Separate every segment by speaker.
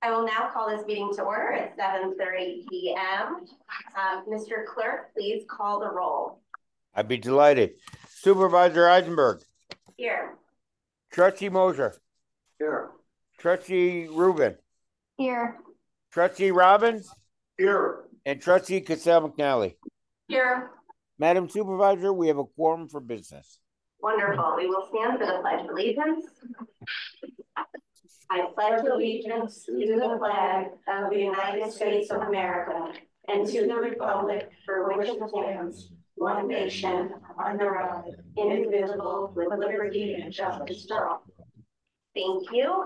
Speaker 1: I will now call this meeting to order at 7:30 p.m. Mr. Clerk, please call the roll.
Speaker 2: I'd be delighted. Supervisor Eisenberg.
Speaker 1: Here.
Speaker 2: Trustee Mosier.
Speaker 3: Here.
Speaker 2: Trustee Rubin.
Speaker 1: Here.
Speaker 2: Trustee Robbins.
Speaker 3: Here.
Speaker 2: And Trustee Cassell McNally.
Speaker 1: Here.
Speaker 2: Madam Supervisor, we have a quorum for business.
Speaker 1: Wonderful. We will stand for the Pledge of Allegiance. I pledge allegiance to the flag of the United States of America and to the republic for which it stands, one nation, under God, indivisible, with liberty and justice for all. Thank you.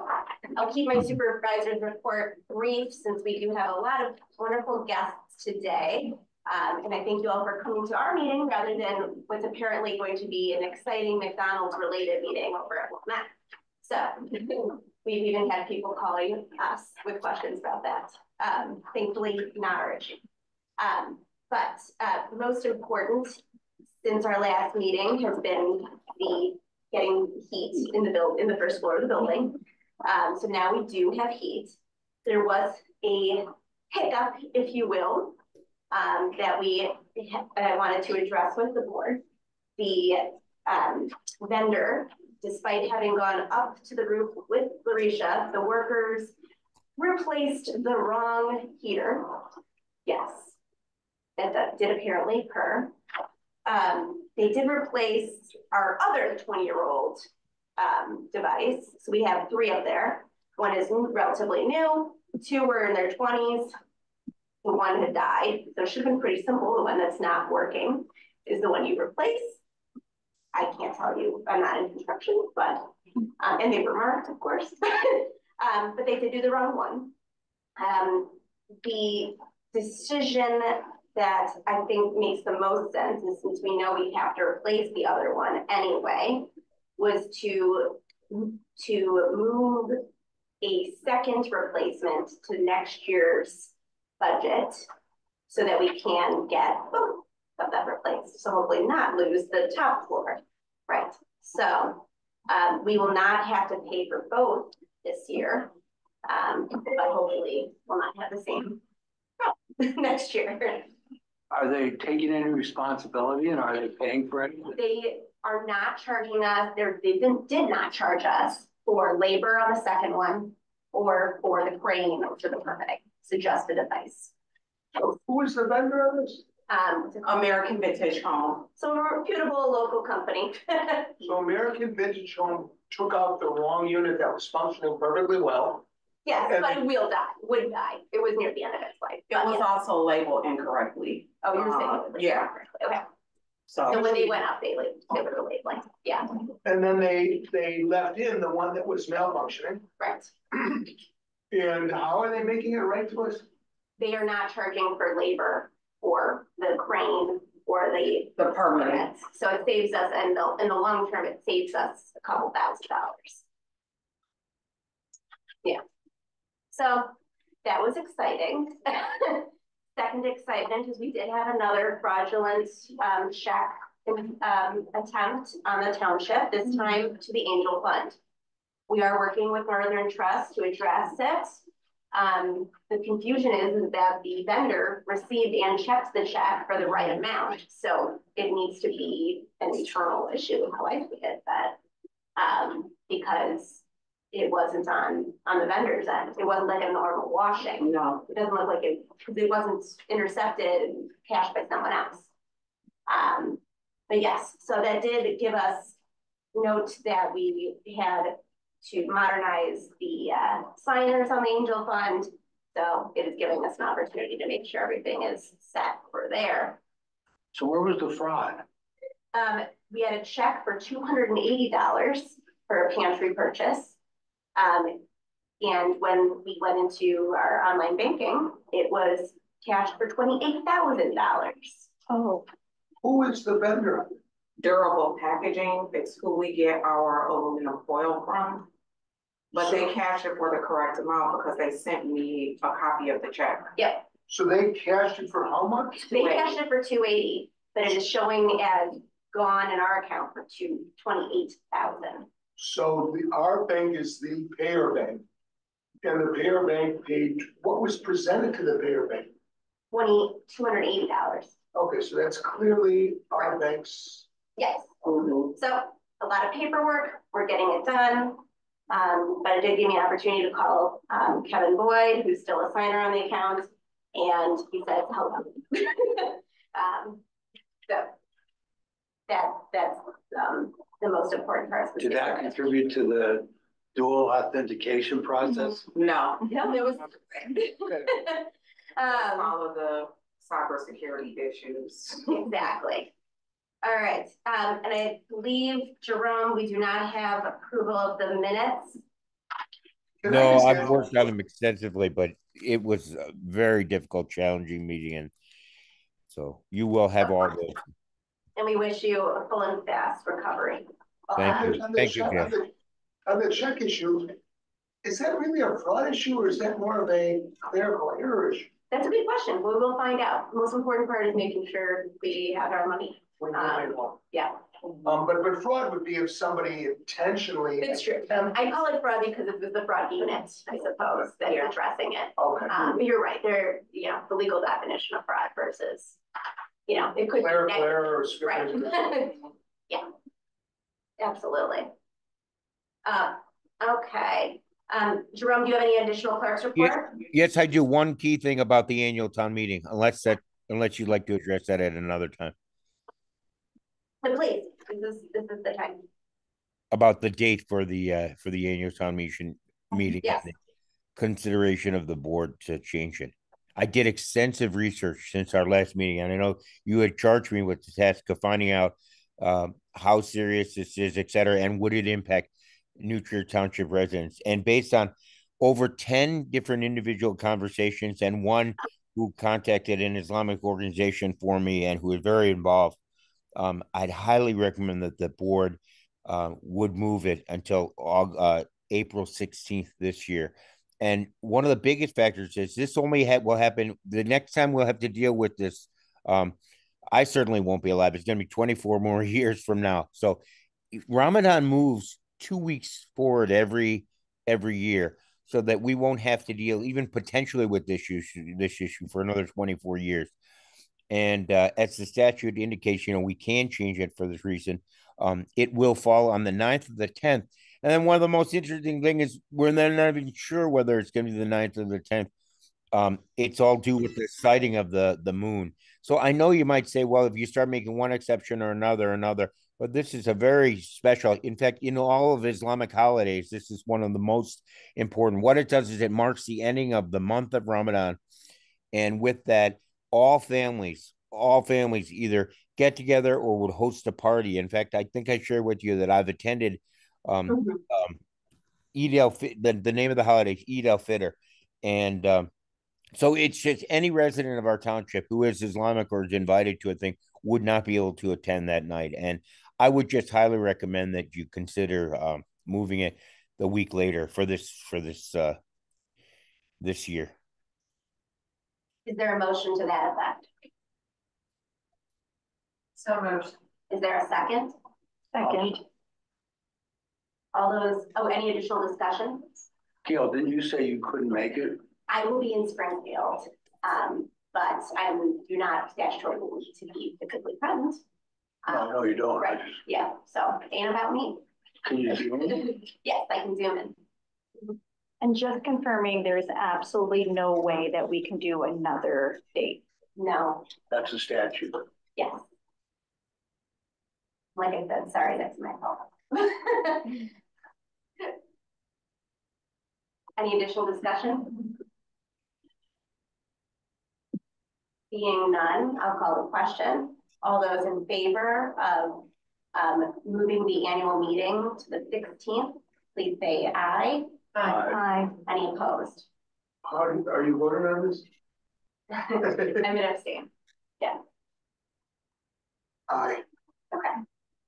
Speaker 1: I'll keep my supervisor's report brief since we do have a lot of wonderful guests today. And I thank you all for coming to our meeting rather than what's apparently going to be an exciting McDonald's related meeting over at Winnetka. So we've even had people calling us with questions about that. Thankfully, not our issue. But most important since our last meeting has been the getting heat in the first floor of the building. So now we do have heat. There was a hiccup, if you will, that I wanted to address with the board. The vendor, despite having gone up to the roof with Larisha, the workers replaced the wrong heater. Yes, that did apparently occur. They did replace our other 20-year-old device. So we have 3 up there. One is relatively new, 2 were in their 20s. The one had died, so it should have been pretty simple. The one that's not working is the one you replace. I can't tell you, I'm not in construction, but, and they were marked, of course, but they did do the wrong one. The decision that I think makes the most sense is, since we know we have to replace the other one anyway, was to move a second replacement to next year's budget so that we can get both of them replaced. So hopefully not lose the top floor, right? So we will not have to pay for both this year, but hopefully we'll not have the same next year.
Speaker 3: Are they taking any responsibility and are they paying for anything?
Speaker 1: They are not charging us. They did not charge us for labor on the second one or for the crane or for the permitting. So just the device.
Speaker 3: So who is the vendor of this?
Speaker 1: American Vintage Home. So a reputable local company.
Speaker 4: So American Vintage Home took out the wrong unit that was functioning perfectly well.
Speaker 1: Yes, but it would die. It was near the end of its life.
Speaker 5: It was also labeled incorrectly.
Speaker 1: Oh, you're saying it was
Speaker 5: yeah.
Speaker 1: incorrectly. Okay.
Speaker 5: So
Speaker 1: when they went up, they were labeling. Yeah.
Speaker 4: And then they left in the one that was malfunctioning.
Speaker 1: Right.
Speaker 4: And how are they making it right to us?
Speaker 1: They are not charging for labor or the crane or the
Speaker 5: permits.
Speaker 1: So it saves us, and in the long term, it saves us a couple $1,000. Yeah. So that was exciting. Second excitement is we did have another fraudulent check attempt on the township, this time to the Angel Fund. We are working with Northern Trust to address it. The confusion is that the vendor received and checked the check for the right amount. So it needs to be an internal issue, how I see it, that because it wasn't on the vendor's end. It wasn't like a normal washing.
Speaker 5: No.
Speaker 1: It doesn't look like it, because it wasn't intercepted and cashed by someone else. But yes, so that did give us note that we had to modernize the signers on the Angel Fund. So it is giving us an opportunity to make sure everything is set for there.
Speaker 3: So where was the fraud?
Speaker 1: We had a check for $280 for a pantry purchase. And when we went into our online banking, it was cashed for $28,000.
Speaker 5: Oh.
Speaker 4: Who is the vendor?
Speaker 5: Durable Packaging. It's who we get our aluminum foil from. But they cashed it for the correct amount because they sent me a copy of the check.
Speaker 1: Yep.
Speaker 4: So they cashed it for how much?
Speaker 1: They cashed it for $280, but it is showing as gone in our account for $28,000.
Speaker 4: So our bank is the payer bank. And the payer bank paid, what was presented to the payer bank?
Speaker 1: $280.
Speaker 4: Okay, so that's clearly our bank's.
Speaker 1: Yes. So a lot of paperwork, we're getting it done. But it did give me an opportunity to call Kevin Boyd, who's still a signer on the account, and he said, help him. So that's the most important part.
Speaker 3: Did that contribute to the dual authentication process?
Speaker 5: No.
Speaker 1: No, there was.
Speaker 5: All of the cybersecurity issues.
Speaker 1: Exactly. All right, and I believe, Jerome, we do not have approval of the minutes.
Speaker 4: Can I
Speaker 2: No,
Speaker 4: just
Speaker 2: I've
Speaker 4: ask-
Speaker 2: worked on them extensively, but it was a very difficult, challenging meeting, and so you will have all those.
Speaker 1: And we wish you a full and fast recovery.
Speaker 2: Thank you.
Speaker 4: On the
Speaker 2: Thank you,
Speaker 4: check-
Speaker 2: Jeff.
Speaker 4: on the check issue, is that really a fraud issue or is that more of a clerical error issue?
Speaker 1: That's a good question. We will find out. The most important part is making sure we have our money. Yeah.
Speaker 4: But fraud would be if somebody intentionally.
Speaker 1: It's true. I call it fraud because it was the fraud unit, I suppose, that is addressing it.
Speaker 4: Okay.
Speaker 1: You're right. There, the legal definition of fraud versus, it could
Speaker 4: Clerical
Speaker 1: be.
Speaker 4: error or
Speaker 1: Right.
Speaker 4: scrivener's.
Speaker 1: Yeah. Absolutely. Okay. Jerome, do you have any additional clerk's report?
Speaker 2: Yes, I do. One key thing about the annual town meeting, unless you'd like to address that at another time.
Speaker 1: So please, this is the time.
Speaker 2: About the date for the annual town meeting.
Speaker 1: Yes.
Speaker 2: And the consideration of the board to change it. I did extensive research since our last meeting, and I know you had charged me with the task of finding out how serious this is, et cetera, and would it impact New Trier Township residents. And based on over 10 different individual conversations and one who contacted an Islamic organization for me and who was very involved, I'd highly recommend that the board would move it until April 16th this year. And one of the biggest factors is this only will happen the next time we'll have to deal with this. I certainly won't be alive. It's going to be 24 more years from now. So Ramadan moves 2 weeks forward every year, so that we won't have to deal even potentially with this issue for another 24 years. And as the statute indicates, we can change it for this reason. It will fall on the 9th or the 10th. And then one of the most interesting things is we're not even sure whether it's going to be the 9th or the 10th. It's all due with the sighting of the moon. So I know you might say, well, if you start making one exception or another, but this is a very special. In fact, in all of Islamic holidays, this is one of the most important. What it does is it marks the ending of the month of Ramadan. And with that, all families either get together or would host a party. In fact, I think I shared with you that I've attended Eid the name of the holiday is Eid al-Fitr. And so it's just any resident of our township who is Islamic or is invited to a thing would not be able to attend that night. And I would just highly recommend that you consider moving it the week later for this year.
Speaker 1: Is there a motion to that effect?
Speaker 5: So moved.
Speaker 1: Is there a second?
Speaker 5: Second.
Speaker 1: Any additional discussion?
Speaker 3: Gail, didn't you say you couldn't make it?
Speaker 1: I will be in Springfield, but I do not statutorily need to be physically present.
Speaker 3: No, you don't.
Speaker 1: Right, yeah, so it ain't about me.
Speaker 3: Can you zoom in?
Speaker 1: Yes, I can zoom in.
Speaker 6: And just confirming, there's absolutely no way that we can do another date.
Speaker 1: No,
Speaker 3: That's a statute.
Speaker 1: yes. Like I said, sorry, that's my fault. Any additional discussion? Seeing none, I'll call the question. All those in favor of moving the annual meeting to the 16th, please say aye.
Speaker 6: Aye.
Speaker 1: Any opposed?
Speaker 4: Are you voting on this?
Speaker 1: I'm gonna abstain. Yeah,
Speaker 4: Aye.
Speaker 1: okay.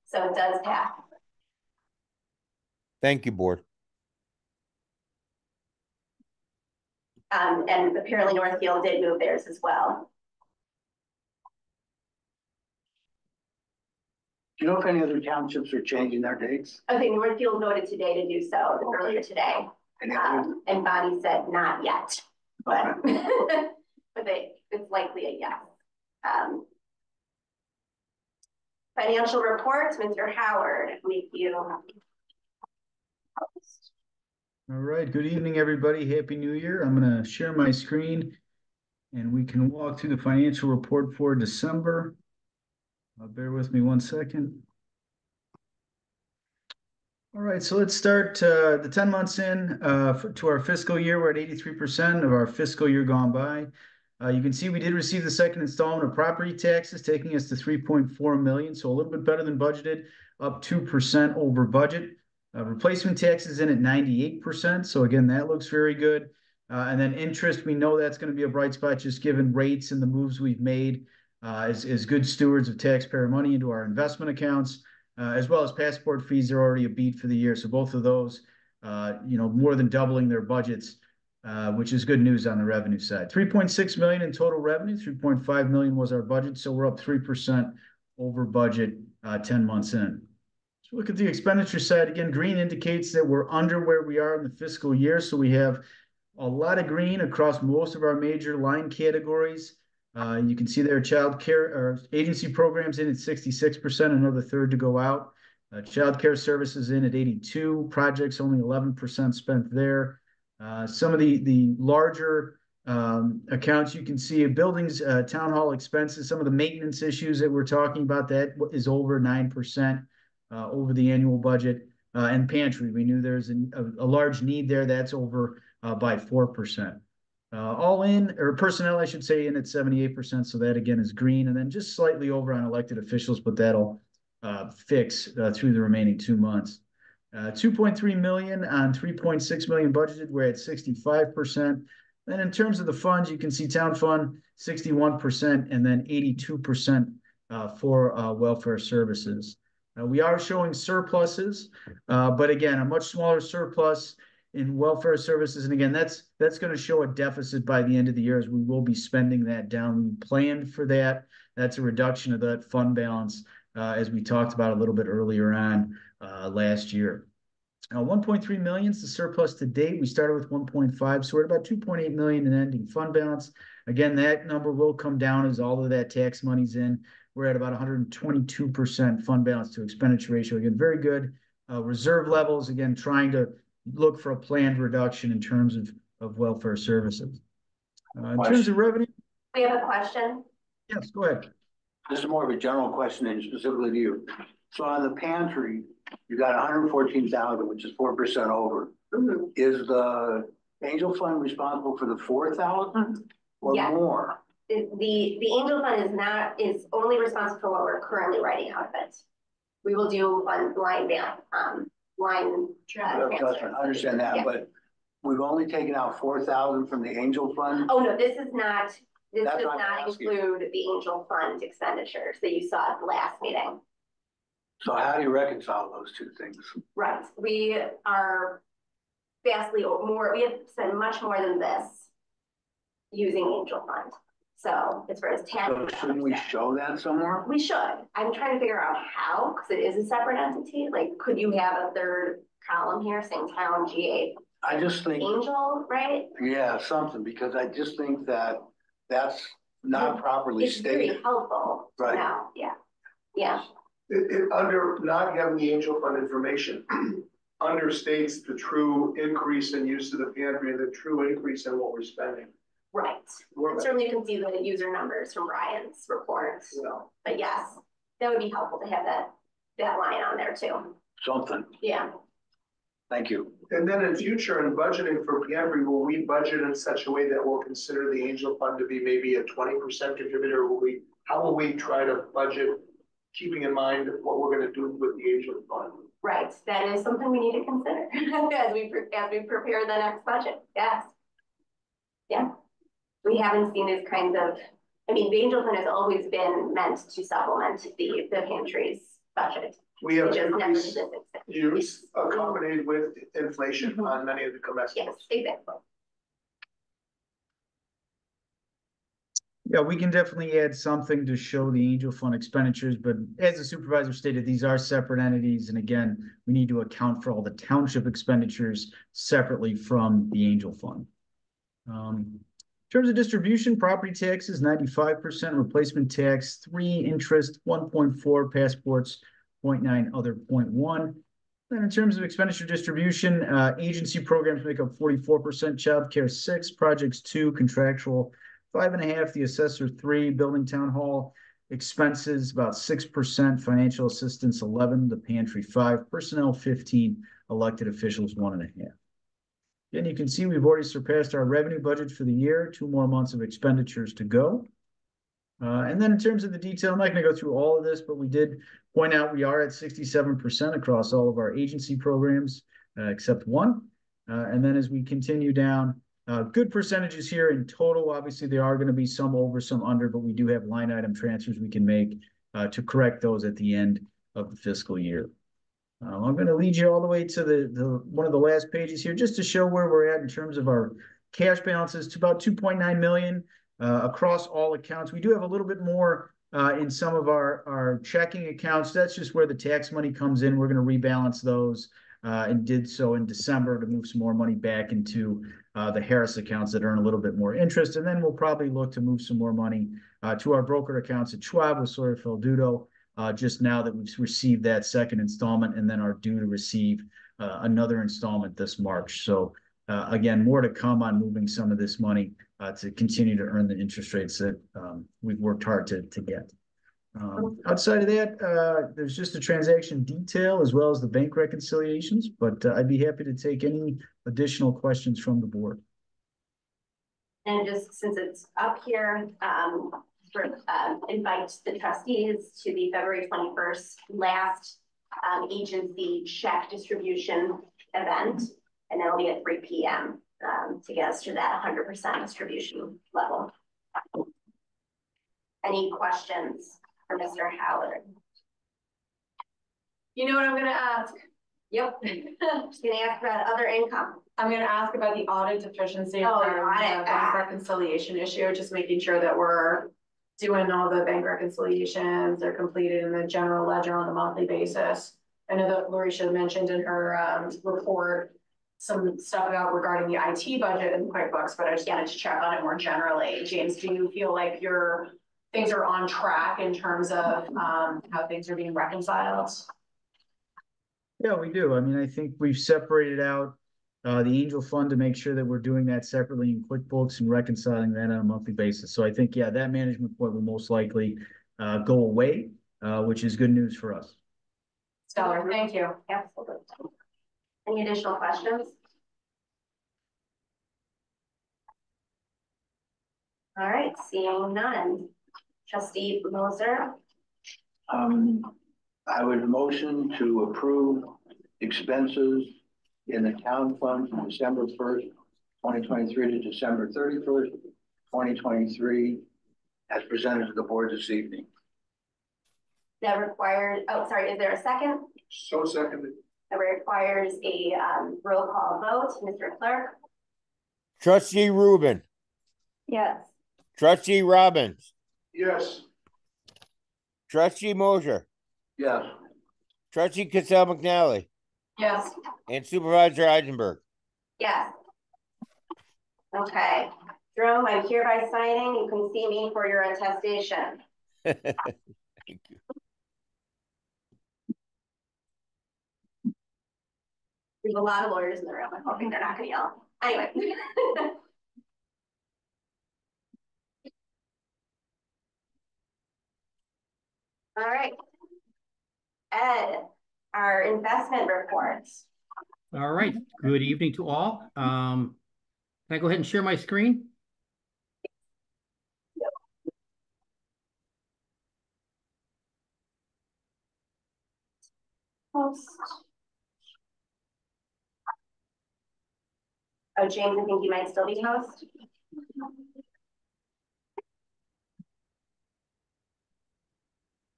Speaker 1: So it does pass.
Speaker 2: Thank you, board.
Speaker 1: And apparently Northfield did move theirs as well.
Speaker 3: Do you know if any other townships are changing their dates?
Speaker 1: I think Northfield voted today to do so earlier today. And Bonnie said not yet, but, but it's likely a yes. Financial reports, Mr. Howard, with you.
Speaker 7: All right, good evening, everybody. Happy New Year. I'm going to share my screen and we can walk through the financial report for December. Bear with me 1 second. All right, so let's start the 10 months in to our fiscal year. We're at 83% of our fiscal year gone by. You can see we did receive the second installment of property taxes, taking us to 3.4 million, so a little bit better than budgeted, up 2% over budget. Replacement taxes in at 98%, so again, that looks very good. And then interest, we know that's going to be a bright spot just given rates and the moves we've made as good stewards of taxpayer money into our investment accounts. As well as passport fees are already a beat for the year. So both of those, more than doubling their budgets, which is good news on the revenue side. 3.6 million in total revenue, 3.5 million was our budget. So we're up 3% over budget 10 months in. So look at the expenditure side. Again, green indicates that we're under where we are in the fiscal year. So we have a lot of green across most of our major line categories. You can see there child care or agency programs in at 66%, another third to go out. Child care services in at 82%, projects only 11% spent there. Some of the larger accounts you can see buildings, town hall expenses, some of the maintenance issues that we're talking about, that is over 9% over the annual budget. And pantry, we knew there's a large need there. That's over by 4%. All in, or personnel, I should say, in at 78%. So that again is green, and then just slightly over on elected officials, but that'll fix through the remaining 2 months. 2.3 million on 3.6 million budgeted. We're at 65%. Then in terms of the funds, you can see town fund 61%, and then 82% for welfare services. We are showing surpluses, but again, a much smaller surplus in welfare services. And again, that's going to show a deficit by the end of the year as we will be spending that down. We planned for that. That's a reduction of that fund balance as we talked about a little bit earlier on last year. 1.3 million is the surplus to date. We started with 1.5, so we're at about 2.8 million in ending fund balance. Again, that number will come down as all of that tax money's in. We're at about 122% fund balance to expenditure ratio. Again, very good. Reserve levels, again, trying to look for a planned reduction in terms of welfare services. In terms of revenue.
Speaker 1: We have a question.
Speaker 7: Yes, go ahead.
Speaker 3: This is more of a general question and specifically to you. So on the pantry, you got 114,000, which is 4% over.
Speaker 1: Mm-hmm.
Speaker 3: Is the Angel Fund responsible for the 4,000 or more?
Speaker 1: The Angel Fund is only responsible for what we're currently writing out of it. We will do line transfer.
Speaker 3: I understand that, yeah. But we've only taken out 4,000 from the Angel Fund.
Speaker 1: Oh no, this does not include the Angel Fund expenditures that you saw at the last meeting.
Speaker 3: So how do you reconcile those two things?
Speaker 1: Right, we are vastly more. We have spent much more than this using Angel Fund. So as far as tax,
Speaker 3: so shouldn't we show that somewhere?
Speaker 1: We should. I'm trying to figure out how, because it is a separate entity. Like, could you have a third column here saying town GA?
Speaker 3: I just think
Speaker 1: Angel, right?
Speaker 3: Yeah, something, because I just think that's not properly stated.
Speaker 1: It's very helpful.
Speaker 3: Right.
Speaker 1: Now, yeah.
Speaker 4: It under not having the Angel Fund information understates the true increase in use of the pantry and the true increase in what we're spending.
Speaker 1: Right. Certainly you can see the user numbers from Ryan's report. Yeah. But yes, that would be helpful to have that line on there too.
Speaker 3: Something.
Speaker 1: Yeah.
Speaker 3: Thank you.
Speaker 4: And then in future in budgeting for pantry, will we budget in such a way that we'll consider the Angel Fund to be maybe a 20% contributor? How will we try to budget, keeping in mind what we're going to do with the Angel Fund? Right.
Speaker 1: That is something we need to consider as we prepare the next budget. Yes. Yeah. We haven't seen these kinds of, the Angel Fund has always been meant to supplement the pantry's budget.
Speaker 4: We have increased use accompanied with inflation on many of the comestibles.
Speaker 1: Yes, exactly.
Speaker 7: Yeah, we can definitely add something to show the Angel Fund expenditures, but as the supervisor stated, these are separate entities. And again, we need to account for all the township expenditures separately from the Angel Fund. In terms of distribution, property taxes, 95%, replacement tax, 3, interest, 1.4, passports, 0.9, other 0.1. And in terms of expenditure distribution, agency programs make up 44%, childcare 6, projects 2, contractual 5.5, the assessor 3, building town hall expenses about 6%, financial assistance 11, the pantry 5, personnel 15, elected officials 1.5. And you can see we've already surpassed our revenue budget for the year, 2 more months of expenditures to go. And then in terms of the detail, I'm not going to go through all of this, but we did point out we are at 67% across all of our agency programs, except one. And then as we continue down, good percentages here in total. Obviously, there are going to be some over, some under, but we do have line item transfers we can make to correct those at the end of the fiscal year. I'm going to lead you all the way to the one of the last pages here, just to show where we're at in terms of our cash balances to about 2.9 million across all accounts. We do have a little bit more in some of our checking accounts. That's just where the tax money comes in. We're going to rebalance those and did so in December to move some more money back into the Harris accounts that earn a little bit more interest. And then we'll probably look to move some more money to our broker accounts at Schwab with Sawyer Feldudo. Just now that we've received that second installment and then are due to receive another installment this March. So again, more to come on moving some of this money to continue to earn the interest rates that we've worked hard to get. Outside of that, there's just a transaction detail as well as the bank reconciliations, but I'd be happy to take any additional questions from the board.
Speaker 1: And just since it's up here, invite the trustees to the February 21st last agency check distribution event, and that'll be at 3 p.m. To get us to that 100% distribution level. Any questions for Mr. Howard?
Speaker 8: You know what I'm gonna ask?
Speaker 1: Yep. Just gonna ask about other income.
Speaker 8: I'm gonna ask about the audit deficiency
Speaker 1: Oh,
Speaker 8: or
Speaker 1: audit.
Speaker 8: bank reconciliation issue, just making sure that we're doing all the bank reconciliations, they're completed in the general ledger on a monthly basis. I know that Larisha mentioned in her report some stuff about regarding the IT budget and QuickBooks, but I just wanted to check on it more generally. James, do you feel like your things are on track in terms of how things are being reconciled?
Speaker 7: Yeah, we do. I mean, I think we've separated out the Angel Fund to make sure that we're doing that separately in QuickBooks and reconciling that on a monthly basis. So I think, yeah, that management point will most likely go away, which is good news for us.
Speaker 8: Stellar, thank you.
Speaker 1: Absolutely. Any additional questions? All right, seeing none. Trustee Moser.
Speaker 3: I would motion to approve expenses in the town fund from December 1st, 2023 to December 31st, 2023, as presented to the board this evening.
Speaker 1: That requires, oh, sorry, is there a second?
Speaker 4: So seconded.
Speaker 1: That requires a roll call vote. Mr. Clerk?
Speaker 2: Trustee Rubin,
Speaker 6: Yes.
Speaker 2: Trustee Robbins,
Speaker 4: Yes.
Speaker 2: Trustee Mosier,
Speaker 3: Yes.
Speaker 2: Trustee Cassell McNally,
Speaker 8: Yes.
Speaker 2: and Supervisor Eisenberg.
Speaker 1: Yes. Okay. Jerome, I'm hereby signing. You can see me for your attestation.
Speaker 2: Thank you.
Speaker 1: There's a lot of lawyers in the room. I'm hoping they're not going to yell. Anyway. All right. Ed, our investment reports.
Speaker 9: All right, good evening to all. Can I go ahead and share my screen?
Speaker 1: Host. Oh, James, I think you might still be host.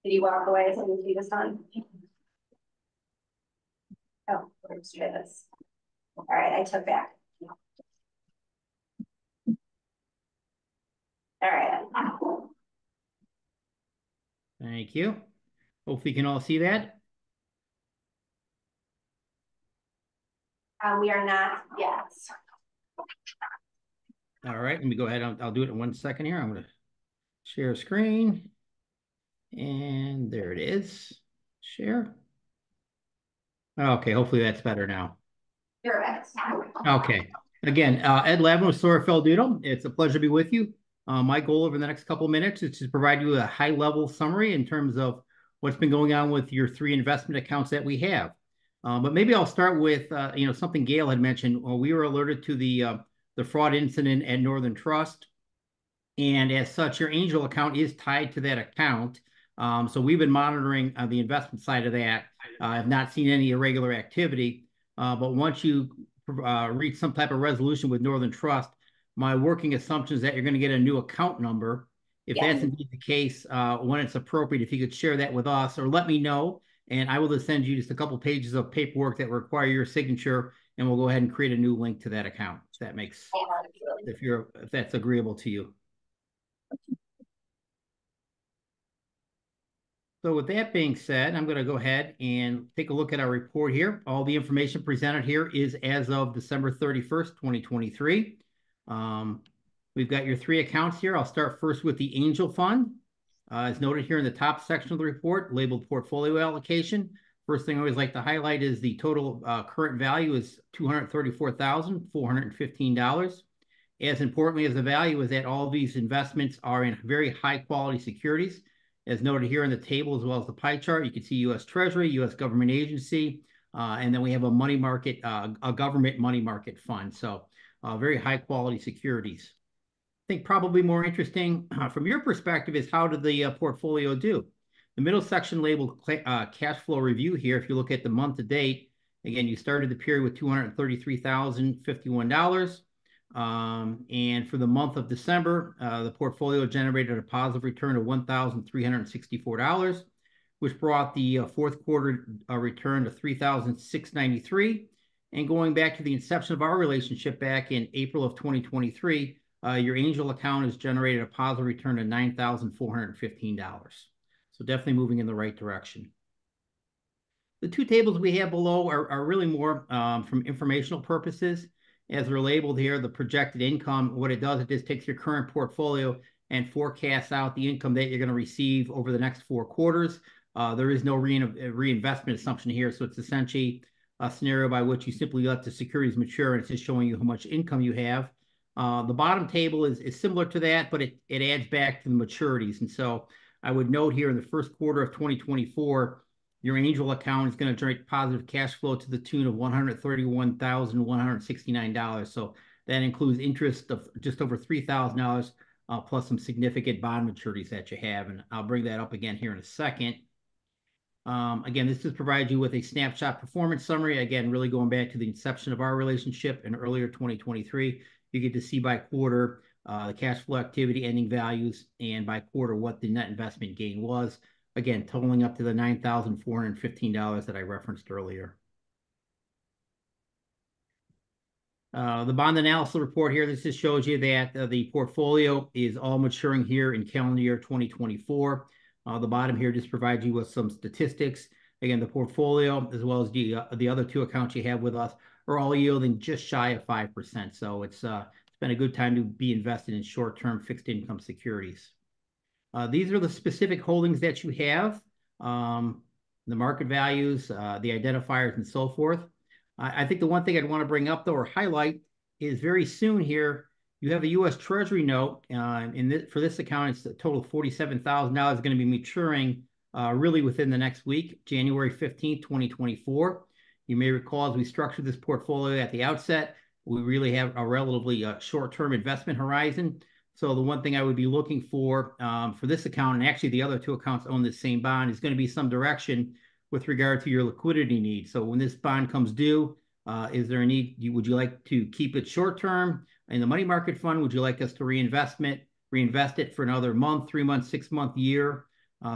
Speaker 1: Did you walk away as soon as you was done? Oh, let's try this. All right, I took back. All right.
Speaker 9: Thank you. Hopefully you can all see that.
Speaker 1: We are not yet.
Speaker 9: All right, let me go ahead. I'll do it in 1 second here. I'm going to share screen. And there it is. Share. Okay, hopefully that's better now.
Speaker 1: Correct.
Speaker 9: Okay. Again, Ed Lavin with Sorrel Doodle. It's a pleasure to be with you. My goal over the next couple of minutes is to provide you a high-level summary in terms of what's been going on with your 3 investment accounts that we have. But maybe I'll start with something Gail had mentioned. We were alerted to the fraud incident at Northern Trust, and as such, your Angel account is tied to that account. So we've been monitoring the investment side of that. I've not seen any irregular activity, but once you reach some type of resolution with Northern Trust, my working assumption is that you're going to get a new account number. If
Speaker 1: Yes.
Speaker 9: that's indeed the case, when it's appropriate, if you could share that with us or let me know, and I will just send you just a couple pages of paperwork that require your signature, and we'll go ahead and create a new link to that account. If that makes, if that's agreeable to you. So with that being said, I'm going to go ahead and take a look at our report here. All the information presented here is as of December 31st, 2023. We've got your 3 accounts here. I'll start first with the Angel Fund. As noted here in the top section of the report, labeled portfolio allocation. First thing I always like to highlight is the total current value is $234,415. As importantly as the value is that all these investments are in very high quality securities. As noted here in the table, as well as the pie chart, you can see U.S. Treasury, U.S. government agency, and then we have a money market, a government money market fund. So very high quality securities. I think probably more interesting from your perspective is how did the portfolio do? The middle section labeled cash flow review here, if you look at the month to date, again, you started the period with $233,051. And for the month of December, the portfolio generated a positive return of $1,364, which brought the fourth quarter return to $3,693. And going back to the inception of our relationship back in April of 2023, your Angel account has generated a positive return of $9,415. So definitely moving in the right direction. The 2 tables we have below are really more from informational purposes. As they're labeled here, the projected income, what it does, it just takes your current portfolio and forecasts out the income that you're going to receive over the next 4 quarters. There is no reinvestment assumption here, so it's essentially a scenario by which you simply let the securities mature, and it's just showing you how much income you have. The bottom table is similar to that, but it adds back to the maturities. And so I would note here in the first quarter of 2024, your Angel account is going to generate positive cash flow to the tune of $131,169. So that includes interest of just over $3,000 plus some significant bond maturities that you have. And I'll bring that up again here in a second. Again, this just provides you with a snapshot performance summary. Again, really going back to the inception of our relationship in earlier 2023. You get to see by quarter the cash flow activity, ending values, and by quarter what the net investment gain was. Again, totaling up to the $9,415 that I referenced earlier. The bond analysis report here, this just shows you that the portfolio is all maturing here in calendar year 2024. The bottom here just provides you with some statistics. Again, the portfolio, as well as the other 2 accounts you have with us, are all yielding just shy of 5%. So it's been a good time to be invested in short-term fixed income securities. These are the specific holdings that you have, the market values, the identifiers, and so forth. I think the one thing I'd want to bring up, though, or highlight is very soon here, you have a U.S. Treasury note. For this account, it's a total of $47,000 going to be maturing really within the next week, January 15th, 2024. You may recall as we structured this portfolio at the outset, we really have a relatively short-term investment horizon. So the one thing I would be looking for this account, and actually the other 2 accounts own the same bond, is going to be some direction with regard to your liquidity needs. So when this bond comes due, is there a need? Would you like to keep it short-term in the money market fund? Would you like us to reinvest it for another month, 3 months, 6 month, year?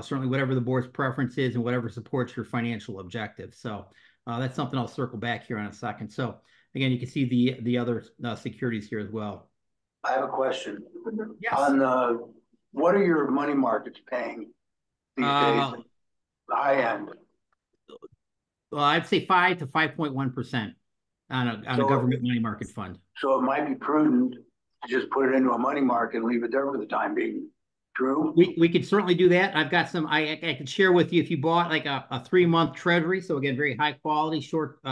Speaker 9: Certainly whatever the board's preference is and whatever supports your financial objectives. So that's something I'll circle back here in a second. So again, you can see the other securities here as well.
Speaker 3: I have a question.
Speaker 9: Yes.
Speaker 3: On what are your money markets paying these days,
Speaker 9: Uh,
Speaker 3: the high end.
Speaker 9: well, I'd say 5 to 5.1% on a government money market fund.
Speaker 3: So it might be prudent to just put it into a money market and leave it there for the time being. True?
Speaker 9: We could certainly do that. I've got some, I could share with you if you bought like a 3-month treasury. So again, very high quality, short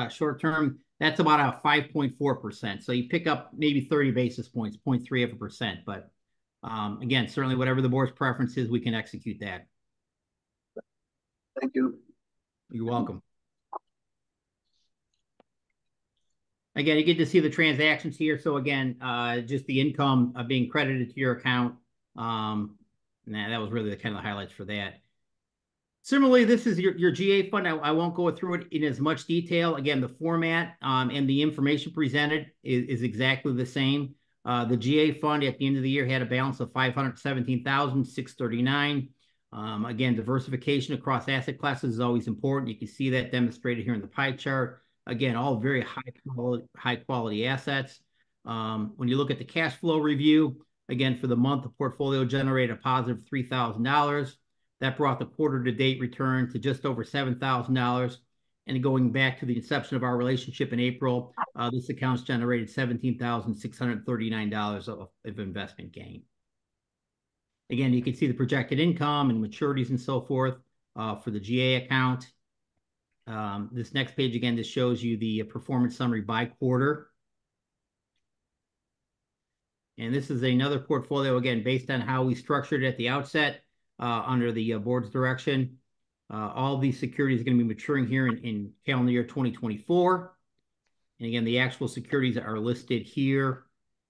Speaker 9: term, that's about a 5.4%. So you pick up maybe 30 basis points, 0.3%. But again, certainly whatever the board's preference is, we can execute that.
Speaker 3: Thank you.
Speaker 9: You're welcome. Again, you get to see the transactions here. So again, just the income being credited to your account. That was really the kind of the highlights for that. Similarly, this is your GA fund. I won't go through it in as much detail. Again, the format and the information presented is exactly the same. The GA fund at the end of the year had a balance of $517,639. Again, diversification across asset classes is always important. You can see that demonstrated here in the pie chart. Again, all very high quality assets. When you look at the cash flow review, again, for the month, the portfolio generated a positive $3,000. That brought the quarter-to-date return to just over $7,000. And going back to the inception of our relationship in April, this account's generated $17,639 of investment gain. Again, you can see the projected income and maturities and so forth for the GA account. This next page, again, this shows you the performance summary by quarter. And this is another portfolio, again, based on how we structured it at the outset under the board's direction. All these securities are going to be maturing here in calendar year 2024. And again, the actual securities are listed here.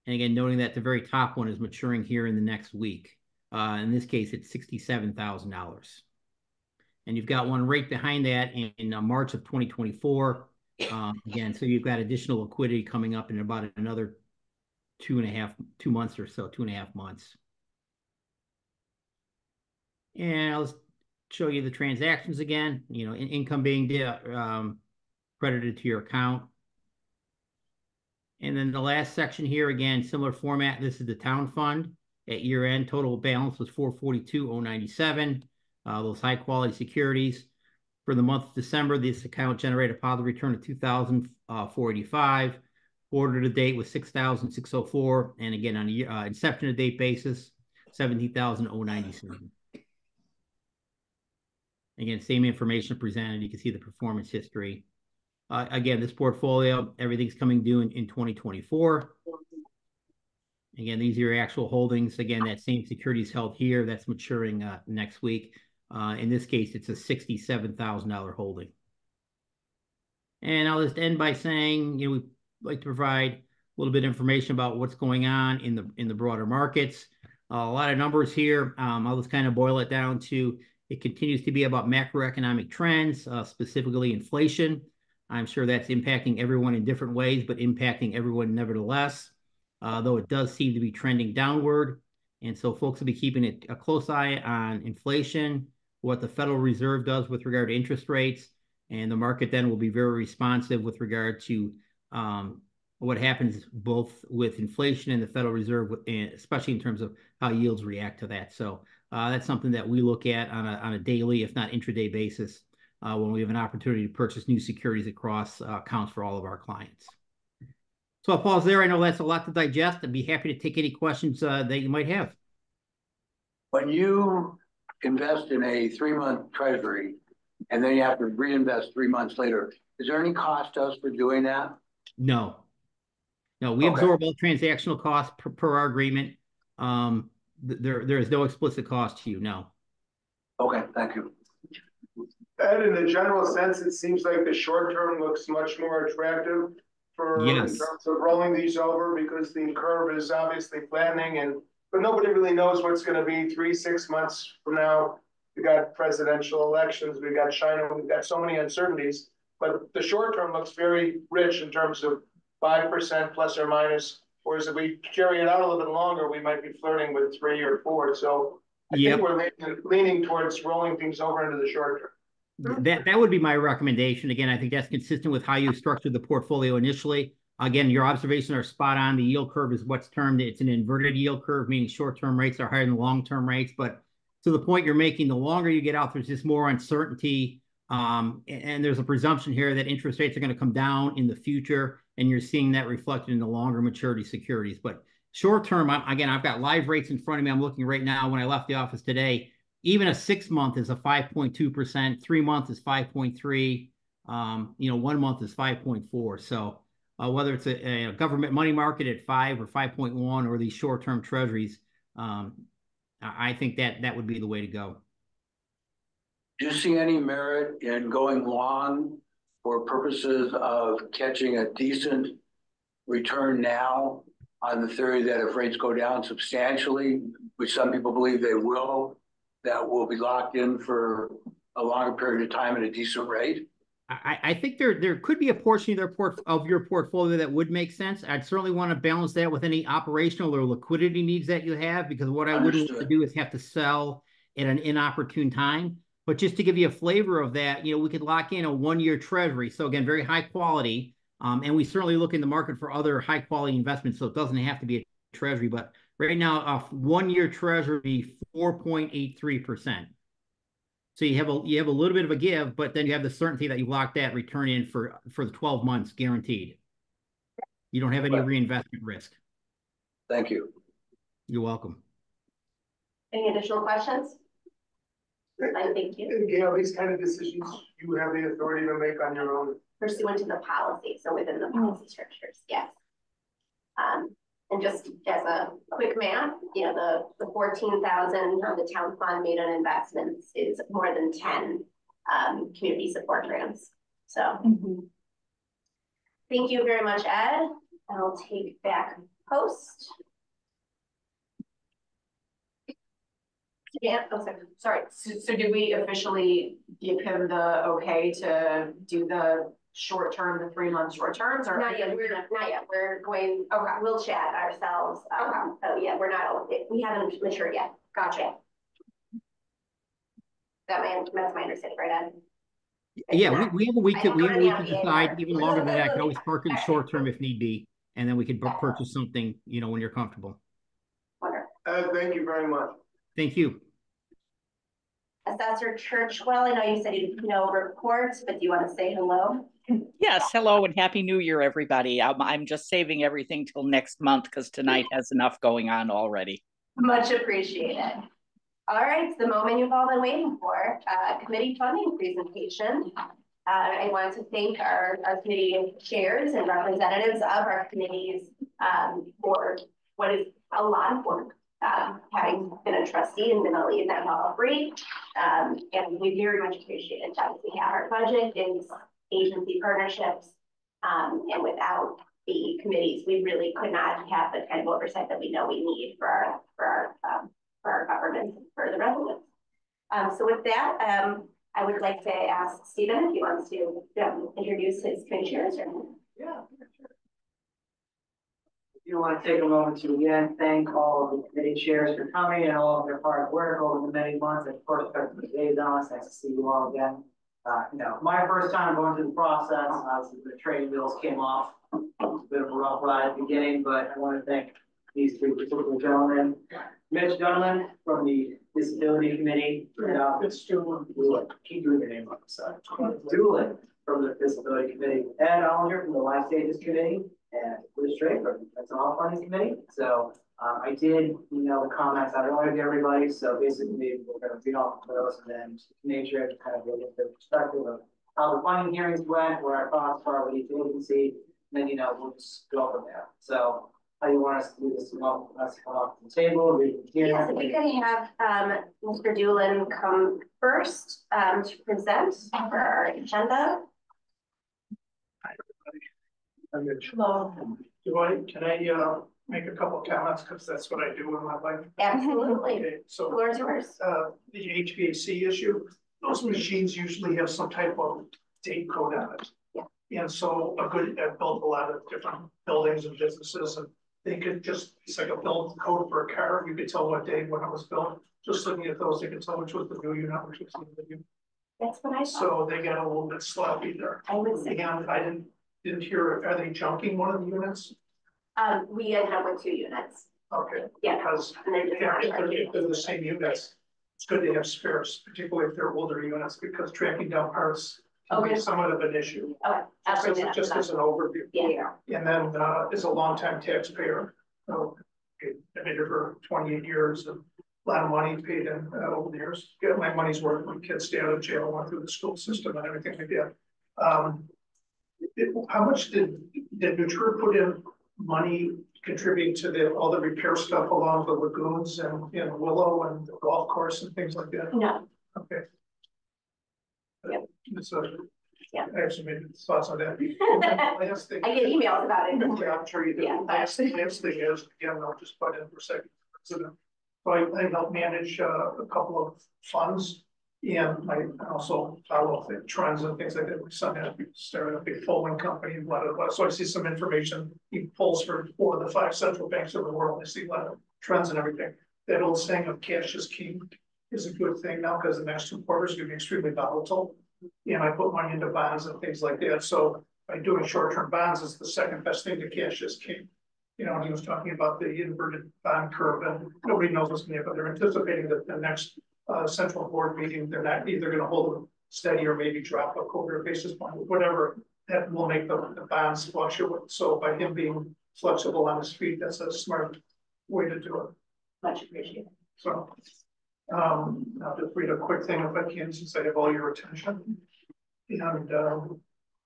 Speaker 9: And again, noting that the very top one is maturing here in the next week. In this case, it's $67,000. And you've got one right behind that in March of 2024. Again, so you've got additional liquidity coming up in about another 2 months or so, 2.5 months. And I'll show you the transactions again, income being credited to your account. And then the last section here, again, similar format. This is the town fund. At year end, total balance was $442,097. Those high quality securities. For the month of December, this account generated a positive return of $2,485. Quarter to date was $6,604, and again on a inception to date basis, $17,097. Again, same information presented. You can see the performance history. Again, this portfolio, everything's coming due in 2024. Again, these are your actual holdings. Again, that same security is held here. That's maturing next week. In this case, it's a $67,000 holding. And I'll just end by saying, we like to provide a little bit of information about what's going on in the broader markets. A lot of numbers here. I'll just kind of boil it down to it continues to be about macroeconomic trends, specifically inflation. I'm sure that's impacting everyone in different ways, but impacting everyone nevertheless, though it does seem to be trending downward. And so folks will be keeping a close eye on inflation, what the Federal Reserve does with regard to interest rates, and the market then will be very responsive with regard to what happens both with inflation and the Federal Reserve, especially in terms of how yields react to that. So that's something that we look at on a daily, if not intraday basis, when we have an opportunity to purchase new securities across accounts for all of our clients. So I'll pause there. I know that's a lot to digest. I'd be happy to take any questions that you might have.
Speaker 3: When you invest in a 3-month treasury and then you have to reinvest 3 months later, is there any cost to us for doing that?
Speaker 9: No, we absorb all transactional costs per our agreement. There is no explicit cost to you. No.
Speaker 3: Okay, thank you.
Speaker 4: Ed, in a general sense, it seems like the short term looks much more attractive in terms of rolling these over, because the curve is obviously flattening, but nobody really knows what's going to be 3-6 months from now. We got presidential elections, we got China, we've got so many uncertainties. But the short term looks very rich in terms of 5% plus or minus. Whereas if we carry it out a little bit longer, we might be flirting with 3 or 4. So I think we're leaning towards rolling things over into the short term.
Speaker 9: That would be my recommendation. Again, I think that's consistent with how you structured the portfolio initially. Again, your observations are spot on. The yield curve is what's termed, it's an inverted yield curve, meaning short-term rates are higher than long-term rates. But to the point you're making, the longer you get out, there's just more uncertainty. And there's a presumption here that interest rates are going to come down in the future, and you're seeing that reflected in the longer maturity securities. But short term, again, I've got live rates in front of me. I'm looking right now. When I left the office today, even a 6 month is a 5.2%, 3 months is 5.3, 1 month is 5.4. So whether it's a government money market at 5 or 5.1, or these short term treasuries, I think that would be the way to go.
Speaker 3: Do you see any merit in going long for purposes of catching a decent return now, on the theory that if rates go down substantially, which some people believe they will, that will be locked in for a longer period of time at a decent rate?
Speaker 9: I think there could be a portion of your portfolio that would make sense. I'd certainly want to balance that with any operational or liquidity needs that you have, because what I wouldn't want to do is have to sell at an inopportune time. But just to give you a flavor of that, we could lock in a 1-year treasury. So again, very high quality. And we certainly look in the market for other high quality investments. So it doesn't have to be a treasury, but right now, a 1-year treasury, 4.83%. So you have a little bit of a give, but then you have the certainty that you locked that return in for the 12 months guaranteed. You don't have any reinvestment risk.
Speaker 3: Thank you.
Speaker 9: You're welcome.
Speaker 1: Any additional questions? Thank you.
Speaker 4: And Gail, these kind of decisions you have the authority to make on your own.
Speaker 1: Pursuant to the policy, so within the policy structures, yes. And just as a quick math, the 14,000 of the town fund made on investments is more than 10 community support grants. So thank you very much, Ed. I'll take back post. Yeah, oh, sorry.
Speaker 8: So did we officially give him the okay to do the short term, the 3 month short terms, or
Speaker 1: not yet? We're going. Okay, we'll chat ourselves. So yeah, we haven't matured yet. Gotcha. That's my understanding, right, Ed?
Speaker 9: Yeah, we have a week to decide. Even longer than that, I can always park in short term if need be, and then we could purchase something, when you're comfortable.
Speaker 1: Wonderful.
Speaker 4: Thank you very much.
Speaker 9: Thank you.
Speaker 1: Assessor Churchwell, I know you said you know reports, but do you want to say hello?
Speaker 10: Yes, hello and Happy New Year, everybody. I'm just saving everything till next month because tonight has enough going on already.
Speaker 1: Much appreciated. All right, the moment you've all been waiting for, committee funding presentation. I want to thank our committee chairs and representatives of our committees for what is a lot of work. Having been a trustee and been a lead that all three, and we very much appreciate it. We have our budget is agency partnerships, and without the committees, we really could not have the kind of oversight that we know we need for our government, for the residents. So with that, I would like to ask Stephen if he wants to introduce his committee chairs.
Speaker 11: Yeah. You want to take a moment to again thank all of the committee chairs for coming and all of their hard work over the many months. And of course, the days on. It's nice to see you all again. My first time going through the process, obviously the training wheels came off. It was a bit of a rough ride at the beginning, but I want to thank these three particular gentlemen. Mitch Dunlin from the Disability Committee. It's Doolin. Keep doing your name on the side. Doolin from the Disability Committee. Ed Ollinger from the Life Stages Committee. And Liz Drake from the Personal Funding Committee. So I did email the comments out earlier to everybody. So basically, we're going to read off of those and then make sure to kind of get the perspective of how the funding hearings went, where our thoughts are with each agency, and then we'll just go from there. So how do you want us to do this? You want us to come up to the table?
Speaker 1: Yes, if we could have Mr. Doolin come first to present for our agenda.
Speaker 4: Hello. Can I make a couple of comments because that's what I do in my life?
Speaker 1: Absolutely.
Speaker 4: Okay, so
Speaker 1: floor is yours.
Speaker 4: The HVAC issue, those machines usually have some type of date code on it. Yeah. And so I've built a lot of different buildings and businesses, and they could it's like a build code for a car. You could tell what day when it was built. Just looking at those, they could tell which was the new unit, which was the old unit.
Speaker 1: That's what I thought.
Speaker 4: So they got a little bit sloppy there.
Speaker 1: I would say.
Speaker 4: And I didn't hear, are they junking one of the units?
Speaker 1: We ended up with 2 units.
Speaker 4: Okay.
Speaker 1: Yeah.
Speaker 4: Because if they're the same units, it's good to have spares, particularly if they're older units, because tracking down parts can be
Speaker 1: Okay.
Speaker 4: somewhat of an issue.
Speaker 1: Okay, I'll bring that up.
Speaker 4: Just as an overview.
Speaker 1: Yeah.
Speaker 4: And then, as a longtime taxpayer, I've been here for 28 years, and a lot of money paid in over the years. Get my money's worth when kids stay out of jail, went through the school system and everything like that. How much did New Trier put in money contributing to all the repair stuff along the lagoons and Willow and the golf course and things like that?
Speaker 1: No.
Speaker 4: Okay.
Speaker 1: Yep.
Speaker 4: So,
Speaker 1: Yeah.
Speaker 4: I have some thoughts on that. Last thing.
Speaker 1: I get emails about it.
Speaker 4: Yeah, I'm sure you do.
Speaker 1: Yeah.
Speaker 4: Last thing is, again, I'll just butt in for a second. So I help manage a couple of funds, and I also follow up the trends and things like that. My son has started a big polling company, blah, blah, blah. So I see some information. He polls for 4 of the 5 central banks of the world. I see a lot of trends and everything. That old saying of cash is king is a good thing now, because the next 2 quarters are going to be extremely volatile. And I put money into bonds and things like that. So by doing short-term bonds is the second best thing to cash is king. You know, he was talking about the inverted bond curve, and nobody knows what's going to happen. They're anticipating that the next central board meeting, they're not either going to hold them steady or maybe drop a quarter basis point, whatever that will make the bonds fluctuate. So by him being flexible on his feet, that's a smart way to do it.
Speaker 1: Much appreciated.
Speaker 4: So I'll just read a quick thing if I can, since I have all your attention.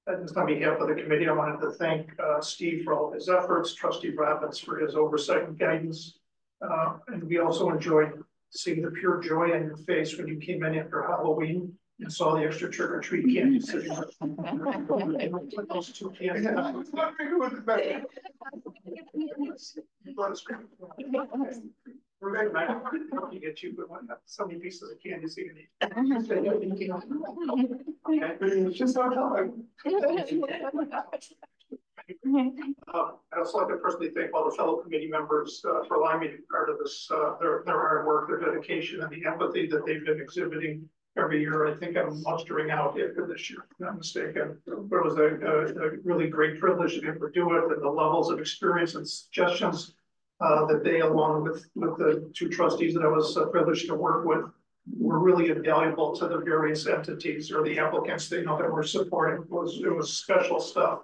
Speaker 4: And just on behalf of the committee, I wanted to thank Steve for all his efforts, Trustee Robbins for his oversight and guidance. And we also enjoyed seeing the pure joy on your face when you came in after Halloween and saw the extra trick or treat candy sitting there. Those 2 candies. We're going to get you, but so many pieces of candy so you can eat. Okay, just don't tell me. I'd also like to personally thank all the fellow committee members for allowing me to be part of this, their hard work, their dedication, and the empathy that they've been exhibiting every year. I think I'm mustering out after this year, if I'm not mistaken. But it was a really great privilege to be able to do it, and the levels of experience and suggestions that they, along with the 2 trustees that I was privileged to work with, were really invaluable to the various entities or the applicants that we're supporting. It was special stuff.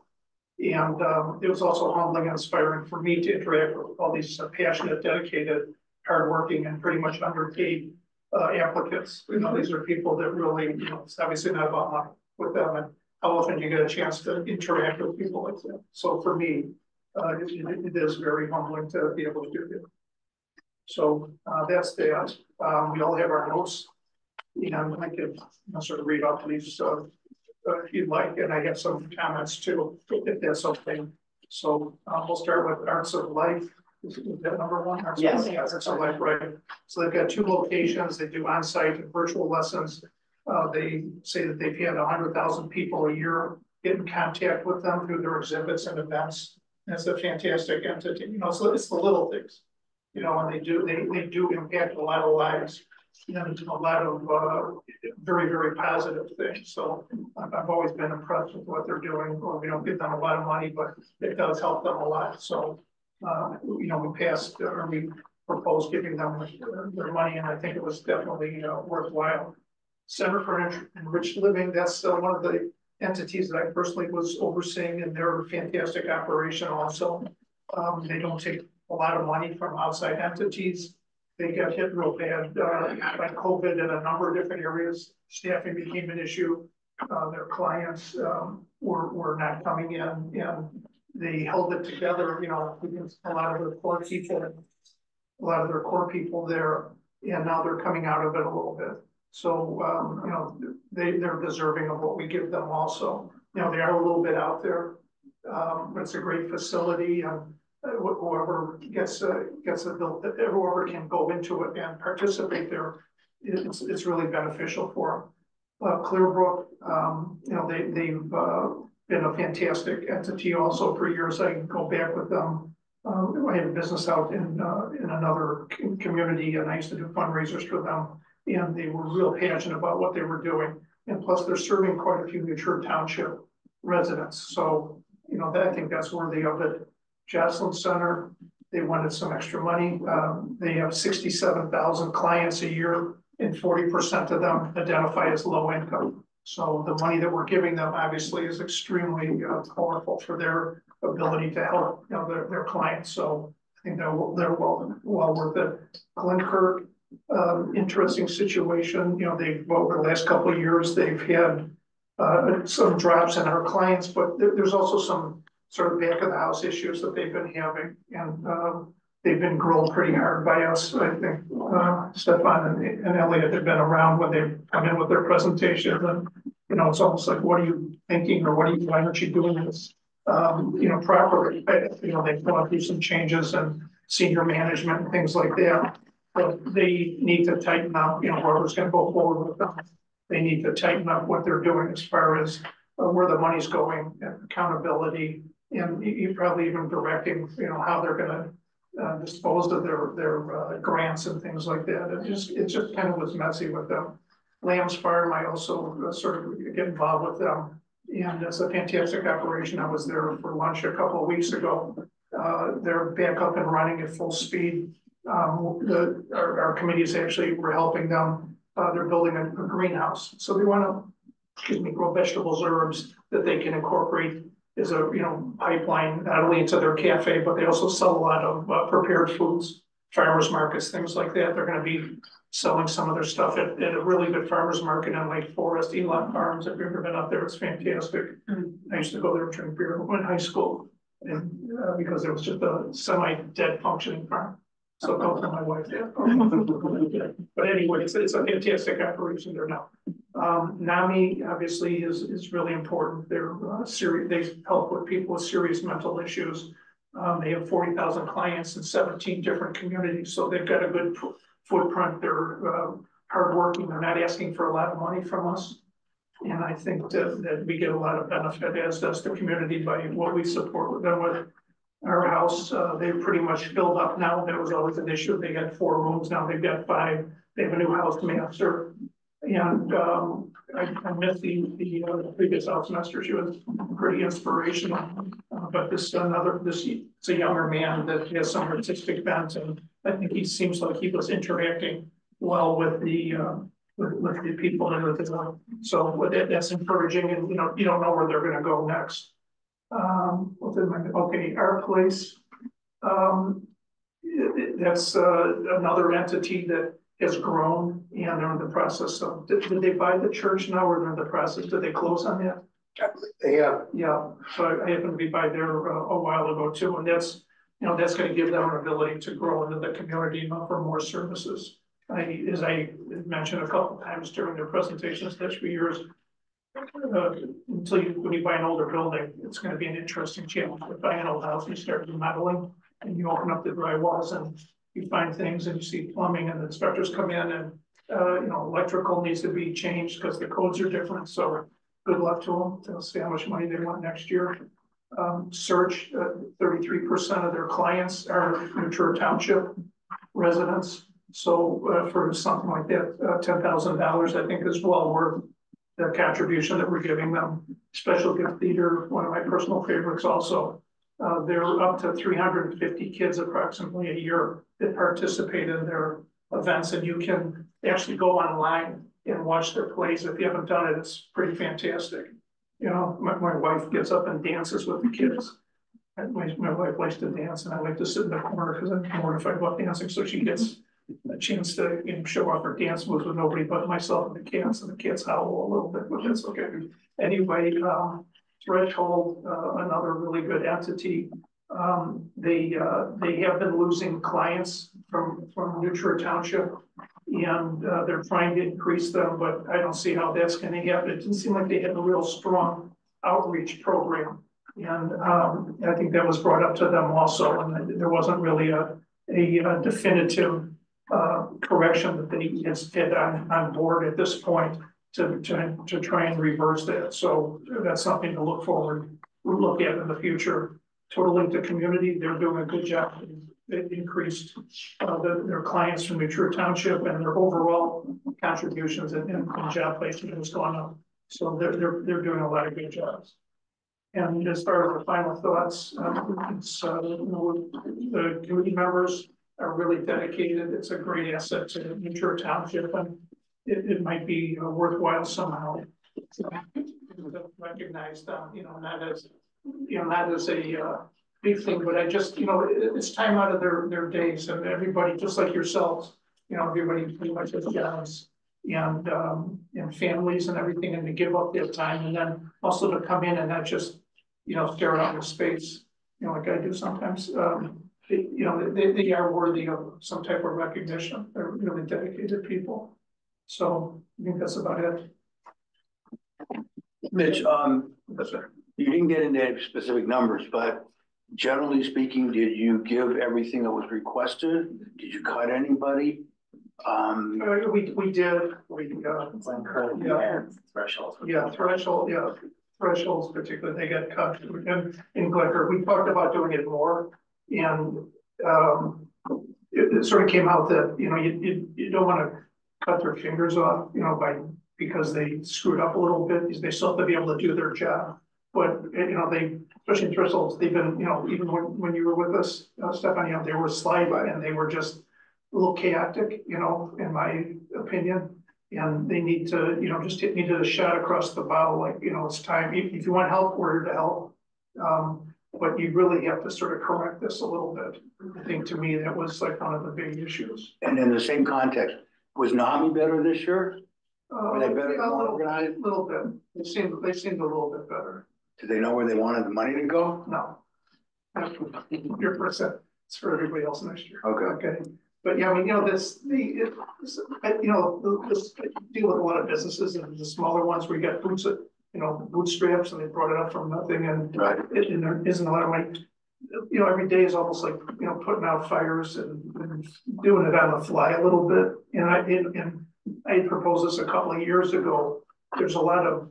Speaker 4: And it was also humbling and inspiring for me to interact with all these passionate, dedicated, hardworking, and pretty much underpaid applicants. These are people that really, it's obviously not about money with them, and how often you get a chance to interact with people like that. So for me, it is very humbling to be able to do that. So that's that. We all have our notes, and I can sort of read off these if you'd like, and I have some comments too, if that's okay. So we'll start with Arts of Life. Is that number 1?
Speaker 11: Yes.
Speaker 4: Arts of Life, right. So they've got 2 locations. They do on-site and virtual lessons. They say that they've had 100,000 people a year get in contact with them through their exhibits and events. That's a fantastic entity. So it's the little things, and they do impact a lot of lives. A lot of very, very positive things. So I've always been impressed with what they're doing. Well, we don't give them a lot of money, but it does help them a lot. So, we passed or we proposed giving them their money, and I think it was definitely worthwhile. Center for Enriched Living, that's one of the entities that I personally was overseeing, and they're a fantastic operation also. They don't take a lot of money from outside entities. They got hit real bad by COVID in a number of different areas. Staffing became an issue. Their clients were not coming in, and they held it together, against a lot of their core people there, and now they're coming out of it a little bit. So, they're deserving of what we give them also. They are a little bit out there, but it's a great facility, and whoever gets whoever can go into it and participate there, it's really beneficial for them. Clearbrook, they've been a fantastic entity also for years. I can go back with them. I had a business out in another community, and I used to do fundraisers for them, and they were real passionate about what they were doing. And plus they're serving quite a few New Trier Township residents. So, I think that's worthy of it. Jocelyn Center, they wanted some extra money. They have 67,000 clients a year. and 40% of them identify as low income. So the money that we're giving them obviously is extremely powerful for their ability to help, you know, their clients. So I think they're well worth it. Glenkirk, interesting situation. You know, they've over the last couple of years they've had some drops in our clients, but there's also some sort of back of the house issues that they've been having, and they've been grilled pretty hard by us. I think Stefan and Elliot have been around when they come in with their presentations, and you know, it's almost like, what are you thinking, or why aren't you doing this, you know, properly? You know, they've gone through some changes and senior management and things like that, but they need to tighten up. You know, whoever's going to go forward with them, they need to tighten up what they're doing as far as where the money's going, and accountability, and you probably even directing, you know, how they're going to disposed of their grants and things like that. It just kind of was messy with them. Lamb's Farm, I also sort of get involved with them, and it's a fantastic operation. I was there for lunch a couple of weeks ago. They're back up and running at full speed. Our committees actually were helping them. They're building a greenhouse, so they want to, grow vegetables, herbs that they can incorporate is a, you know, pipeline not only into their cafe, but they also sell a lot of prepared foods, farmers markets, things like that. They're going to be selling some of their stuff at a really good farmers market in Lake Forest, Elon Farms. If you've ever been up there, it's fantastic. I used to go there and drink beer in high school, and because it was just a semi-dead functioning farm. So go for my wife there. But anyway, it's a fantastic operation there now. NAMI obviously is really important. They're serious. They help with people with serious mental issues. They have 40,000 clients in 17 different communities, so they've got a good footprint. They're hardworking. They're not asking for a lot of money from us, and I think that we get a lot of benefit, as does the community, by what we support them with. Our house, they've pretty much filled up now. That was always an issue. They had 4 rooms, now they've got 5. They have a new house master. And I met the previous house master. She was pretty inspirational. But it's a younger man that has some artistic bent, and I think he seems like he was interacting well with the people that are there. So that's encouraging, and you don't know where they're going to go next. Okay, our place. That's another entity that has grown, and they're in the process of. Did they buy the church now, or they're in the process? Did they close on that?
Speaker 3: Yeah.
Speaker 4: Yeah. So I happened to be by there a while ago too, and that's going to give them an ability to grow into the community and offer more services. As I mentioned a couple of times during their presentations this few years. When you buy an older building, it's going to be an interesting challenge. With buying an old house, you start remodeling and you open up the dry walls and you find things, and you see plumbing, and the inspectors come in, and electrical needs to be changed because the codes are different. So good luck to them. They'll see how much money they want next year. Search, 33% of their clients are Winnetka Township residents. So for something like that, $10,000, I think is well worth the contribution that we're giving them. Special Gift Theater, one of my personal favorites also. They're up to 350 kids approximately a year that participate in their events, and you can actually go online and watch their plays. If you haven't done it, it's pretty fantastic. You know, my wife gets up and dances with the kids. My wife likes to dance, and I like to sit in the corner because I'm mortified about dancing, so she gets a chance to show off her dance moves with nobody but myself and the cats howl a little bit, but that's okay. Anyway, Threshold, another really good entity. They have been losing clients from Winnetka Township, and they're trying to increase them, but I don't see how that's going to happen. It didn't seem like they had a real strong outreach program, and I think that was brought up to them also, and there wasn't really a definitive correction that they had on board at this point to try and reverse that. So that's something to look at in the future. Total Link to Community, they're doing a good job. They've increased their clients from Winnetka Township, and their overall contributions in job placement has gone up. So they're doing a lot of good jobs. And as far as the final thoughts, it's the committee members
Speaker 12: are really dedicated. It's a great asset to Winnetka Township, and it might be worthwhile somehow to recognize them, not as, not as a big thing, but I just, it's time out of their days, and everybody, just like yourselves, everybody pretty much has jobs and families and everything, and to give up their time, and then also to come in and not just, stare out into space, like I do sometimes. They are worthy of some type of recognition. They're really dedicated people. So I think that's about it.
Speaker 3: Mitch, you didn't get into any specific numbers, but generally speaking, did you give everything that was requested? Did you cut anybody?
Speaker 12: We did.
Speaker 11: Thresholds.
Speaker 12: Thresholds particularly, they got cut in Goldberg. We talked about doing it more, and it sort of came out that you don't want to cut their fingers off, because they screwed up a little bit, because they still have to be able to do their job. But they, especially in thresholds, they've been, even when you were with us, Stephanie, they were slide and they were just a little chaotic, in my opinion. And they need to, just needed a shot across the bow, like, it's time. If you want help, we're here to help. But you really have to sort of correct this a little bit. I think to me, that was like one of the big issues.
Speaker 3: And in the same context, was NAMI better this year? Were they better, more organized?
Speaker 12: A little bit. They seemed a little bit better.
Speaker 3: Did they know where they wanted the money to go?
Speaker 12: No. 100%. It's for everybody else next year.
Speaker 3: Okay.
Speaker 12: But yeah, I mean, this deal with a lot of businesses, and the smaller ones where you got bootstraps, and they brought it up from nothing, and
Speaker 3: right.
Speaker 12: And there isn't a lot of money. Every day is almost like putting out fires and doing it on the fly a little bit. And I proposed this a couple of years ago. There's a lot of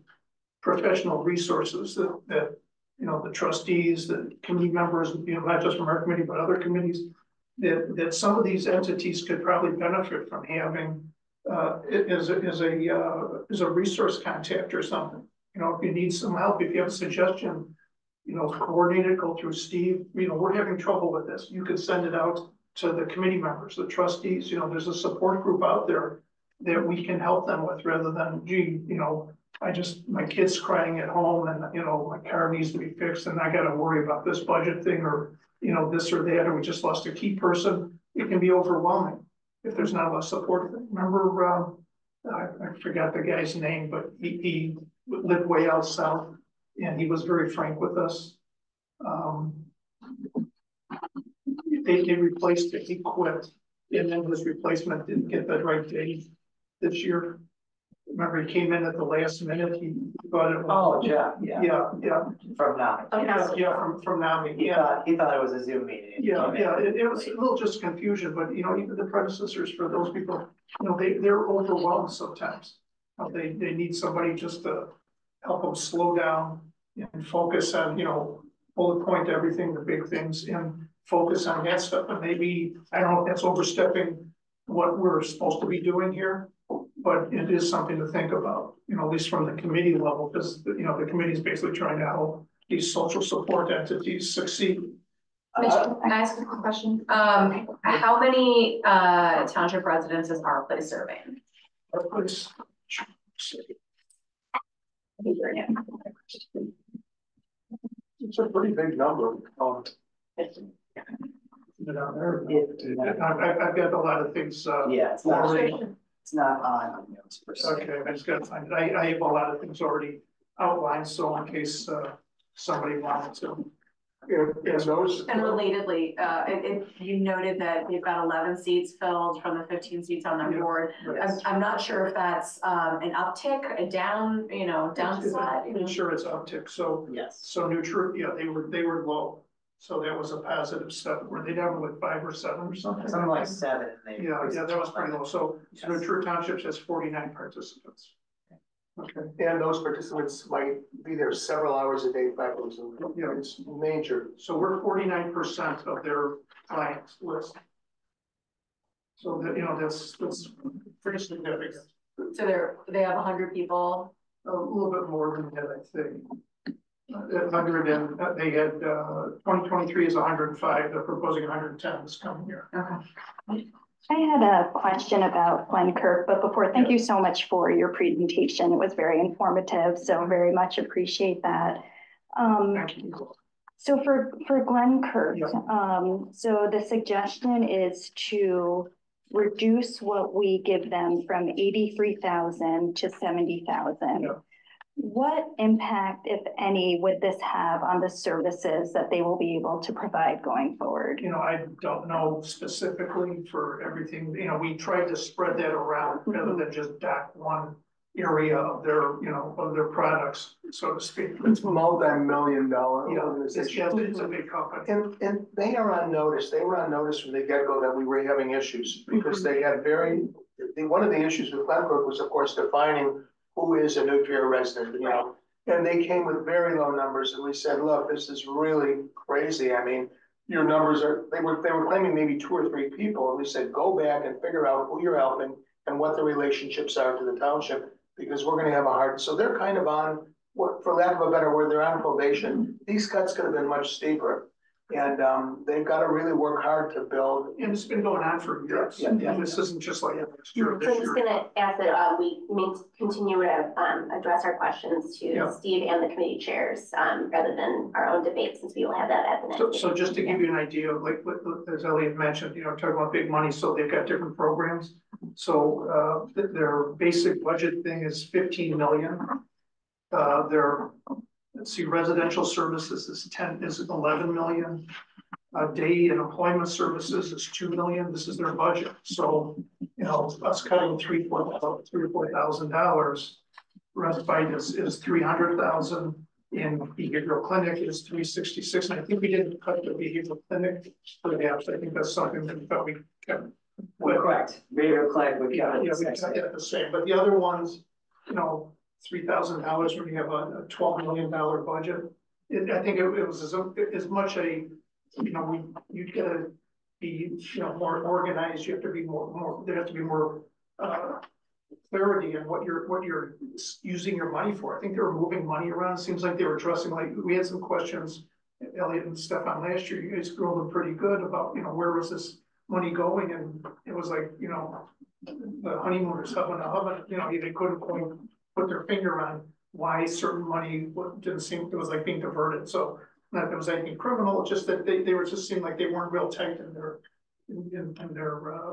Speaker 12: professional resources that the trustees, the committee members, not just from our committee but other committees, that some of these entities could probably benefit from having as a resource contact or something. If you need some help, if you have a suggestion, coordinate it, go through Steve. We're having trouble with this. You could send it out to the committee members, the trustees. There's a support group out there that we can help them with, rather than, gee, my kid's crying at home, and my car needs to be fixed, and I got to worry about this budget thing, or this or that, or we just lost a key person. It can be overwhelming if there's not a lot of support. Remember, I forgot the guy's name, but he lived way out south, and he was very frank with us. They replaced it. He quit, and then his replacement didn't get the right date this year. Remember, he came in at the last minute. He thought it was.
Speaker 11: Oh, yeah. From NAMI.
Speaker 12: From NAMI.
Speaker 11: He thought it was a Zoom meeting.
Speaker 12: It was a little just confusion, but even the predecessors for those people, they're overwhelmed sometimes. They need somebody just to help them slow down and focus on, bullet point everything, the big things, and focus on that stuff. And maybe, I don't know if that's overstepping what we're supposed to be doing here, but it is something to think about, at least from the committee level, because, the committee is basically trying to help these social support entities succeed.
Speaker 8: Mitch, can I ask a quick question? How many township residents is our place serving?
Speaker 12: Our place. It's a pretty big number. I've got a lot of things.
Speaker 11: It's not on notes per se.
Speaker 12: Okay, I just gotta find it. I have a lot of things already outlined, so in case somebody wanted to.
Speaker 8: And relatedly, you noted that you've got 11 seats filled from the 15 seats on the board.
Speaker 12: Yes.
Speaker 8: I'm not sure if that's an uptick, a down, downside.
Speaker 12: I'm sure it's uptick. So
Speaker 11: yes.
Speaker 12: So neutral. Yeah, they were low. So that was a positive step. Were they down to like 5 or 7 or something?
Speaker 11: Something like 7.
Speaker 12: Yeah, that was pretty low. So Neutral Township has 49 participants.
Speaker 4: Okay, and those participants might be there several hours a day, 5 days a week. It's major.
Speaker 12: So we're 49% of their clients list. So that that's pretty significant.
Speaker 8: So they have 100 people.
Speaker 12: A little bit more than that, I think. 100 and, they had, 2023 is 105, they're proposing 110 this coming year.
Speaker 6: Okay. I had a question about Glenkirk, but before, thank you so much for your presentation. It was very informative, so very much appreciate that.
Speaker 12: Thank you.
Speaker 6: So for Glenkirk,
Speaker 12: Yeah.
Speaker 6: so the suggestion is to reduce what we give them from 83,000 to 70,000.
Speaker 12: Yeah.
Speaker 6: What impact, if any, would this have on the services that they will be able to provide going forward?
Speaker 12: You know, I don't know specifically for everything, you know, we tried to spread that around rather than just that one area of their, you know, of their products, so to speak.
Speaker 4: It's multi-million-dollar
Speaker 12: Yeah,
Speaker 4: organization.
Speaker 12: it's a big company.
Speaker 4: And they are on notice. They were on notice from the get-go that we were having issues because they had one of the issues with Glenbrook was, of course, defining who is a nuclear resident, you know. And they came with very low numbers, and we said, look, this is really crazy. I mean, your numbers they were claiming maybe 2 or 3 people, and we said, go back and figure out who you're helping and what the relationships are to the township, because we're going to have a hard. So they're kind of on what, for lack of a better word, they're on probation. These cuts could have been much steeper. And they've got to really work hard to build.
Speaker 12: And it's been going on for years.
Speaker 4: Yeah.
Speaker 12: This isn't just like next year.
Speaker 1: So I'm just gonna ask that we continue to address our questions to Steve and the committee chairs rather than our own debate, since we will have that at the next meeting.
Speaker 12: So just to give you an idea of like, as Elliot mentioned, you know, talking about big money, so they've got different programs. So their basic budget thing is 15 million. Their let's see, residential services is 11 million. Day and employment services is 2 million. This is their budget. So, you know, us cutting $3,000 or $4,000. Respite is 300,000. In behavioral clinic is 366. And I think we didn't cut the behavioral clinic for the gaps. I think that's something that we thought we kept.
Speaker 11: Correct. Behavioral clinic would be.
Speaker 12: Yeah, we kept it the same. But the other ones, you know, $3,000 when you have a $12 million budget. I think it was as much a, you know, you'd gotta be, you know, more organized. You have to be more, there has to be more clarity in what you're using your money for. I think they were moving money around. It seems like they were addressing, like, we had some questions, Elliot and Stefan last year, you guys grilled them pretty good about, you know, where was this money going? And it was like, you know, the honeymooners hubbing, you know, they couldn't quite put their finger on why certain money didn't seem, it was like being diverted. So not that there was anything criminal, just that they were just seemed like they weren't real tight in their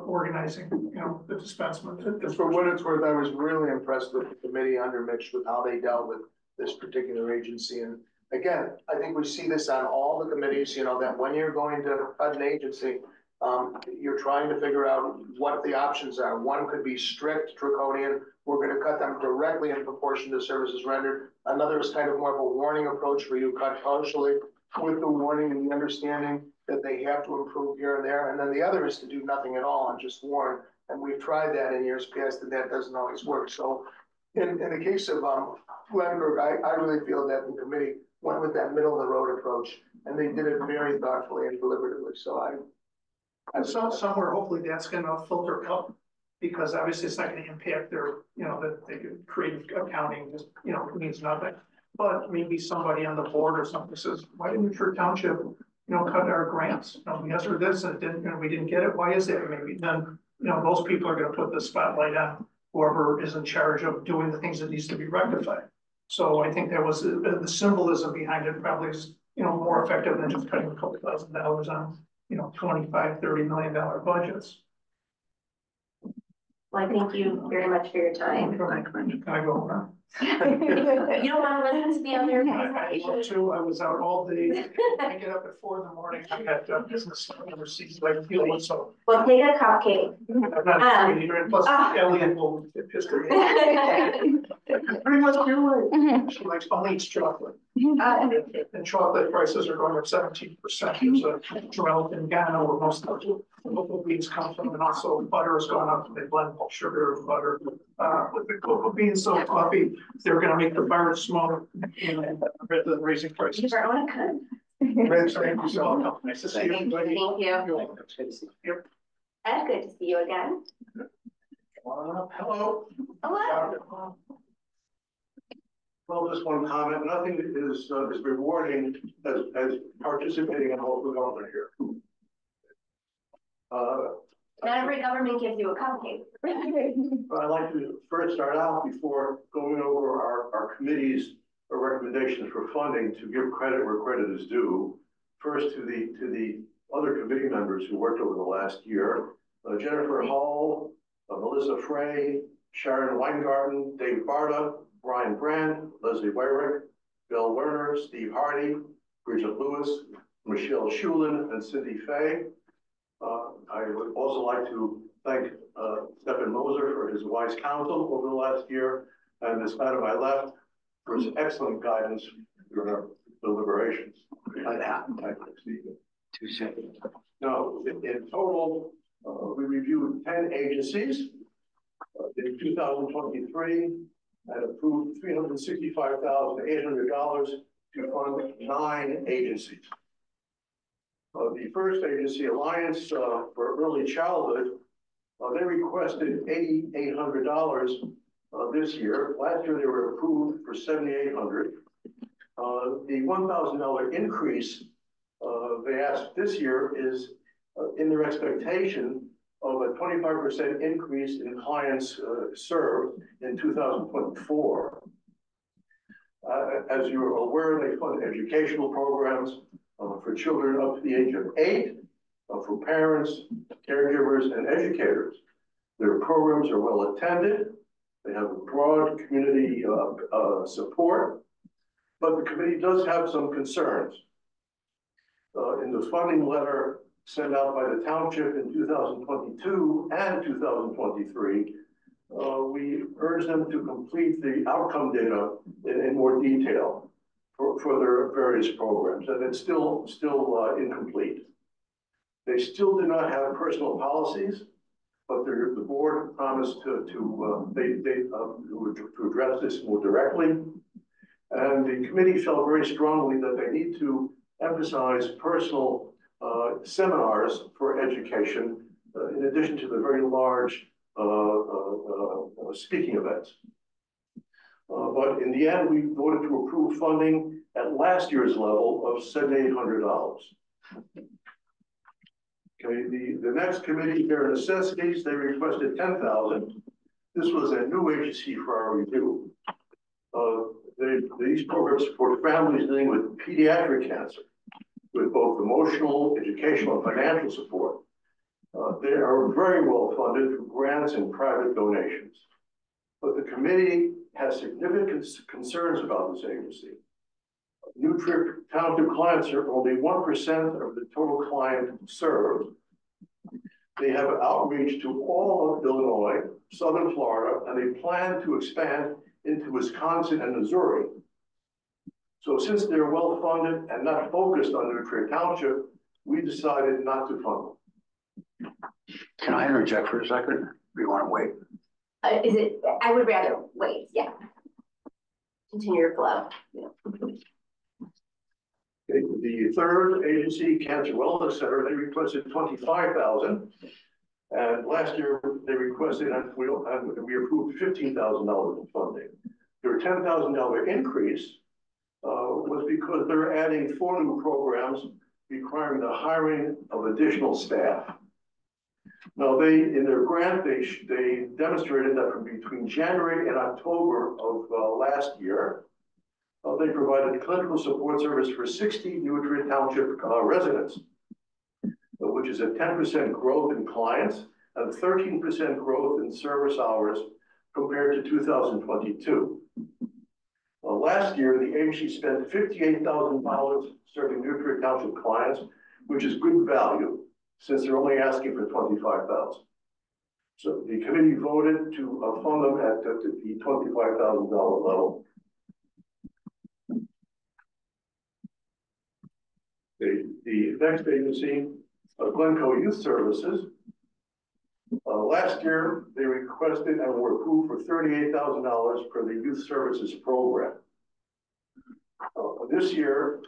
Speaker 12: organizing, you know, the dispensement.
Speaker 4: And for what it's worth, I was really impressed with the committee under Mitch with how they dealt with this particular agency. And again, I think we see this on all the committees, you know, that when you're going to cut an agency, you're trying to figure out what the options are. One could be strict, draconian. We're going to cut them directly in proportion to services rendered. Another is kind of more of a warning approach where you cut partially with the warning and the understanding that they have to improve here and there. And then the other is to do nothing at all and just warn. And we've tried that in years past, and that doesn't always work. So in the case of Glenberg, I really feel that the committee went with that middle of the road approach, and they did it very thoughtfully and deliberatively. So
Speaker 12: I saw somewhere, hopefully that's going to filter up, because obviously it's not going to impact their, you know, that they could create accounting, just, you know, means nothing. But maybe somebody on the board or something says, why didn't your township, you know, cut our grants? You know, we asked for this and it didn't, you know, we didn't get it. Why is that? Maybe then, you know, those people are going to put the spotlight on whoever is in charge of doing the things that needs to be rectified. So I think that was the symbolism behind it probably is, you know, more effective than just cutting a couple $1,000 on, you know, $25–30 million budgets.
Speaker 1: Well, I thank you very much for your time.
Speaker 12: Can I go on?
Speaker 1: You don't want to listen to the other
Speaker 12: I want to. I was out all day. I get up at 4 in the morning. I had business overseas, like dealing with so.
Speaker 1: Well, take a cupcake.
Speaker 12: I'm not either. Plus, Elliot will get pissed at me. Pretty much your way. She likes only eats chocolate. And chocolate prices are going up 17%. There's a drought in Ghana where most of the local beans come from, and also butter has gone up. They blend sugar and butter with the cocoa beans. So coffee, they're going to make the bar smaller and raising prices.
Speaker 1: Veronica.
Speaker 12: Thank you so much. Nice to see you.
Speaker 1: Thank you.
Speaker 12: Yep.
Speaker 1: Ed, good to see you again.
Speaker 12: Hello.
Speaker 1: Hello.
Speaker 13: Well, just one comment. Nothing is rewarding as participating in local government here.
Speaker 1: Not every government gives you a cupcake.
Speaker 13: I'd like to first start out before going over our committee's recommendations for funding to give credit where credit is due. First to the other committee members who worked over the last year, Jennifer Hall, Melissa Frey, Sharon Weingarten, Dave Barta, Brian Brand, Leslie Wyrick, Bill Werner, Steve Hardy, Bridget Lewis, Michelle Schulin, and Cindy Fay. I would also like to thank Stephen Moser for his wise counsel over the last year, and this man to my left for his excellent guidance during our deliberations.
Speaker 3: Two seconds.
Speaker 13: Now, in total, we reviewed 10 agencies in 2023 and approved $365,800 to fund 9 agencies. The first agency, Alliance for Early Childhood, they requested $8,800 this year. Last year they were approved for $7,800. The $1,000 increase they asked this year is in their expectation of a 25% increase in clients served in 2024. As you are aware, they fund educational programs for children up to the age of 8, for parents, caregivers, and educators. Their programs are well attended. They have a broad community support, but the committee does have some concerns. In the funding letter sent out by the Township in 2022 and 2023, we urge them to complete the outcome data in more detail for their various programs, and it's still incomplete. They still do not have personal policies, but the board promised to address this more directly. And the committee felt very strongly that they need to emphasize personal seminars for education, in addition to the very large speaking events. But in the end, we voted to approve funding at last year's level of $7,800. Okay, the next committee, Bare Necessities, they requested $10,000. This was a new agency for our review. These programs support families dealing with pediatric cancer, with both emotional, educational, and financial support. They are very well funded through grants and private donations. But the committee has significant concerns about this agency. New Township clients are only 1% of the total client served. They have outreach to all of Illinois, Southern Florida, and they plan to expand into Wisconsin and Missouri. So since they're well funded and not focused on New Township, we decided not to fund them.
Speaker 3: Can I interject for a second? Or you want to wait?
Speaker 1: I would rather wait, yeah. Continue your flow. Yeah.
Speaker 13: The third agency, Cancer Wellness Center, they requested $25,000. And last year they requested, and we approved $15,000 in funding. Their $10,000 increase was because they're adding 4 new programs requiring the hiring of additional staff. Now, in their grant, they demonstrated that from between January and October of last year, they provided clinical support service for 60 New Township residents, which is a 10% growth in clients and 13% growth in service hours compared to 2022. Last year, the agency spent $58,000 serving New Township clients, which is good value, since they're only asking for $25,000. So the committee voted to fund them at the $25,000 level. The next agency, Glencoe Youth Services, last year they requested and were approved for $38,000 for the Youth Services program. This year,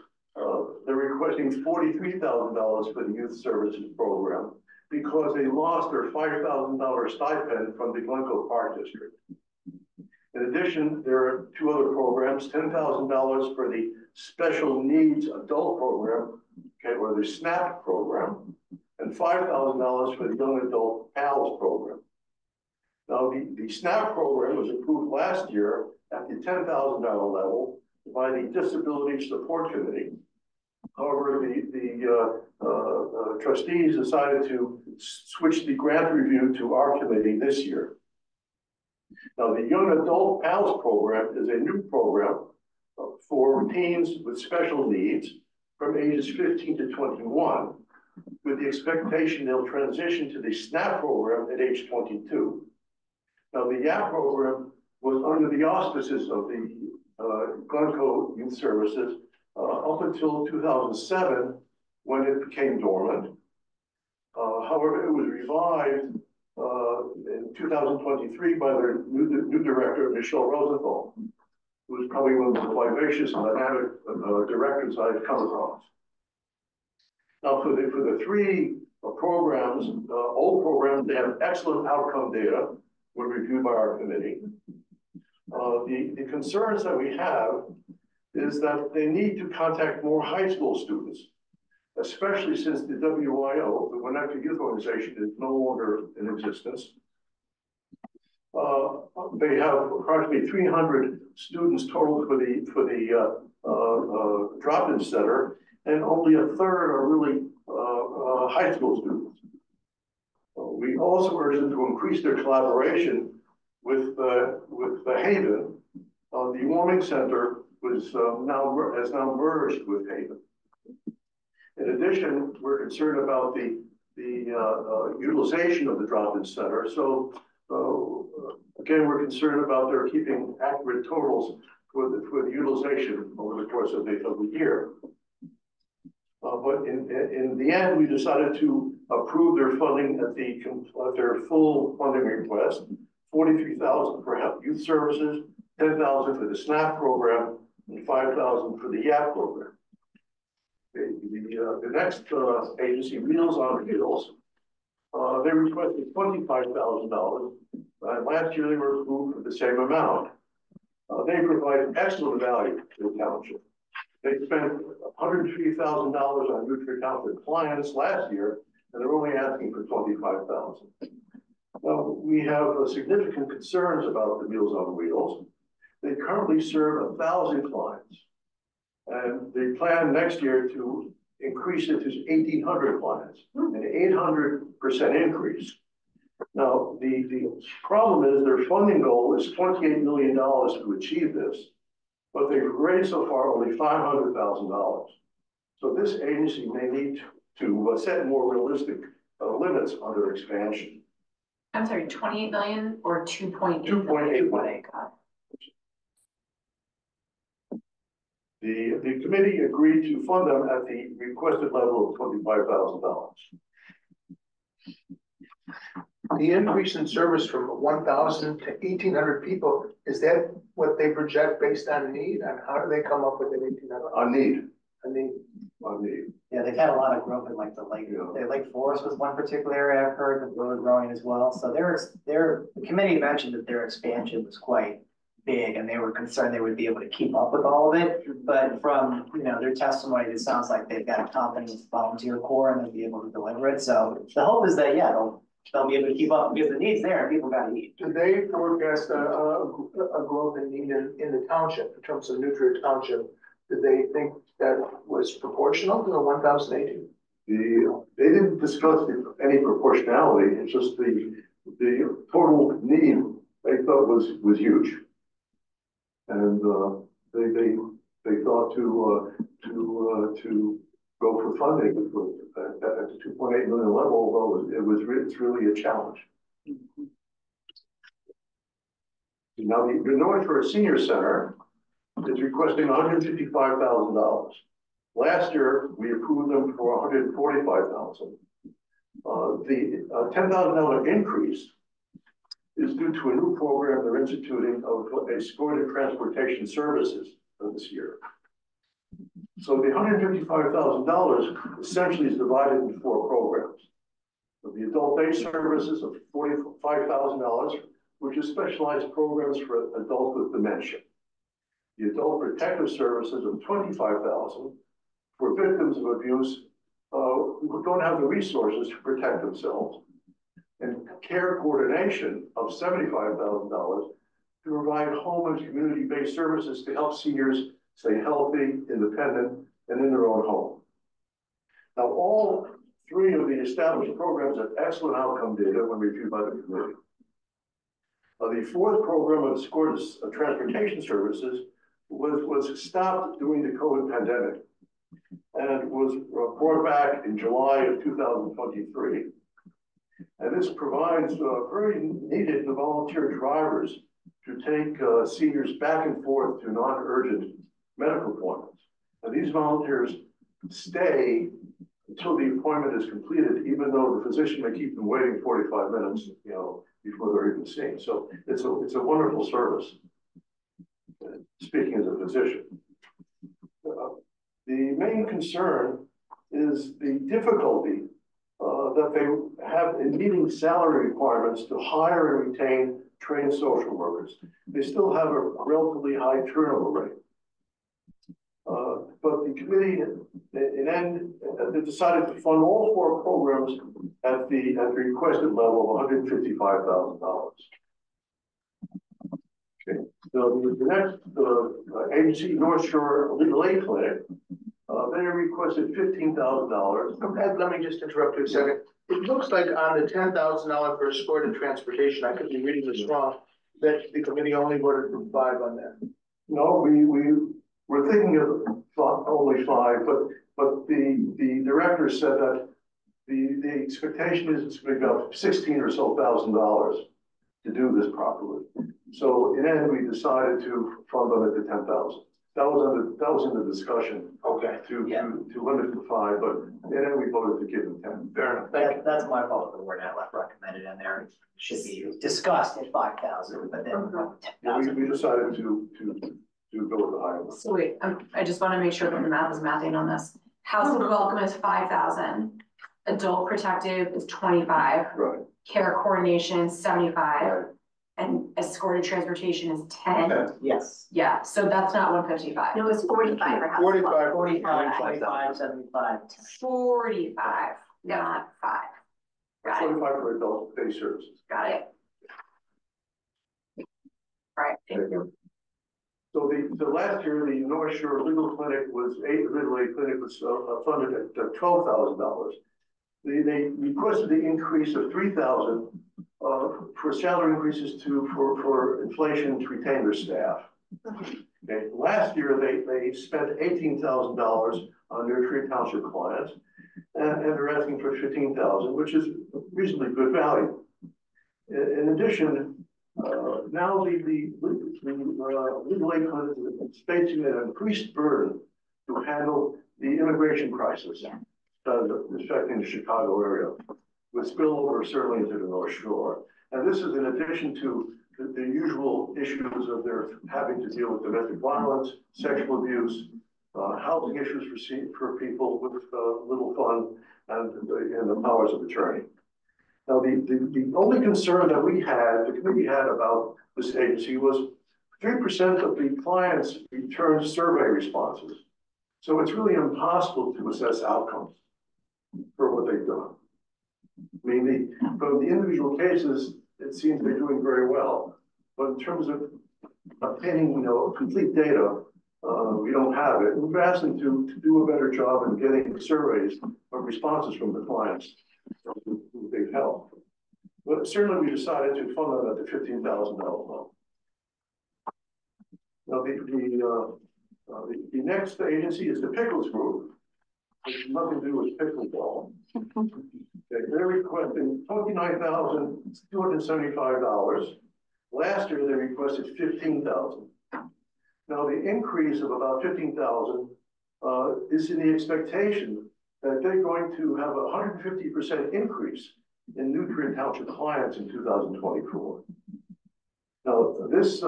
Speaker 13: they're requesting $43,000 for the Youth Services program because they lost their $5,000 stipend from the Glencoe Park District. In addition, there are two other programs, $10,000 for the Special Needs Adult Program, okay, or the SNAP program, and $5,000 for the Young Adult PALS program. Now, the SNAP program was approved last year at the $10,000 level by the Disability Support Committee. However, the trustees decided to switch the grant review to our committee this year. Now, the Young Adult PALS program is a new program for teens with special needs from ages 15 to 21, with the expectation they'll transition to the SNAP program at age 22. Now, the YAP program was under the auspices of the Glencoe Youth Services up until 2007, when it became dormant. However, it was revived in 2023 by their new director, Michelle Rosenthal, who is probably one of the most vivacious and dynamic directors I've come across. Now, for the three programs, old programs, they have excellent outcome data, were reviewed by our committee. The concerns that we have is that they need to contact more high school students, especially since the WYO, the Winnetka Youth Organization, is no longer in existence. They have approximately 300 students total for the drop-in center, and only a third are really high school students. We also urge them to increase their collaboration with the Haven. The warming center has now merged with Haven. In addition, we're concerned about the utilization of the drop-in center. So again, we're concerned about their keeping accurate totals for the utilization over the course of the year. But in the end, we decided to approve their funding at their full funding request, $43,000 for youth services, $10,000 for the SNAP program, and $5,000 for the YAP program. The next agency, Meals on Wheels, they requested $25,000. Last year, they were approved for the same amount. They provide excellent value to the township. They spent $103,000 on NutriCount compliance last year, and they're only asking for $25,000. Well, we have significant concerns about the Meals on Wheels. They currently serve 1,000 clients, and they plan next year to increase it to 1,800 clients, an 800% increase. Now, the problem is their funding goal is $28 million to achieve this, but they've raised so far only $500,000. So this agency may need to set more realistic limits on their expansion.
Speaker 8: I'm sorry, 28 million or 2.8?
Speaker 13: 2.8 million. The committee agreed to fund them at the requested level of $25,000.
Speaker 4: The increase in service from 1,000 to 1,800 people, is that what they project based on need? And how do they come up with the 1,800?
Speaker 13: On need.
Speaker 4: On need.
Speaker 11: Yeah, they've had a lot of growth in like the Lake Forest was one particular area I've heard that really growing as well. So the committee mentioned that their expansion was quite big and they were concerned they would be able to keep up with all of it. But from their testimony, it sounds like they've got a competent volunteer corps and they'll be able to deliver it. So the hope is that they'll be able to keep up because the need's there and people got to eat.
Speaker 4: Do they forecast a growth in need in the township in terms of Nutria Township? Did they think that was proportional to the 1,080?
Speaker 13: They didn't discuss any proportionality. It's just the total need they thought was huge, and they thought to go for funding at the 2.8 million level, although it's really a challenge. Now, the North for a Senior Center is requesting $155,000. Last year, we approved them for $145,000. The $10,000 increase is due to a new program they're instituting of escorted transportation services for this year. So the $155,000 essentially is divided into 4 programs. So the adult day services of $45,000 which is specialized programs for adults with dementia. The Adult Protective Services of $25,000 for victims of abuse who don't have the resources to protect themselves. And care coordination of $75,000 to provide home and community-based services to help seniors stay healthy, independent, and in their own home. Now, all three of the established programs have excellent outcome data when reviewed by the committee. The fourth program of escorted transportation services was stopped during the COVID pandemic and was brought back in July of 2023. And this provides very needed volunteer drivers to take seniors back and forth to non-urgent medical appointments. And these volunteers stay until the appointment is completed, even though the physician may keep them waiting 45 minutes, before they're even seen. So it's a wonderful service. Speaking as a physician, the main concern is the difficulty that they have in meeting salary requirements to hire and retain trained social workers. They still have a relatively high turnover rate. But the committee they decided to fund all four programs at the requested level of $155,000. Okay. So the next agency, North Shore Legal Aid Clinic, they requested $15,000.
Speaker 4: Let me just interrupt you a second. It looks like on the $10,000 for escorted transportation, I could be reading this wrong, that the committee only voted for 5 on that.
Speaker 13: No, we were thinking of only 5, but the director said that the expectation is it's going to be about $16,000 or so to do this properly. So in the end, we decided to fund them at the $10,000. That was in the discussion. Okay. To limit to 5, but then we voted to give them 10.
Speaker 4: Fair enough.
Speaker 11: That's my fault. The word I left recommended in there. It should be discussed at 5,000, but then
Speaker 13: we decided to go with the higher one.
Speaker 8: So wait, I just want to make sure that the math is mathing on this. House of Welcome is 5,000. Adult Protective is 25.
Speaker 13: Right.
Speaker 8: Care Coordination 75. Right. And escorted transportation is 10.
Speaker 13: Okay.
Speaker 11: Yes.
Speaker 8: Yeah, so that's not 155.
Speaker 6: No, it's 45 for House.
Speaker 4: 45,
Speaker 11: 45, 25, 75.
Speaker 8: 45, not 5. Got it.
Speaker 13: 25 for adult day services.
Speaker 8: Got it. All right, thank you.
Speaker 13: So the last year, the North Shore Legal Clinic Legal Aid Clinic was funded at $12,000. They requested the increase of $3,000 for salary increases for inflation to retain their staff. Okay. Last year, they spent $18,000 on their Tree Township clients, and they're asking for $15,000, which is reasonably good value. In addition, now the legal aid clinic is facing an increased burden to handle the immigration crisis affecting the Chicago area, with spillover certainly into the North Shore. And this is in addition to the usual issues of their having to deal with domestic violence, sexual abuse, housing issues for people with little funds, and the powers of attorney. Now, the only concern that the committee had about this agency was 3% of the clients returned survey responses. So it's really impossible to assess outcomes for what they've done. I mean, from the individual cases, it seems they're doing very well. But in terms of obtaining, complete data, we don't have it. We've asked them to do a better job in getting surveys of responses from the clients who they've helped. But certainly we decided to fund them at the $15,000 level. Now, the next agency is the Pickles Group, which has nothing to do with pickleball. Okay, they're requesting $29,275. Last year, they requested $15,000. Now, the increase of about $15,000 is in the expectation that they're going to have a 150% increase in Nutrient Township clients in 2024. Now, this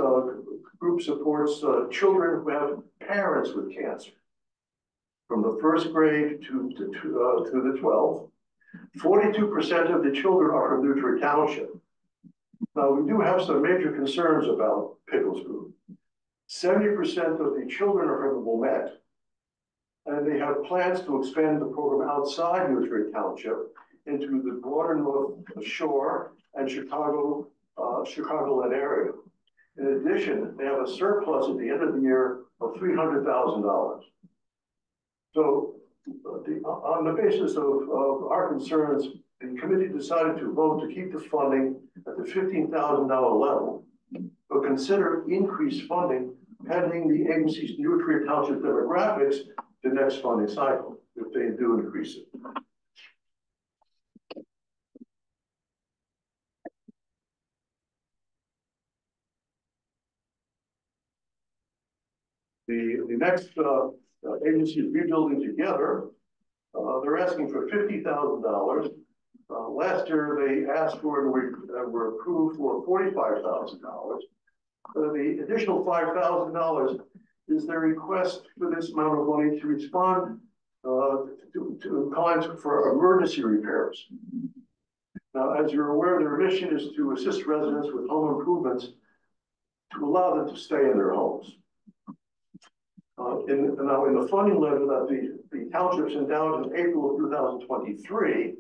Speaker 13: group supports children who have parents with cancer, from the 1st grade to the 12th. 42% of the children are from Nutrient Township. Now, we do have some major concerns about Pickles Group. 70% of the children are from Winnetka, and they have plans to expand the program outside New Trier Township into the broader North Shore and Chicagoland area. In addition, they have a surplus at the end of the year of $300,000. So on the basis of our concerns, the committee decided to vote to keep the funding at the $15,000 level, but consider increased funding pending the agency's New Trier Township demographics the next funding cycle, if they do increase it. The next agency is rebuilding together. They're asking for $50,000. Last year they asked for and were approved for $45,000. The additional $5,000 is their request for this amount of money to respond to clients for emergency repairs. Now, as you're aware, their mission is to assist residents with home improvements to allow them to stay in their homes. In the funding letter that the township sent out in April of 2023,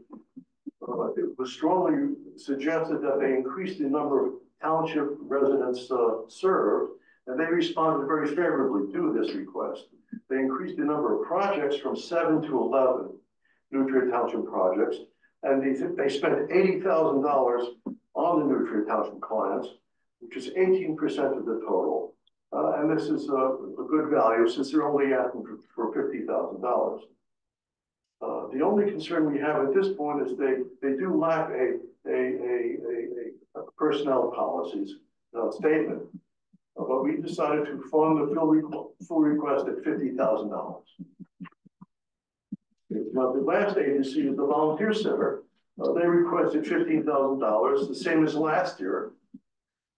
Speaker 13: it was strongly suggested that they increase the number of township residents served, and they responded very favorably to this request. They increased the number of projects from 7 to 11 New Trier Township projects, and they spent $80,000 on the New Trier Township clients, which is 18% of the total. And this is a good value since they're only asking for $50,000. The only concern we have at this point is they do lack a personnel policies statement, but we decided to fund the full request at $50,000. Now, the last agency is the Volunteer Center. They requested $15,000, the same as last year,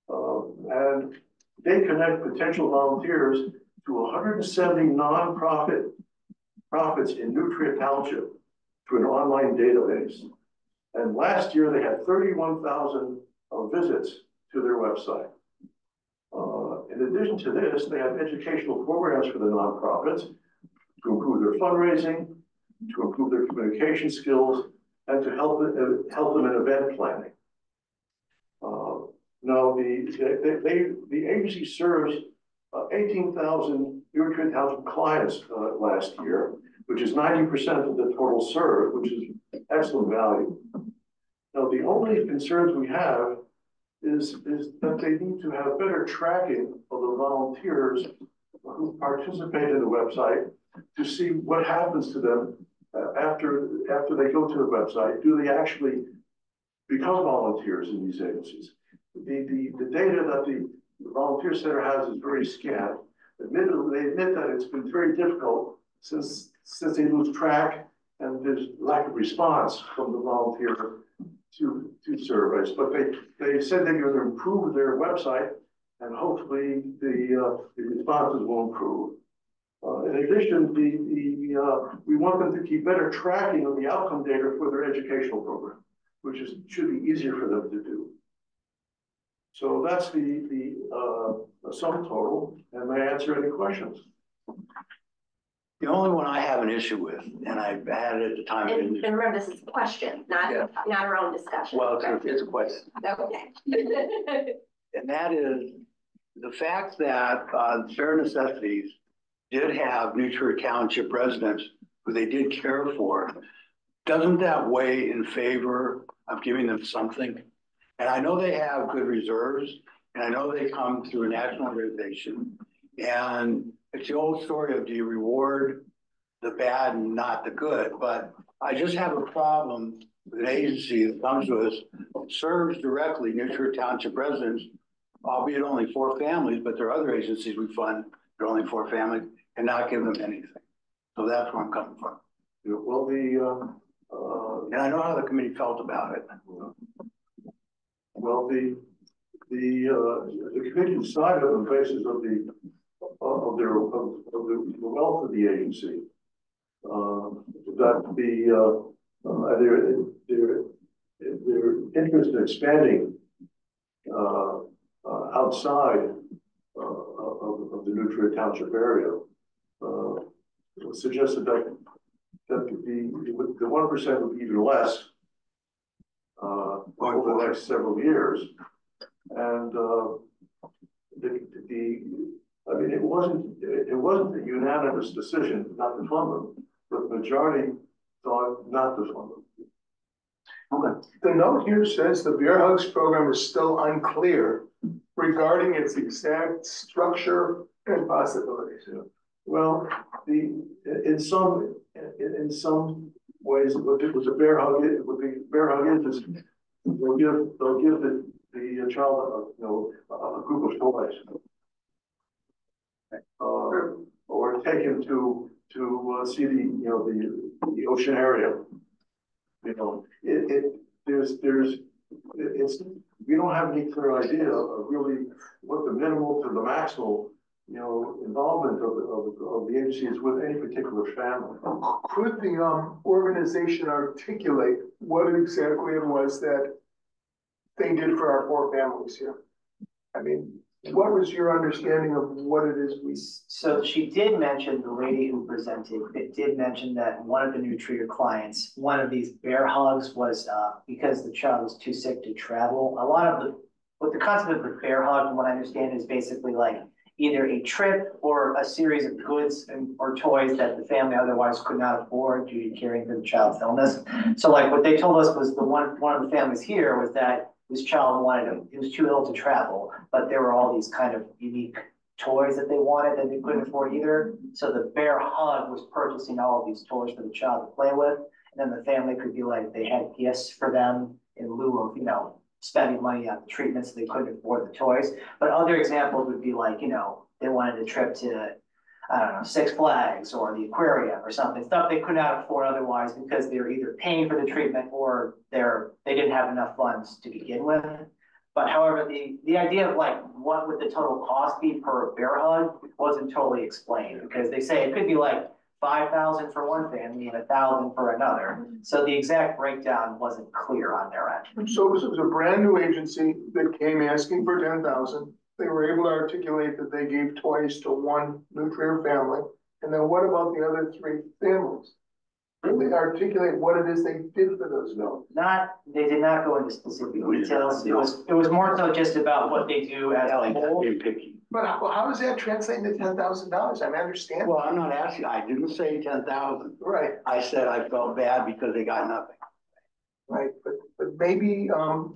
Speaker 13: and they connect potential volunteers to 170 nonprofits in New Trier Township through an online database. And last year they had 31,000 visits to their website. In addition to this, they have educational programs for the nonprofits to improve their fundraising, to improve their communication skills, and to help them in event planning. Now, the agency serves 18,000 New Trier Township clients last year, which is 90% of the total served, which is excellent value. Now, the only concerns we have is that they need to have better tracking of the volunteers who participate in the website to see what happens to them after they go to the website. Do they actually become volunteers in these agencies? The data that the Volunteer Center has is very scant. Admittedly, they admit that it's been very difficult since they lose track and there's lack of response from the volunteer to surveys. But they said they're going to improve their website, and hopefully the responses will improve. In addition, we want them to keep better tracking of the outcome data for their educational program, which should be easier for them to do. So that's the sum total, and may I answer any questions?
Speaker 3: The only one I have an issue with, and I had it at the time.
Speaker 1: And remember, this is a question, not our own discussion.
Speaker 3: Well, it's a question.
Speaker 1: Okay.
Speaker 3: And that is the fact that Bare Necessities did have New Trier Township residents who they did care for. Doesn't that weigh in favor of giving them something? And I know they have good reserves, and I know they come through a national organization. And it's the old story of, do you reward the bad and not the good? But I just have a problem with an agency that comes to us, serves directly New Trier Township residents, albeit only 4 families, but there are other agencies we fund, there are only 4 families, and not give them anything. So that's where I'm coming from.
Speaker 13: Well,
Speaker 3: and I know how the committee felt about it.
Speaker 13: Well, the committee decided on the basis of the wealth of the agency that their interest in expanding outside of the New Township area, suggested that the 1% would be even less over the next several years, and I mean, it wasn't a unanimous decision not to fund them, but the majority thought not to fund them.
Speaker 3: Okay.
Speaker 4: The note here says the Bear Hugs program is still unclear regarding its exact structure and possibilities.
Speaker 13: Yeah. Well, in some ways, what the Bear Hug is, they'll give the child a group of toys, or take him to see the ocean area. You know, we don't have any clear idea of really what the minimal to the maximal, involvement of the agencies with any particular family.
Speaker 4: Could the organization articulate what exactly it was that they did for our poor families here? I mean, what was your understanding of what it is we?
Speaker 11: So she did mention, the lady who presented, it did mention that one of the Nutria clients, one of these Bear Hugs was because the child was too sick to travel. A lot of what the concept of the Bear Hug, from what I understand, is basically like either a trip or a series of goods or toys that the family otherwise could not afford due to caring for the child's illness. So like what they told us was one of the families here was that this child he was too ill to travel, but there were all these kind of unique toys that they wanted that they couldn't afford either. So the Bear Hug was purchasing all of these toys for the child to play with. And then the family could be like, they had gifts for them in lieu of, spending money on the treatments, they couldn't afford the toys. But other examples would be like, they wanted a trip to, I don't know, Six Flags or the aquarium or something, stuff they could not afford otherwise because they're either paying for the treatment or they didn't have enough funds to begin with. But however, the idea of like, what would the total cost be per Bear Hug wasn't totally explained, because they say it could be like $5,000 for one family and $1,000 for another. So the exact breakdown wasn't clear on their end.
Speaker 4: So it was a brand new agency that came asking for $10,000. They were able to articulate that they gave toys to one Nutria family. And then what about the other three families? Did they articulate what it is they did for those families?
Speaker 11: They did not go into specific details. It was more so just about what they do as a whole.
Speaker 4: But how does that translate into $10,000? I understand.
Speaker 3: Well, I'm not asking, I didn't say 10,000.
Speaker 4: Right.
Speaker 3: I said I felt bad because they got nothing.
Speaker 4: Right, but maybe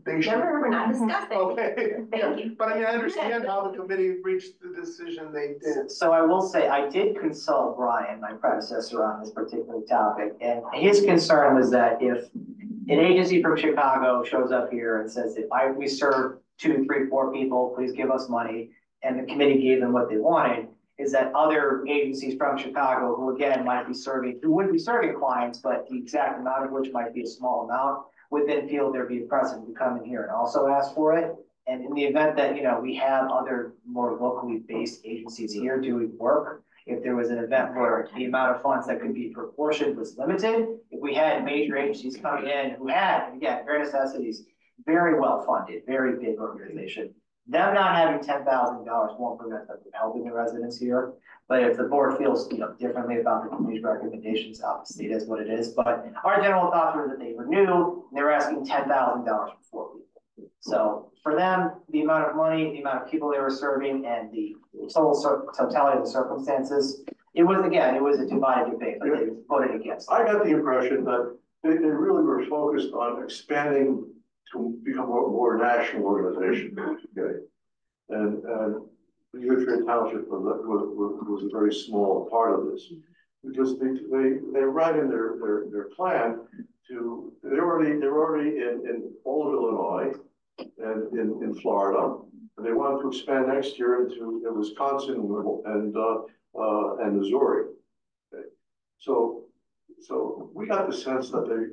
Speaker 4: they should.
Speaker 1: Remember, we're not discussing.
Speaker 4: Okay.
Speaker 1: Thank you.
Speaker 4: But I understand how the committee reached the decision they did.
Speaker 11: So I will say, I did consult Brian, my predecessor, on this particular topic, and his concern was that if an agency from Chicago shows up here and says, we serve 2, 3, 4 people, please give us money, and the committee gave them what they wanted, is that other agencies from Chicago, who again wouldn't be serving clients, but the exact amount of which might be a small amount, would then feel there'd be a precedent to come in here and also ask for it. And in the event that, we have other more locally based agencies here doing work, if there was an event where the amount of funds that could be proportioned was limited, if we had major agencies coming in who had, again, very necessities, very well funded, very big organization, them not having $10,000 won't prevent them from helping the residents here. But if the board feels differently about the committee's recommendations, obviously it is what it is. But our general thoughts were that they were new, and they were asking $10,000 for 4 people. So for them, the amount of money, the amount of people they were serving, and the totality of the circumstances, it was a divided debate, but they voted against it.
Speaker 13: I got the impression that they really were focused on expanding to become a more national organization. Okay, and Winnetka Township was a very small part of this, because they write in their plan they're already in all of Illinois and in Florida, and they wanted to expand next year into Wisconsin and Missouri. Okay. So we got the sense that they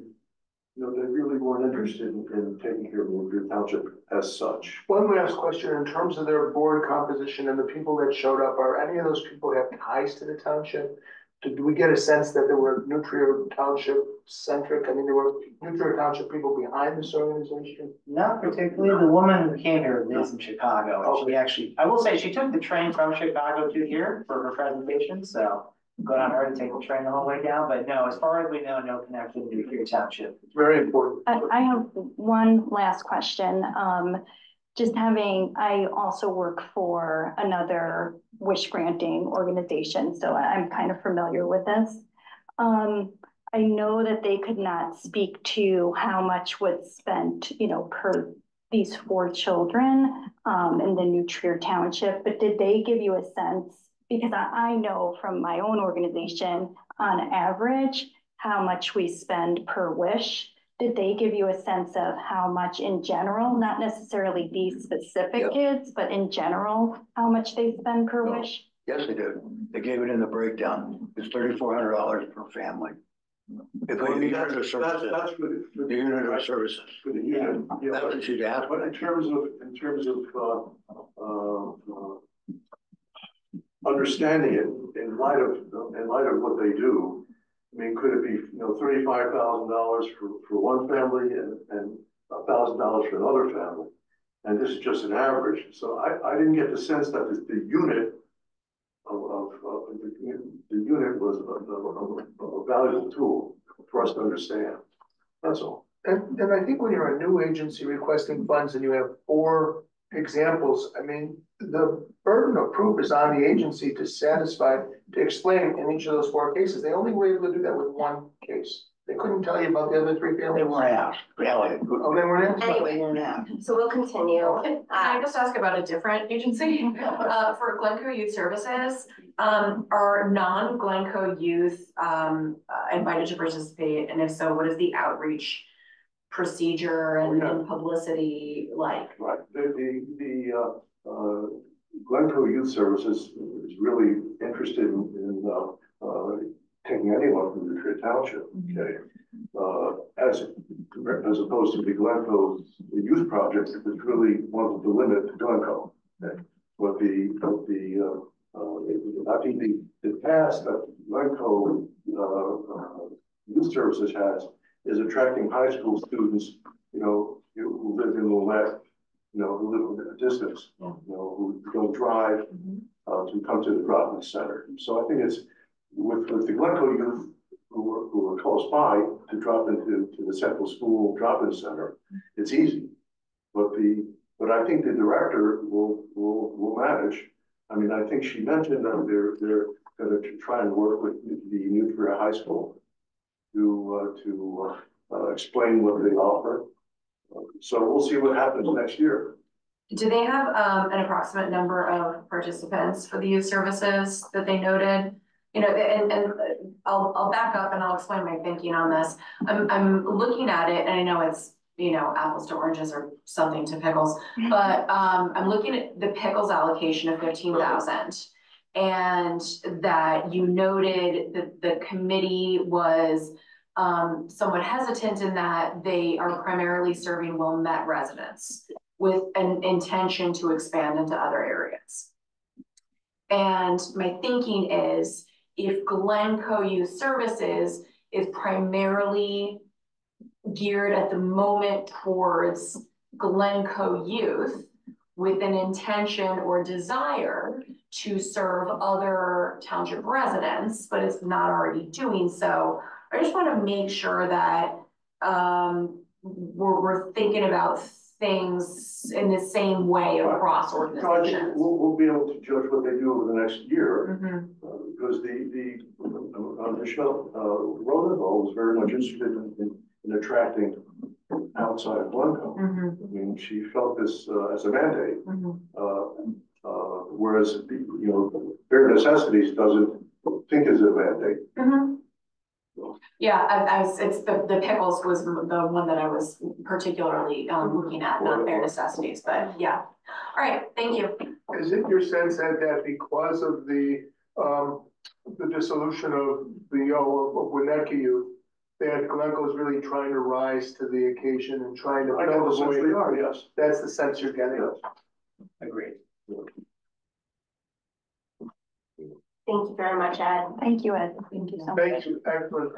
Speaker 13: really weren't interested in taking care of Winnetka Township as such.
Speaker 4: One last question, in terms of their board composition and the people that showed up, are any of those people have ties to the township? Did we get a sense that there were Nutria Township centric? I mean, there were Nutria Township people behind this organization?
Speaker 11: Not particularly. The woman who came here lives in Chicago. And she actually, I will say, she took the train from Chicago to here for her presentation. So good on her to take the train the whole way down. But no, as far as we know, no connection to Nutria Township.
Speaker 4: It's very important.
Speaker 6: I have one last question. I also work for another wish granting organization, so I'm kind of familiar with this. I know that they could not speak to how much was spent, per these 4 children in the Nutria Township, but did they give you a sense? Because I know from my own organization, on average, how much we spend per wish. Did they give you a sense of how much in general, not necessarily these specific kids, but in general, how much they spend per wish?
Speaker 3: Yes, they did. They gave it in the breakdown. It's $3,400 per family. If we unit of services.
Speaker 13: That's for
Speaker 3: The unit of services.
Speaker 13: for the unit. Yeah.
Speaker 3: That's what you'd ask.
Speaker 13: But in terms of understanding it in light of what they do, I mean, could it be, $35,000 for one family and $1,000 for another family? And this is just an average. So I didn't get the sense that the unit was a valuable tool for us to understand. That's all.
Speaker 4: And I think when you're a new agency requesting funds and you have 4 examples, I mean, the burden of proof is on the agency to explain in each of those 4 cases. They only were able to do that with 1 case. They couldn't tell you about the other 3 families.
Speaker 3: They weren't asked, really.
Speaker 4: Oh, they weren't asked?
Speaker 1: Anyway.
Speaker 3: They weren't asked.
Speaker 1: So we'll continue.
Speaker 8: Can I just ask about a different agency? For Glencoe Youth Services, are non-Glencoe youth invited to participate? And if so, what is the outreach procedure and publicity like?
Speaker 13: Right. The Glencoe Youth Services is really interested in taking anyone from Nutria Township. Okay. As opposed to the Glencoe Youth Project, it was really wanted to limit to Glencoe. Okay. But I think the task that Glencoe Youth Services has is attracting high school students, who live in Winnetka, who live in a distance, who don't drive to come to the drop-in center. So I think it's with the Glencoe youth who are close by to drop into the central school drop-in center, it's easy. But I think the director will manage. I mean, I think she mentioned that they're going to try and work with the Nutria High School to explain what they offer. So we'll see what happens next year.
Speaker 8: Do they have an approximate number of participants for the youth services that they noted? And I'll back up and I'll explain my thinking on this. I'm looking at it, and I know it's apples to oranges or something to pickles, but I'm looking at the pickles allocation of 15,000, and that you noted that the committee was somewhat hesitant in that they are primarily serving Wilmette residents with an intention to expand into other areas. And my thinking is, if Glencoe Youth Services is primarily geared at the moment towards Glencoe youth with an intention or desire to serve other township residents, but it's not already doing so, I just want to make sure that we're thinking about things in the same way across organizations.
Speaker 13: So I think we'll be able to judge what they do over the next year, because Michelle Rosenthal was very much interested in attracting outside of Glencoe. I mean, she felt this as a mandate, whereas bare necessities doesn't think is a mandate.
Speaker 8: Yeah, it's the pickles was the one that I was particularly looking at, not bare necessities, but yeah. All right, thank you.
Speaker 4: Is it your sense that because of the dissolution of of Winnetka youth, that Glencoe is really trying to rise to the occasion and trying to fill the void?
Speaker 13: They are, yes.
Speaker 4: That's the sense you're getting.
Speaker 11: Agreed.
Speaker 1: Thank you very much, Ed.
Speaker 6: Thank you, Ed. Thank you so much.
Speaker 4: Thank you, excellent.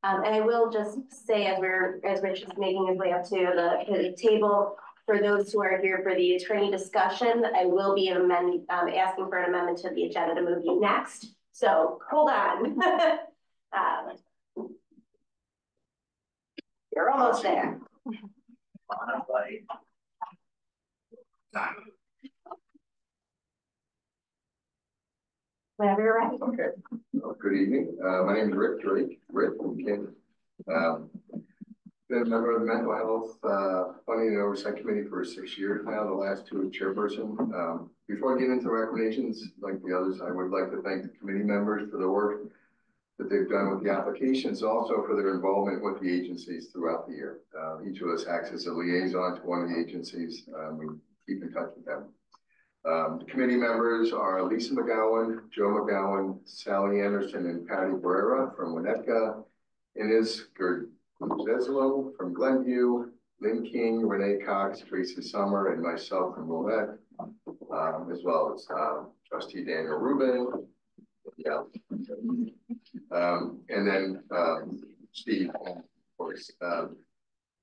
Speaker 1: And I will just say, as Rich is making his way up to the table, for those who are here for the attorney discussion, I will be asking for an amendment to the agenda to move you next. So hold on. You're almost there. Whenever you're ready.
Speaker 14: Okay. Well, good evening. My name is Rick from Kansas. Been a member of the Mental Health Funding and Oversight Committee for 6 years now, the last 2 as chairperson. Before I get into recommendations, like the others, I would like to thank the committee members for the work that they've done with the applications, also for their involvement with the agencies throughout the year. Each of us acts as a liaison to one of the agencies. We keep in touch with them. The committee members are Lisa McGowan, Joe McGowan, Sally Anderson, and Patty Barrera from Winnetka, Ines Gerdeslo from Glenview, Lynn King, Renee Cox, Tracy Summer, and myself from Winnetka, as well as trustee Daniel Rubin. Yeah. And then Steve, of course.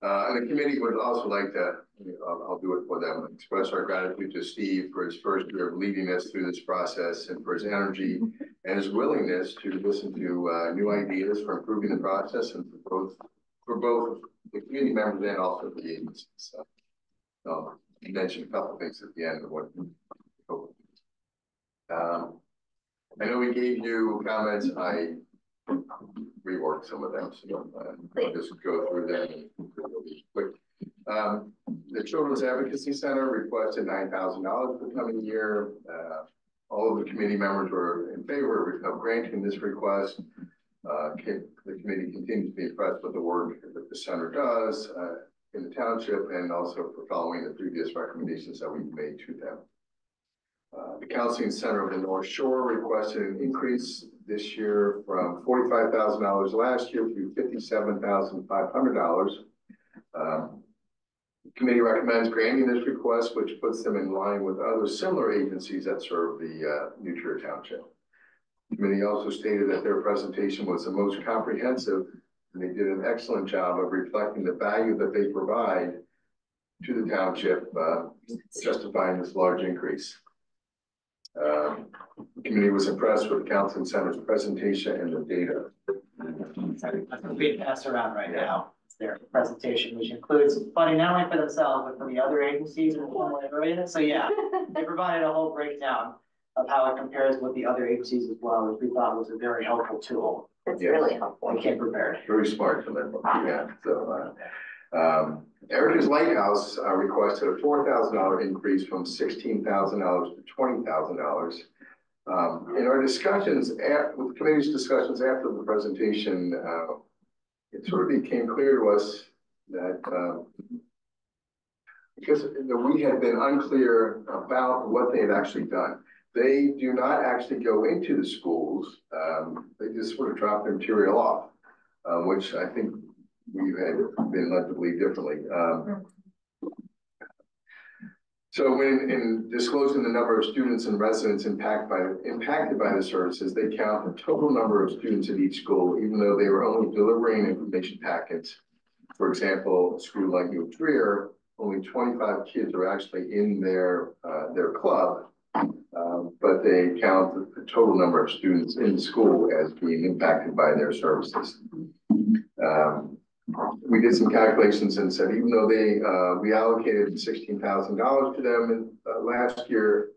Speaker 14: And the committee would also like to, I'll do it for them, express our gratitude to Steve for his first year of leading us through this process and for his energy and his willingness to listen to new ideas for improving the process and for both the committee members and also for the agencies. So you mentioned a couple of things at the end of what I know we gave you comments. I reworked some of them, so I'll just go through them and it'll be quick. The Children's Advocacy Center requested $9,000 for the coming year. All of the committee members were in favor of granting this request. The committee continues to be impressed with the work that the center does in the township and also for following the previous recommendations that we've made to them. The Counseling Center of the North Shore requested an increase this year from $45,000 last year to $57,500. The committee recommends granting this request, which puts them in line with other similar agencies that serve the New Trier Township. The committee also stated that their presentation was the most comprehensive, and they did an excellent job of reflecting the value that they provide to the township, justifying this large increase. The committee was impressed with the Counseling Center's presentation and the data.
Speaker 11: That's being passed around right now. It's their presentation, which includes funding not only for themselves, but for the other agencies in the whole area. So yeah, they provided a whole breakdown of how it compares with the other agencies as well, which we thought was a very helpful tool.
Speaker 1: It's really helpful.
Speaker 11: We came prepared.
Speaker 14: Very smart for them. Yeah. So Erica's Lighthouse requested a $4,000 increase from $16,000 to $20,000. In our discussions, with the committee's discussions after the presentation, it sort of became clear to us that because we had been unclear about what they had actually done. They do not actually go into the schools. They just sort of drop their material off, which I think we had been led to believe differently. So when in disclosing the number of students and residents impacted by the services, they count the total number of students at each school, even though they were only delivering information packets. For example, a school like New Trier, only 25 kids are actually in their club, but they count the total number of students in the school as being impacted by their services. We did some calculations and said, even though they we allocated $16,000 to them last year,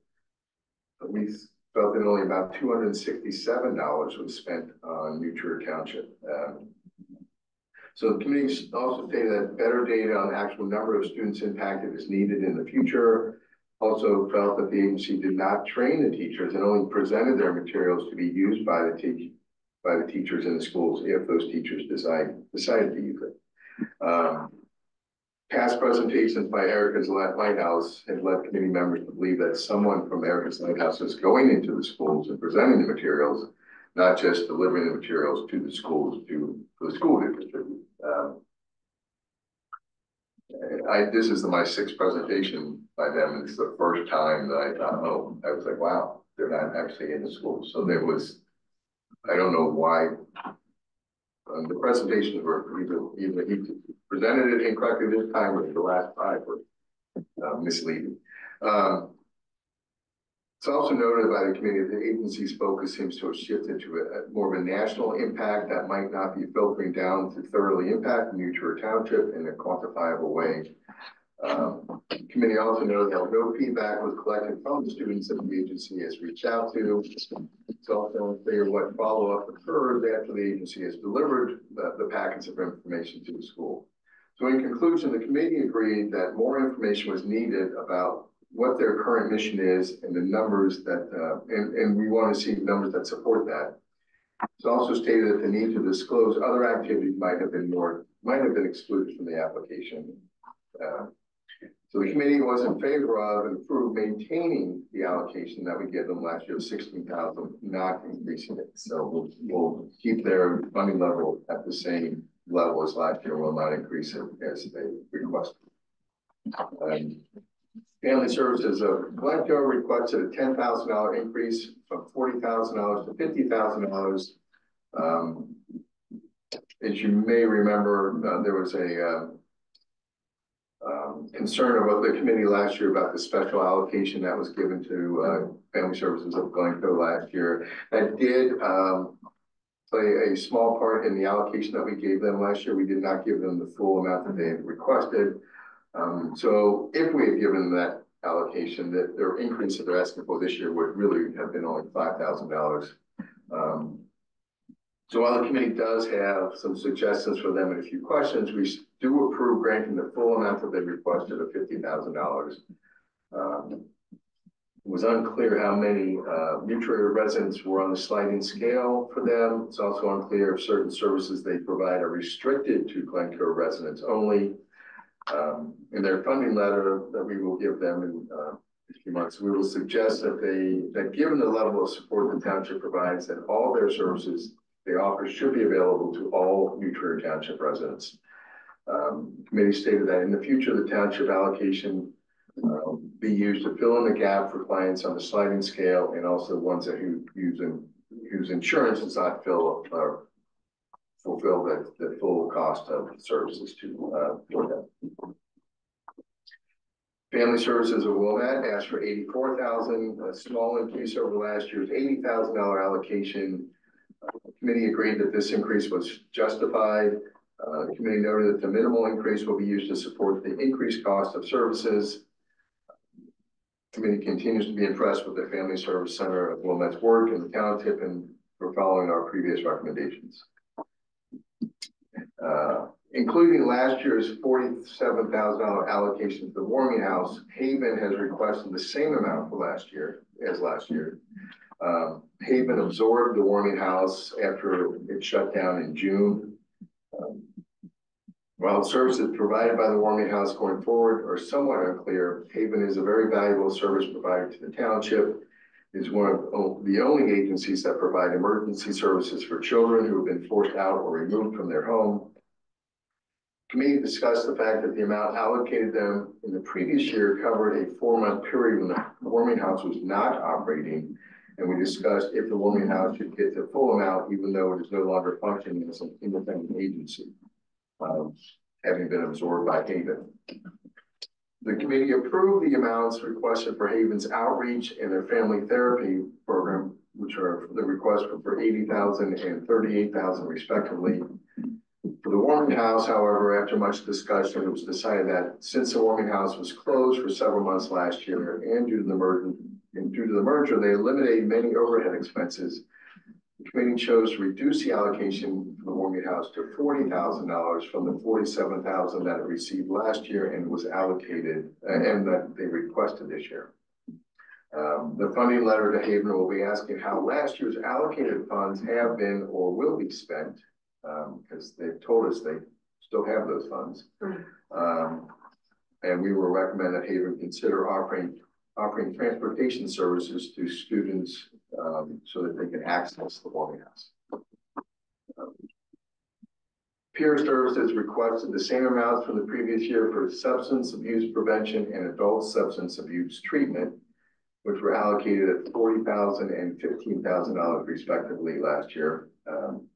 Speaker 14: we felt that only about $267 was spent on New Trier Township. So the committee also stated that better data on the actual number of students impacted is needed in the future. Also felt that the agency did not train the teachers and only presented their materials to be used by the teachers in the schools if those teachers decided to use it. Past presentations by Erica's Lighthouse had led committee members to believe that someone from Erica's Lighthouse is going into the schools and presenting the materials, not just delivering the materials to the schools for the school to distribute. This is my sixth presentation by them. It's the first time that I thought, oh, I was like, wow, they're not actually in the school. So there was, I don't know why. The presentations were either he presented it incorrectly this time or the last five were misleading. It's also noted by the committee that the agency's focus seems to have shifted to more of a national impact that might not be filtering down to thoroughly impact Winnetka Township in a quantifiable way. The committee also noted that no feedback was collected from the students that the agency has reached out to. It's also unclear what follow-up occurs after the agency has delivered the packets of information to the school. So in conclusion, the committee agreed that more information was needed about what their current mission is and the numbers that, and we want to see numbers that support that. It's also stated that the need to disclose other activities might have been excluded from the application. So the committee was in favor of and approved maintaining the allocation that we gave them last year of $16,000, not increasing it. So we'll keep their funding level at the same level as last year. Will not increase it as they requested. Family Services of Glencoe requested a $10,000 increase from $40,000 to $50,000. As you may remember, there was a concern about the committee last year about the special allocation that was given to Family Services of Glencoe last year. That did play a small part in the allocation that we gave them last year. We did not give them the full amount that they had requested. So if we had given them that allocation, that their increase that they're asking for this year would really have been only $5,000. So while the committee does have some suggestions for them and a few questions, we do approve granting the full amount that they requested of $50,000. It was unclear how many mutual residents were on the sliding scale for them. It's also unclear if certain services they provide are restricted to Glencoe residents only. In their funding letter that we will give them in a few months, we will suggest that given the level of support the township provides, that all their services they offer should be available to all Winnetka Township residents. The committee stated that in the future, the township allocation be used to fill in the gap for clients on the sliding scale and also ones that whose insurance does not fulfill the full cost of services for them. Family Services of Wilmette asked for $84,000, a small increase over last year's $80,000 allocation. The committee agreed that this increase was justified. The committee noted that the minimal increase will be used to support the increased cost of services. The committee continues to be impressed with the Family Service Center of Wilmette's work in the township and for following our previous recommendations. Including last year's $47,000 allocation to the warming house, Haven has requested the same amount for last year. Haven absorbed the warming house after it shut down in June. While the services provided by the warming house going forward are somewhat unclear, Haven is a very valuable service provider to the township. It is one of the only agencies that provide emergency services for children who have been forced out or removed from their home. The committee discussed the fact that the amount allocated them in the previous year covered a 4-month period when the warming house was not operating. And we discussed if the warming house should get the full amount, even though it is no longer functioning as an independent agency, having been absorbed by Haven. The committee approved the amounts requested for Haven's outreach and their family therapy program, which are the requests for $80,000 and $38,000 respectively. For the warming house, however, after much discussion, it was decided that since the warming house was closed for several months last year and due to the merger, they eliminated many overhead expenses. The committee chose to reduce the allocation for the warming house to $40,000 from the $47,000 that it received last year and was allocated and that they requested this year. The funding letter to Haven will be asking how last year's allocated funds have been or will be spent, because they've told us they still have those funds. And we will recommend that Haven consider offering transportation services to students so that they can access the warming house. Peer Services requested the same amounts from the previous year for substance abuse prevention and adult substance abuse treatment, which were allocated at $40,000 and $15,000 respectively last year.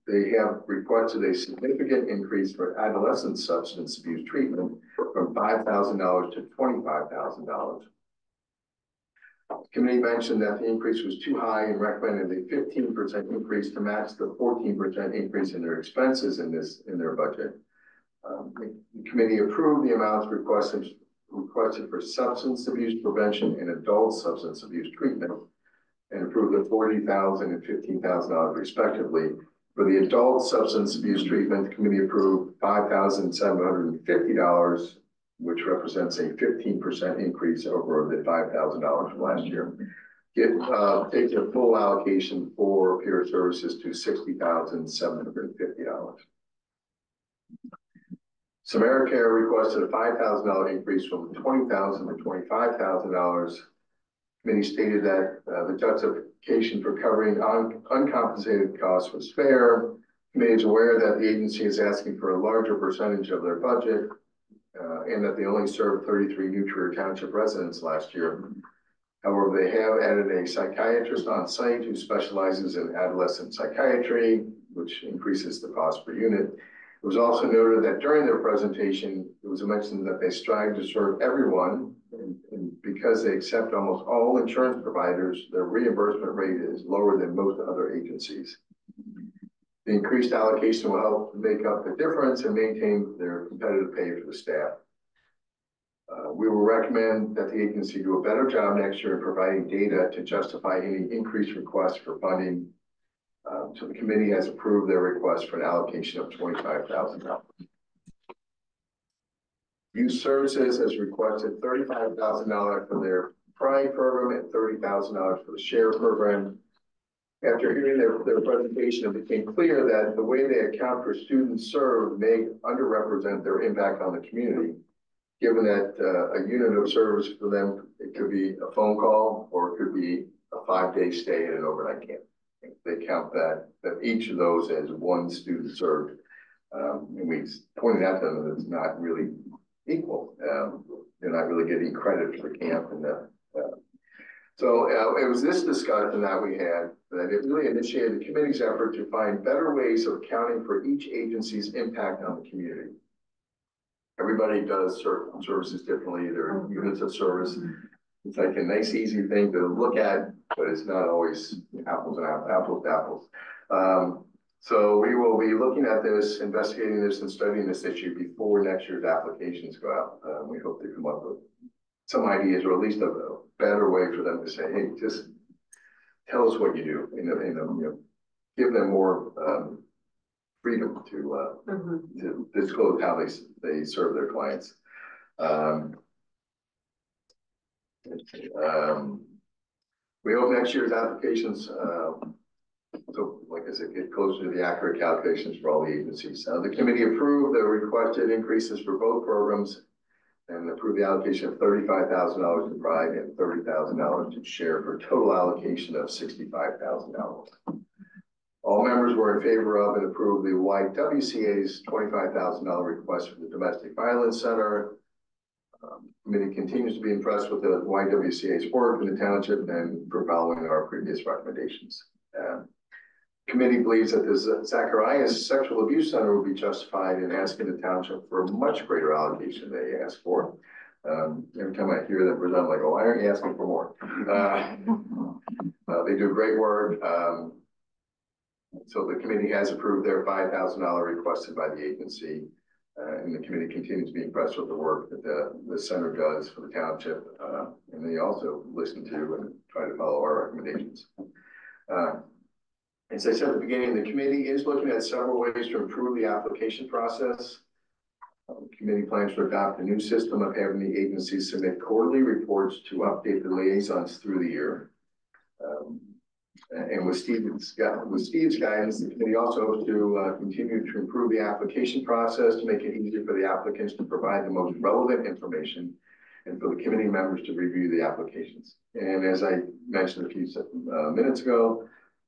Speaker 14: They have requested a significant increase for adolescent substance abuse treatment from $5,000 to $25,000. The committee mentioned that the increase was too high and recommended a 15% increase to match the 14% increase in their expenses in their budget. The committee approved the amounts requested for substance abuse prevention and adult substance abuse treatment, and approved the $40,000 and $15,000 respectively. For the adult substance abuse treatment, the committee approved $5,750, which represents a 15% increase over the $5,000 from last year. Take the full allocation for peer services to $60,750. Samarica requested a $5,000 increase from $20,000 to $25,000. Committee stated that the justification for covering uncompensated costs was fair. Committee is aware that the agency is asking for a larger percentage of their budget, and that they only served 33 New Trier Township residents last year. However, they have added a psychiatrist on site who specializes in adolescent psychiatry, which increases the cost per unit. It was also noted that during their presentation, it was mentioned that they strive to serve everyone, and because they accept almost all insurance providers, their reimbursement rate is lower than most other agencies. The increased allocation will help make up the difference and maintain their competitive pay for the staff. We will recommend that the agency do a better job next year in providing data to justify any increased requests for funding. So the committee has approved their request for an allocation of $25,000. Youth Services has requested $35,000 for their Pride program and $30,000 for the Share program. After hearing their presentation, it became clear that the way they account for students served may underrepresent their impact on the community, given that a unit of service for them, it could be a phone call or it could be a 5-day stay at an overnight camp. They count that each of those as one student served. And we pointed out to them that it's not really equal. They're not really getting credit for the camp. And so it was this discussion that we had that it really initiated the committee's effort to find better ways of accounting for each agency's impact on the community. Everybody does certain services differently. There are units of service. It's like a nice, easy thing to look at, but it's not always apples to apples. So we will be looking at this, investigating this, and studying this issue before next year's applications go out. We hope to come up with some ideas, or at least a better way for them to say, hey, just tell us what you do, give them more freedom to disclose how they serve their clients. We hope next year's applications, so like I said, get closer to the accurate calculations for all the agencies. The committee approved the requested increases for both programs and approved the allocation of $35,000 to Pride and $30,000 to Share for a total allocation of $65,000. All members were in favor of and approved the YWCA's $25,000 request for the Domestic Violence Center. Committee continues to be impressed with the YWCA's work in the township and for following our previous recommendations. Committee believes that the Zacharias Sexual Abuse Center will be justified in asking the township for a much greater allocation than they asked for. Every time I hear them present, I'm like, oh, why aren't you asking for more? They do great work. So the committee has approved their $5,000 requested by the agency. And the committee continues to be impressed with the work that the center does for the township. And they also listen to and try to follow our recommendations. As I said at the beginning, the committee is looking at several ways to improve the application process. The committee plans to adopt a new system of having the agency submit quarterly reports to update the liaisons through the year. And with Steve's guidance, the committee also hopes to continue to improve the application process to make it easier for the applicants to provide the most relevant information and for the committee members to review the applications. And as I mentioned a few minutes ago,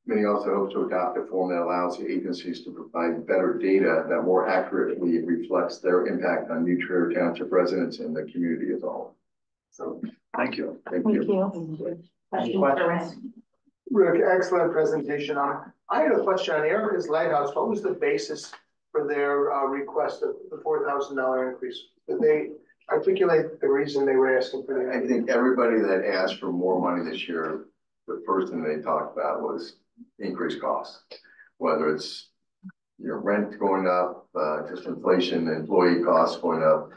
Speaker 14: Committee also hopes to adopt a form that allows the agencies to provide better data that more accurately reflects their impact on New Trier Township residents and the community as a whole. So, thank you.
Speaker 6: Thank you.
Speaker 11: Any questions?
Speaker 4: Rick, excellent presentation. I had a question on Erica's Lighthouse. What was the basis for their request of the $4,000 increase? Did they articulate the reason they were asking for the?
Speaker 14: I think everybody that asked for more money this year, the first thing they talked about was increased costs, whether it's rent going up, just inflation, employee costs going up,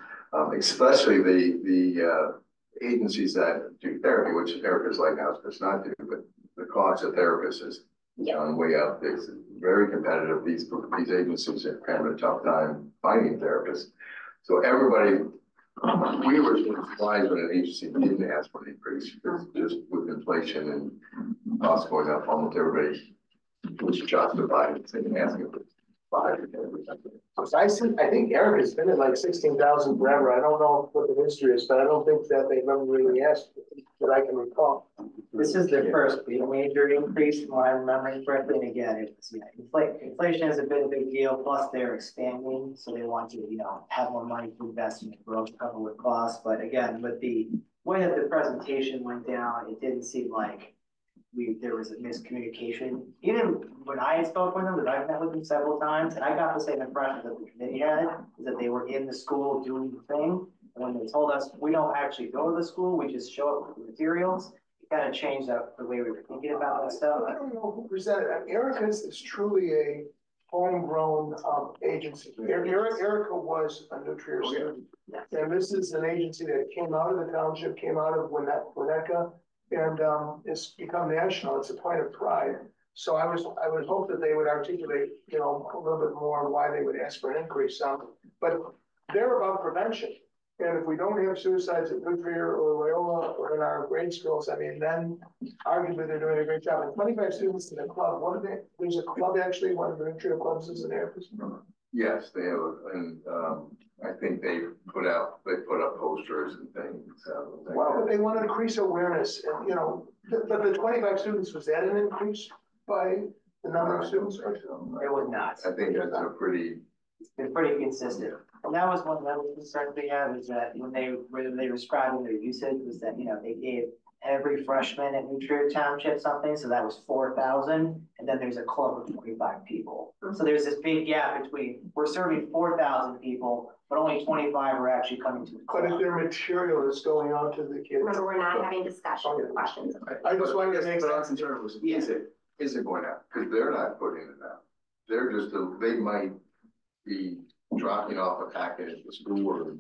Speaker 14: especially the agencies that do therapy, which Erica's Lighthouse does not do, but the cost of therapists is gone way up. It's very competitive. These agencies are having a tough time finding therapists. So everybody, we were surprised when an agency didn't ask for an increase, because just with inflation and costs going up, almost everybody was justified in asking for 5 or 10%.
Speaker 4: So I think Erica's been at like 16,000 forever. I don't know what the history is, but I don't think that they've ever really asked that I can recall.
Speaker 11: This is their first major increase, from what I'm remembering correctly. And again, it's inflation has been a big deal. Plus, they're expanding, so they want to have more money to invest in growth to cover with costs. But again, with the way that the presentation went down, it didn't seem like there was a miscommunication. Even when I had spoken with them, because I've met with them several times, and I got the same impression that the committee had, is that they were in the school doing the thing. And when they told us we don't actually go to the school, we just show up with the materials, it kind of changed up the way we were thinking about that stuff.
Speaker 4: I don't know who presented it. Erica's is truly a homegrown agency. Erica was a New Trier student. And this is an agency that came out of the township, came out of Winnetka, and it's become national. It's a point of pride. So I would hope that they would articulate, a little bit more why they would ask for an increase. But they're about prevention. And if we don't have suicides at New Trier or Loyola or in our grade schools, I mean, then arguably they're doing a great job. And 25 students in the club. There's a club actually. One of the New Trier clubs is an Erica's.
Speaker 14: Yes, they have, and I think they put up posters and things.
Speaker 4: Well, but they want to increase awareness, and but the 25 students, was that an increase by the number of students?
Speaker 11: It was not.
Speaker 14: I think that's
Speaker 11: it's been pretty consistent. And that was one of the other concerns we had, is that when they were describing their usage, was that they gave every freshman at New Trier Township something, so that was 4,000, and then there's a club of 25 people. So there's this big gap between we're serving 4,000 people, but only 25 are actually coming to the club.
Speaker 4: But if their material is going out to the kids.
Speaker 1: Remember, we're not having discussion questions.
Speaker 14: I just wanted to make that concern was, is it going out? Because they're not putting it out. They're just, they might be dropping off a packet at the school or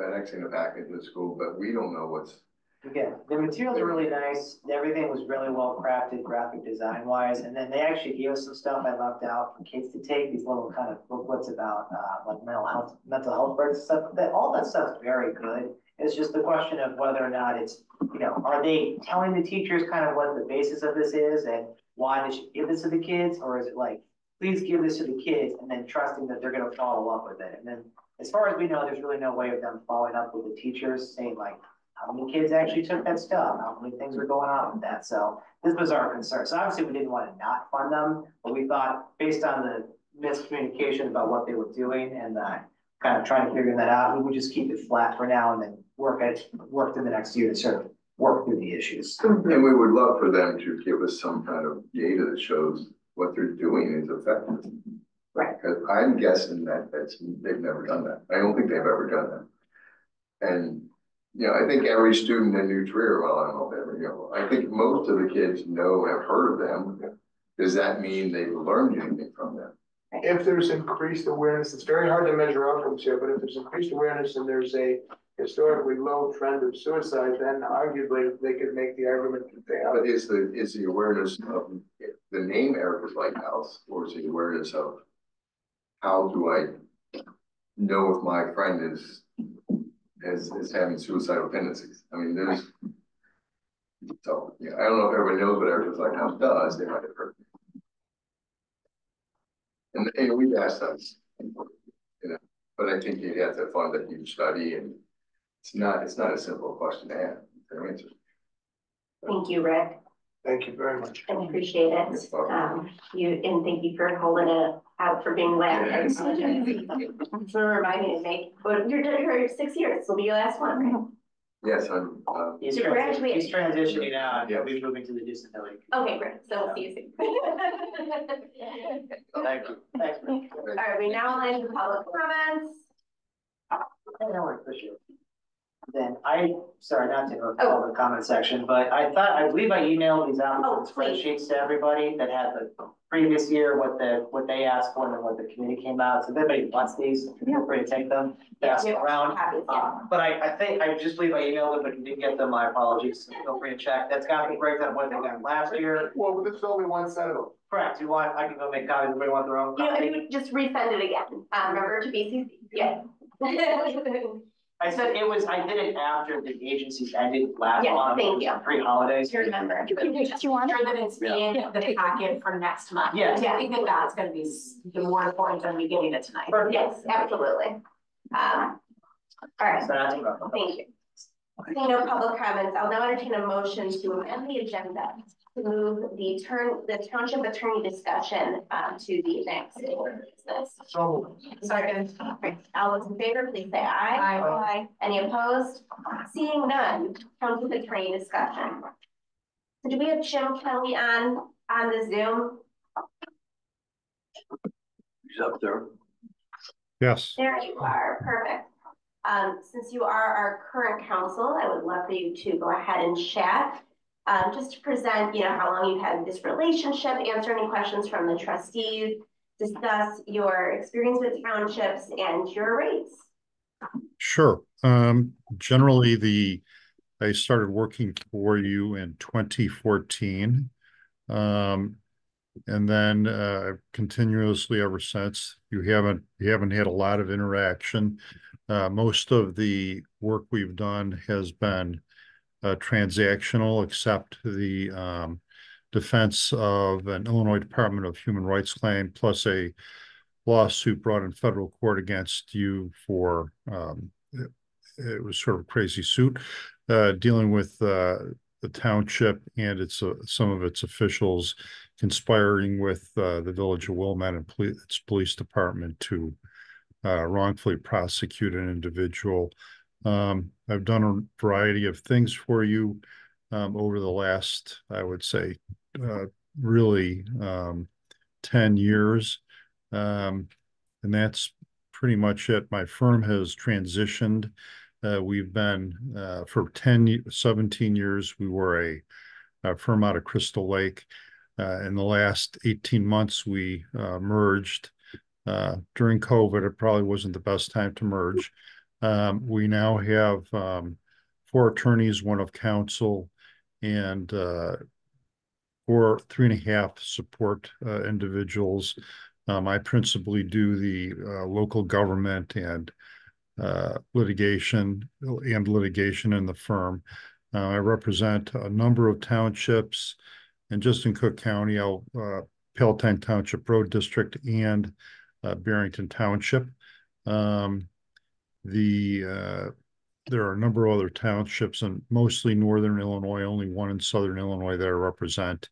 Speaker 14: FedExing a packet to the school, but we don't know what's.
Speaker 11: Again, the materials are really nice. Everything was really well crafted, graphic design wise. And then they actually gave us some stuff I left out for kids to take, these little kind of booklets about like mental health breaks and stuff. All that stuff's very good. It's just the question of whether or not it's, are they telling the teachers kind of what the basis of this is and why they should give this to the kids? Or is it like, please give this to the kids and then trusting that they're going to follow up with it? And then as far as we know, there's really no way of them following up with the teachers saying like, how many kids actually took that stuff? How many things were going on with that? So this was our concern. So obviously we didn't want to not fund them, but we thought based on the miscommunication about what they were doing and kind of trying to figure that out, we would just keep it flat for now and then work in the next year to sort of work through the issues.
Speaker 14: And we would love for them to give us some kind of data that shows what they're doing is effective.
Speaker 11: Right.
Speaker 14: Because I'm guessing that they've never done that. I don't think they've ever done that. And I think every student in New Trier, well, I don't know if ever, I think most of the kids have heard of them. Does that mean they've learned anything from them?
Speaker 4: If there's increased awareness, it's very hard to measure outcomes here, but if there's increased awareness and there's a historically low trend of suicide, then arguably they could make the argument that they have.
Speaker 14: But is the awareness of the name Erica's Lighthouse, or is the awareness of how do I know if my friend is having suicidal tendencies? I mean, I don't know if everybody knows what Erica's Lighthouse does. They might have heard. And we've asked them, but I think you have to fund a huge study, and it's not a simple question to answer.
Speaker 1: Thank you, Rick.
Speaker 4: Thank you very much.
Speaker 1: I appreciate it. And thank you for holding it out for being last. For reminding me to make, but you're done for 6 years. This will be your last one, right?
Speaker 14: Yes, I'm,
Speaker 11: He's
Speaker 1: To graduate.
Speaker 11: he's transitioning out, he'll be moving to the disability.
Speaker 1: Okay, great. So we'll see you soon.
Speaker 11: Thank you. Thanks.
Speaker 1: All right, we now line the public comments.
Speaker 11: Then sorry, not to interrupt
Speaker 1: Oh.
Speaker 11: the comment section, but I believe I emailed these out
Speaker 1: Oh, please.
Speaker 11: spreadsheets to everybody that had the previous year, what they asked for and then what the committee came out. So if anybody wants these, feel free to take them, pass them around. But I think, I just believe I emailed them, but if you didn't get them, my apologies. So feel free to check. That's got to be breakdown of what they got last year.
Speaker 13: Well, this is only one set of them.
Speaker 11: Correct. I can go make copies. Everybody want their own
Speaker 1: You know,
Speaker 11: copy?
Speaker 1: if you would just resend it again, remember to BCC, yeah.
Speaker 11: I said I did it after the agencies ended last
Speaker 1: Yes,
Speaker 11: month.
Speaker 1: thank you.
Speaker 11: Pre-holidays.
Speaker 1: Remember.
Speaker 8: Do you want sure that it's in the packet for next month?
Speaker 11: Yeah.
Speaker 8: I think that's gonna be more important than me getting it tonight.
Speaker 1: Yes, absolutely. All right,
Speaker 11: So that's about
Speaker 1: thank you. Seeing no public comments, I'll now entertain a motion to amend the agenda to move the township attorney discussion to the next order of business.
Speaker 4: So.
Speaker 8: Second.
Speaker 1: All right, all those in favor, please say aye.
Speaker 8: Aye.
Speaker 1: Any opposed? Seeing none, township attorney discussion. So do we have Jim Kelly on the Zoom?
Speaker 3: He's up there.
Speaker 15: Yes.
Speaker 1: There you are, perfect. Since you are our current counsel, I would love for you to go ahead and chat. Just to present, how long you've had this relationship, answer any questions from the trustees, discuss your experience with townships and your rates.
Speaker 15: Sure. Generally, I started working for you in 2014. And then continuously ever since. You haven't had a lot of interaction. Most of the work we've done has been transactional, except the defense of an Illinois Department of Human Rights claim, plus a lawsuit brought in federal court against you for it was sort of a crazy suit dealing with the township and some of its officials conspiring with the village of Wilmette and its police department to wrongfully prosecute an individual. I've done a variety of things for you over the last, I would say, really 10 years. And that's pretty much it. My firm has transitioned. We've been, for 17 years, we were a firm out of Crystal Lake. In the last 18 months, we merged. During COVID, it probably wasn't the best time to merge. We now have 4 attorneys, 1 of counsel, and 3.5 support individuals. I principally do the local government and litigation in the firm. I represent a number of townships, and just in Cook County, Palatine Township Road District and Barrington Township. There are a number of other townships, and mostly northern Illinois, only 1 in southern Illinois that I represent.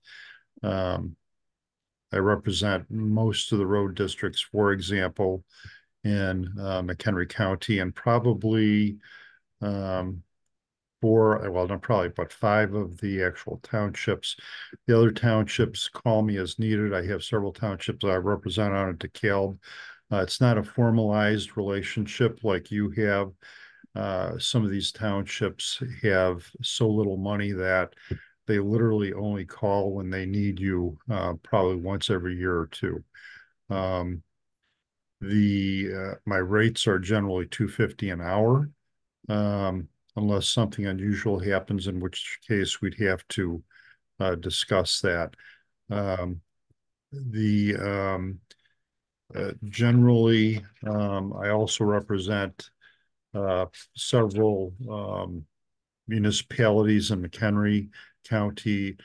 Speaker 15: I represent most of the road districts, for example, in McHenry County, and probably 4, well, not probably, but 5 of the actual townships. The other townships call me as needed. I have several townships I represent out of DeKalb. It's not a formalized relationship like you have. Some of these townships have so little money that they literally only call when they need you, probably once every year or 2. My rates are generally $2.50 an hour, unless something unusual happens, in which case we'd have to discuss that. Generally, I also represent several municipalities in McHenry County.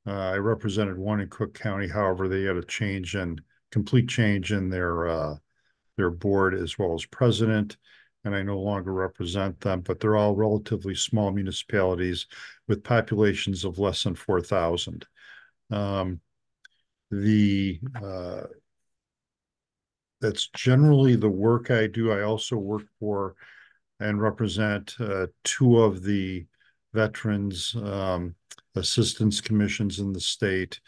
Speaker 15: I represented 1 in Cook County. However, they had a complete change in their board as well as president. and I no longer represent them, but they're all relatively small municipalities with populations of less than 4,000. That's generally the work I do. I also work for and represent two of the veterans assistance commissions in the state.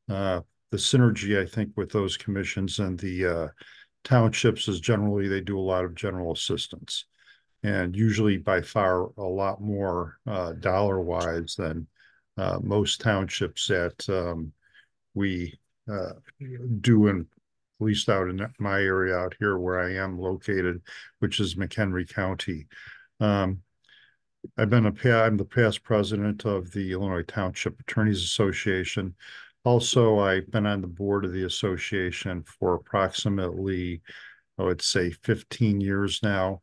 Speaker 15: The synergy, I think, with those commissions and the townships is generally they do a lot of general assistance, and usually by far a lot more dollar-wise than most townships that we do in, at least out in my area out here where I am located, which is McHenry County. I'm the past president of the Illinois Township Attorneys Association. Also, I've been on the board of the association for approximately, I would say, 15 years now.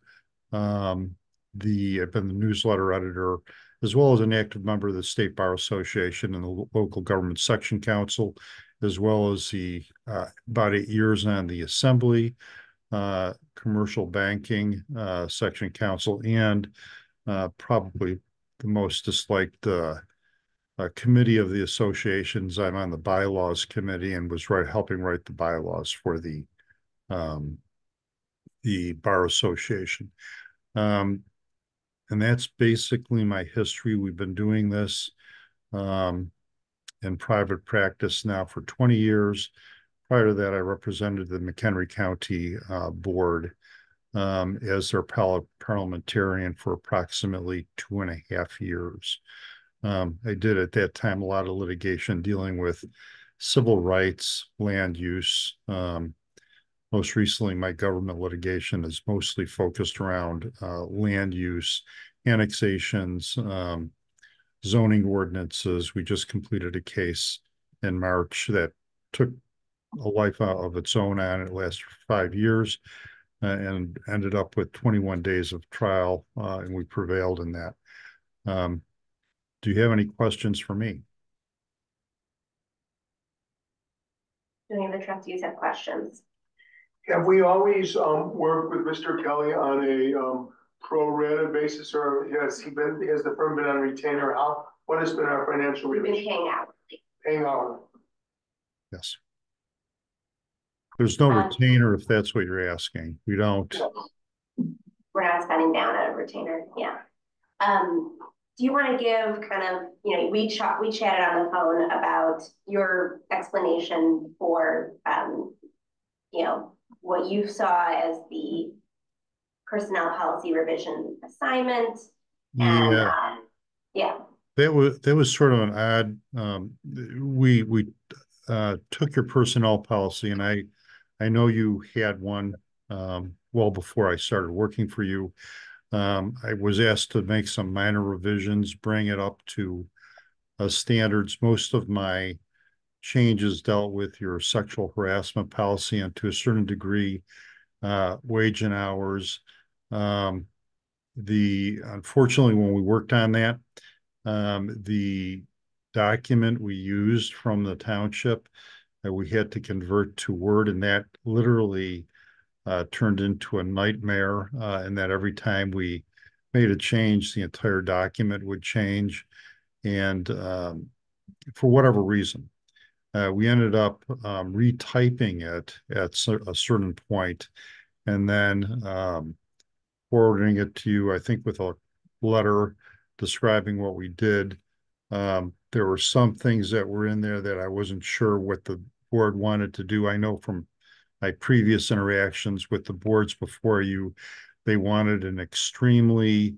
Speaker 15: I've been the newsletter editor, as well as an active member of the State Bar Association and the Local Government Section Council, as well as the about 8 years on the Assembly, Commercial Banking Section Council, and probably the most disliked committee of the associations. I'm on the bylaws committee and was helping write the bylaws for the Bar Association. And that's basically my history. We've been doing this in private practice now for 20 years. Prior to that, I represented the McHenry County board as their parliamentarian for approximately 2.5 years. I did at that time a lot of litigation dealing with civil rights, land use. Most recently, my government litigation is mostly focused around land use, annexations, zoning ordinances. We just completed a case in March that took a life out of its own on it. It lasted for 5 years and ended up with 21 days of trial, and we prevailed in that. Do you have any questions for me?
Speaker 1: Do any of the trustees have questions?
Speaker 4: Have we always worked with Mr. Kelly on a pro rata basis, or has the firm been on retainer? What has been our financial relationship?
Speaker 1: We've been paying out.
Speaker 4: Paying out.
Speaker 15: Yes. There's no retainer, if that's what you're asking. We don't.
Speaker 1: We're not spending down a retainer. Yeah. Do you want to give kind of, we chatted on the phone about your explanation for, what you saw as the personnel policy revision assignment. And, yeah.
Speaker 15: That was sort of an odd, we took your personnel policy, and I know you had one well before I started working for you. I was asked to make some minor revisions, bring it up to standards. Most of my changes dealt with your sexual harassment policy and to a certain degree, wage and hours. Unfortunately, when we worked on that, the document we used from the township, we had to convert to Word, and that literally turned into a nightmare, and that every time we made a change, the entire document would change. And for whatever reason, we ended up retyping it at a certain point, and then forwarding it to you, I think, with a letter describing what we did. There were some things that were in there that I wasn't sure what the board wanted to do. I know from my previous interactions with the boards before you, they wanted an extremely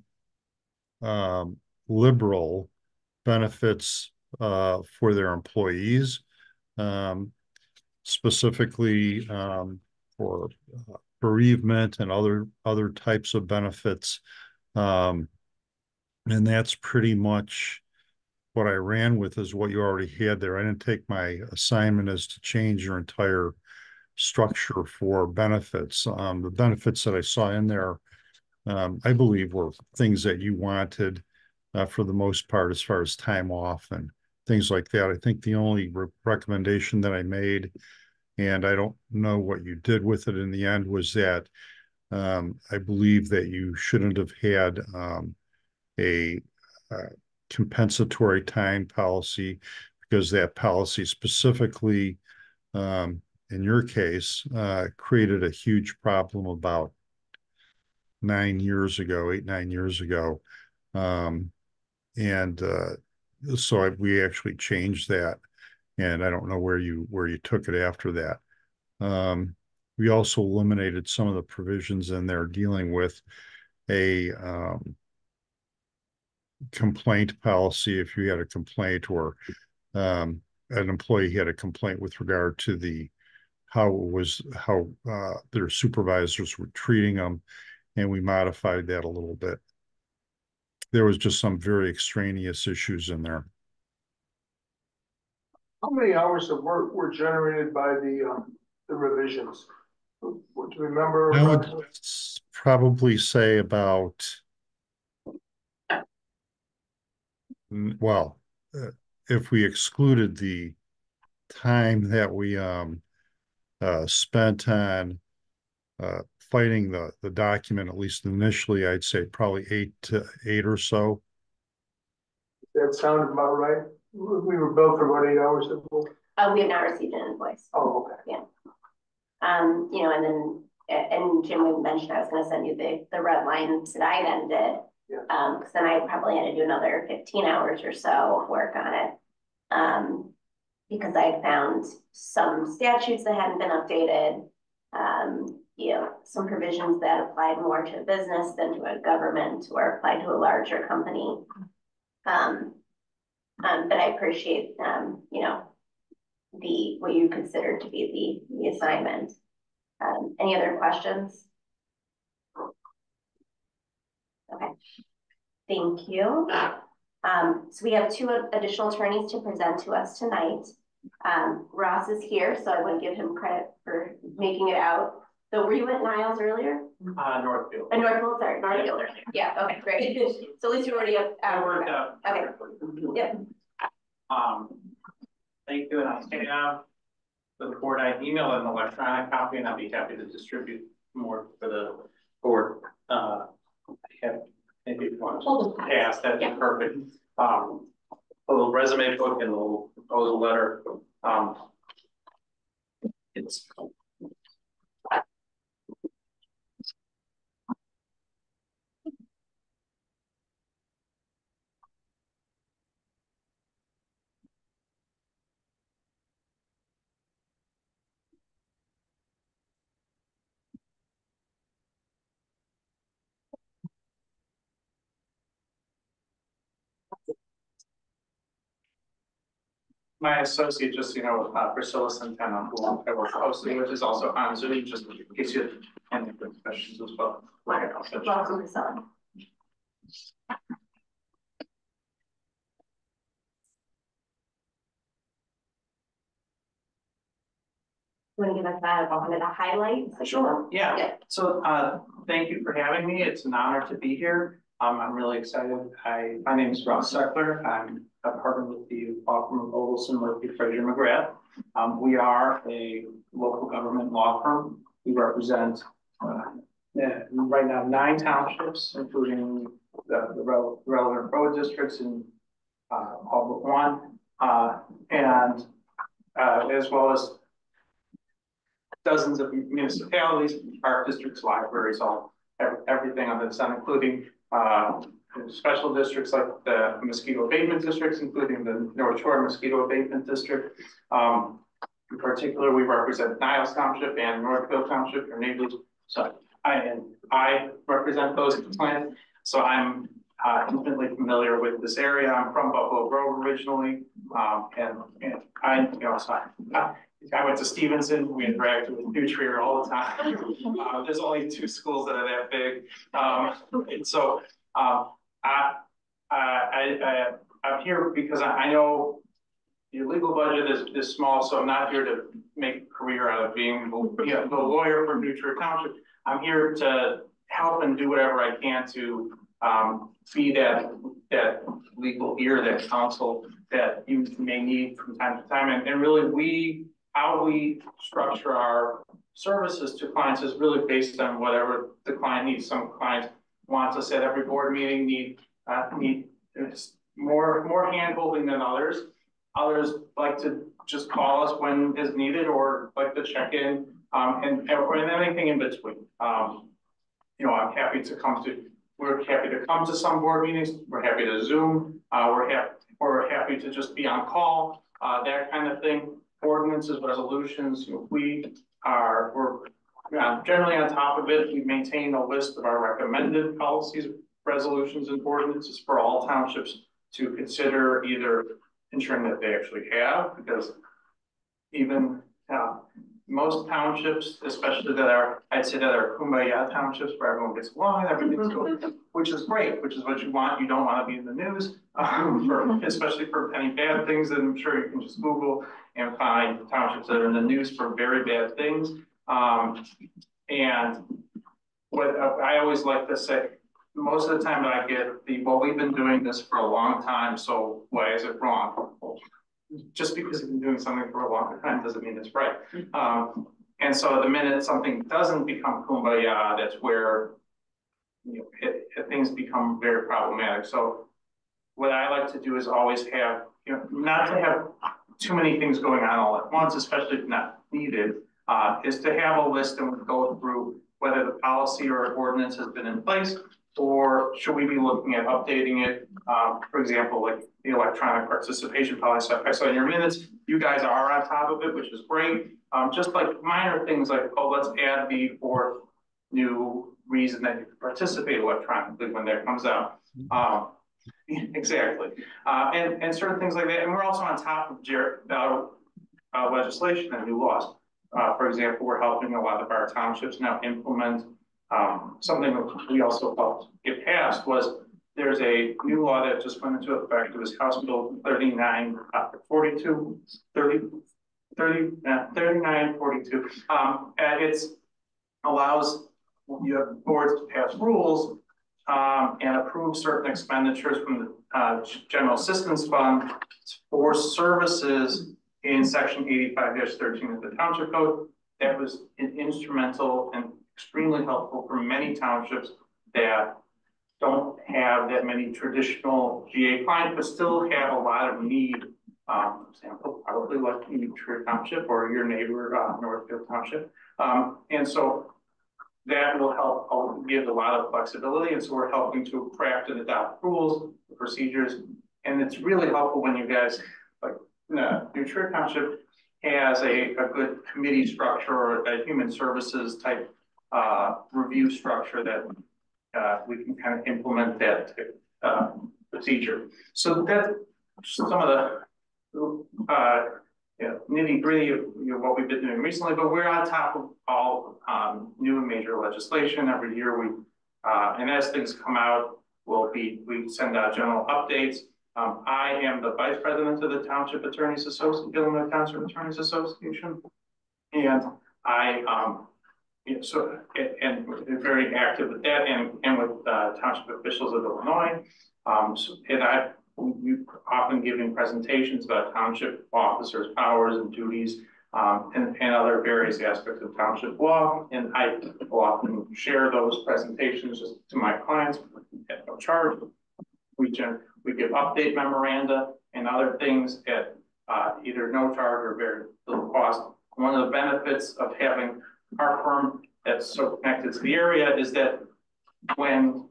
Speaker 15: liberal benefits for their employees, specifically for bereavement and other types of benefits. And that's pretty much what I ran with, is what you already had there. I didn't take my assignment as to change your entire structure for benefits. The benefits that I saw in there, I believe, were things that you wanted for the most part, as far as time off and things like that. I think the only recommendation that I made, and I don't know what you did with it in the end, was that I believe that you shouldn't have had a compensatory time policy, because that policy specifically, in your case, created a huge problem about 9 years ago, 8, 9 years ago. So we actually changed that, and I don't know where you took it after that. We also eliminated some of the provisions in there dealing with a complaint policy. If you had a complaint, or an employee had a complaint with regard to how their supervisors were treating them, and we modified that a little bit. There was just some very extraneous issues in there.
Speaker 4: How many hours of work were generated by the revisions? Do you remember?
Speaker 15: I would probably say about, well, if we excluded the time that we spent on fighting the document, at least initially, I'd say probably 8 or so.
Speaker 4: That sounded about right. We were billed for about 8 hours of work.
Speaker 1: We have not received an invoice.
Speaker 4: Oh, okay.
Speaker 1: Yeah. You know, and then, and Jim would mention, I was gonna send you the red lines that I then did.
Speaker 4: Yeah.
Speaker 1: Cause then I probably had to do another 15 hours or so of work on it. Because I had found some statutes that hadn't been updated. You know, some provisions that applied more to a business than to a government, or applied to a larger company. But I appreciate, you know, what you consider to be the assignment. Any other questions? Okay, thank you. So we have 2 additional attorneys to present to us tonight. Ross is here, so I want to give him credit for making it out. So were you at Niles earlier?
Speaker 16: Northfield.
Speaker 1: Northfield, sorry, Northfield. Yeah, okay, great. So at least you already have. Okay. Yep.
Speaker 16: Thank you, and I have the board. I emailed an electronic copy, and I'll be happy to distribute more for the board. I have maybe if you want to pass, that'd be perfect. A little resume book and a little proposal letter. It's my associate, just, you know, Priscilla Santana, who I work closely with, is also on Zoom, just in case you have any questions as well.
Speaker 1: Wonderful. Welcome, Priscilla. Want to give us a highlight?
Speaker 16: Sure. Yeah. So thank you for having me. It's an honor to be here. I'm really excited. My name is Ross Seckler. I'm a partner with the law firm of Ogelson, Murphy, Frazier, McGrath. We are a local government law firm. We represent right now 9 townships, including the relevant road districts in all but 1, and as well as dozens of municipalities, park districts, libraries, everything under the sun, including special districts like the mosquito abatement districts, including the North Shore Mosquito Abatement District. In particular, we represent Niles Township and Northfield Township, or neighbors. So I represent those plans. So I'm intimately familiar with this area. I'm from Buffalo Grove originally, and I, you know, so I went to Stevenson. We interacted with New Trier all the time. There's only 2 schools that are that big, and so I'm here because I know your legal budget is small, so I'm not here to make a career out of being the lawyer for New Trier Township. I'm here to help and do whatever I can to be that legal ear, that counsel that you may need from time to time, and really how we structure our services to clients is really based on whatever the client needs. Some clients want us at every board meeting, need more hand-holding than others. Others like to just call us when is needed or like to check in, and anything in between. I'm happy to come to. We're happy to come to some board meetings. We're happy to Zoom. We're happy to just be on call. That kind of thing. Ordinances, resolutions. We're generally on top of it. We maintain a list of our recommended policies, resolutions, and ordinances for all townships to consider, either ensuring that they actually have, because even most townships, especially I'd say that are kumbaya townships where everyone gets along, everything's good, which is great, which is what you want. You don't want to be in the news, especially for any bad things. And I'm sure you can just Google and find townships that are in the news for very bad things. And what I always like to say, most of the time I get well, we've been doing this for a long time, so why is it wrong? Well, just because you've been doing something for a long time doesn't mean it's right. And so the minute something doesn't become kumbaya, that's where things become very problematic. So what I like to do is always have, not to have too many things going on all at once, especially if not needed, is to have a list and go through whether the policy or ordinance has been in place, or should we be looking at updating it? For example, like the electronic participation policy. I saw in your minutes, you guys are on top of it, which is great. Just like minor things like, oh, let's add the fourth new reason that you can participate electronically when that comes out. Exactly. And certain things like that. And we're also on top of legislation and new laws. For example, we're helping a lot of our townships now implement something that we also helped get passed. Was there's a new law that just went into effect. It was House Bill 3942. And it allows you have boards to pass rules and approve certain expenditures from the General Assistance Fund for services in Section 85-13 of the Township Code. That was instrumental and extremely helpful for many townships that don't have that many traditional GA clients, but still have a lot of need. For example, probably like Winnetka Township or your neighbor, Northfield Township. And so that will help give a lot of flexibility. And so we're helping to craft and adopt rules, procedures. And it's really helpful when you guys, like Winnetka Township has a good committee structure or a human services type review structure that we can kind of implement that procedure. So that's some of the nitty gritty of what we've been doing recently, but we're on top of all new and major legislation. Every year and as things come out, we send out general updates. I am the vice president of the Township Attorneys Association, Illinois Township Attorneys Association, and and very active with that and with township officials of Illinois. We've often given presentations about township officers' powers and duties and other various aspects of township law. And I will often share those presentations just to my clients at no charge. We give update memoranda and other things at either no charge or very little cost. One of the benefits of having our firm that's so connected to the area is that when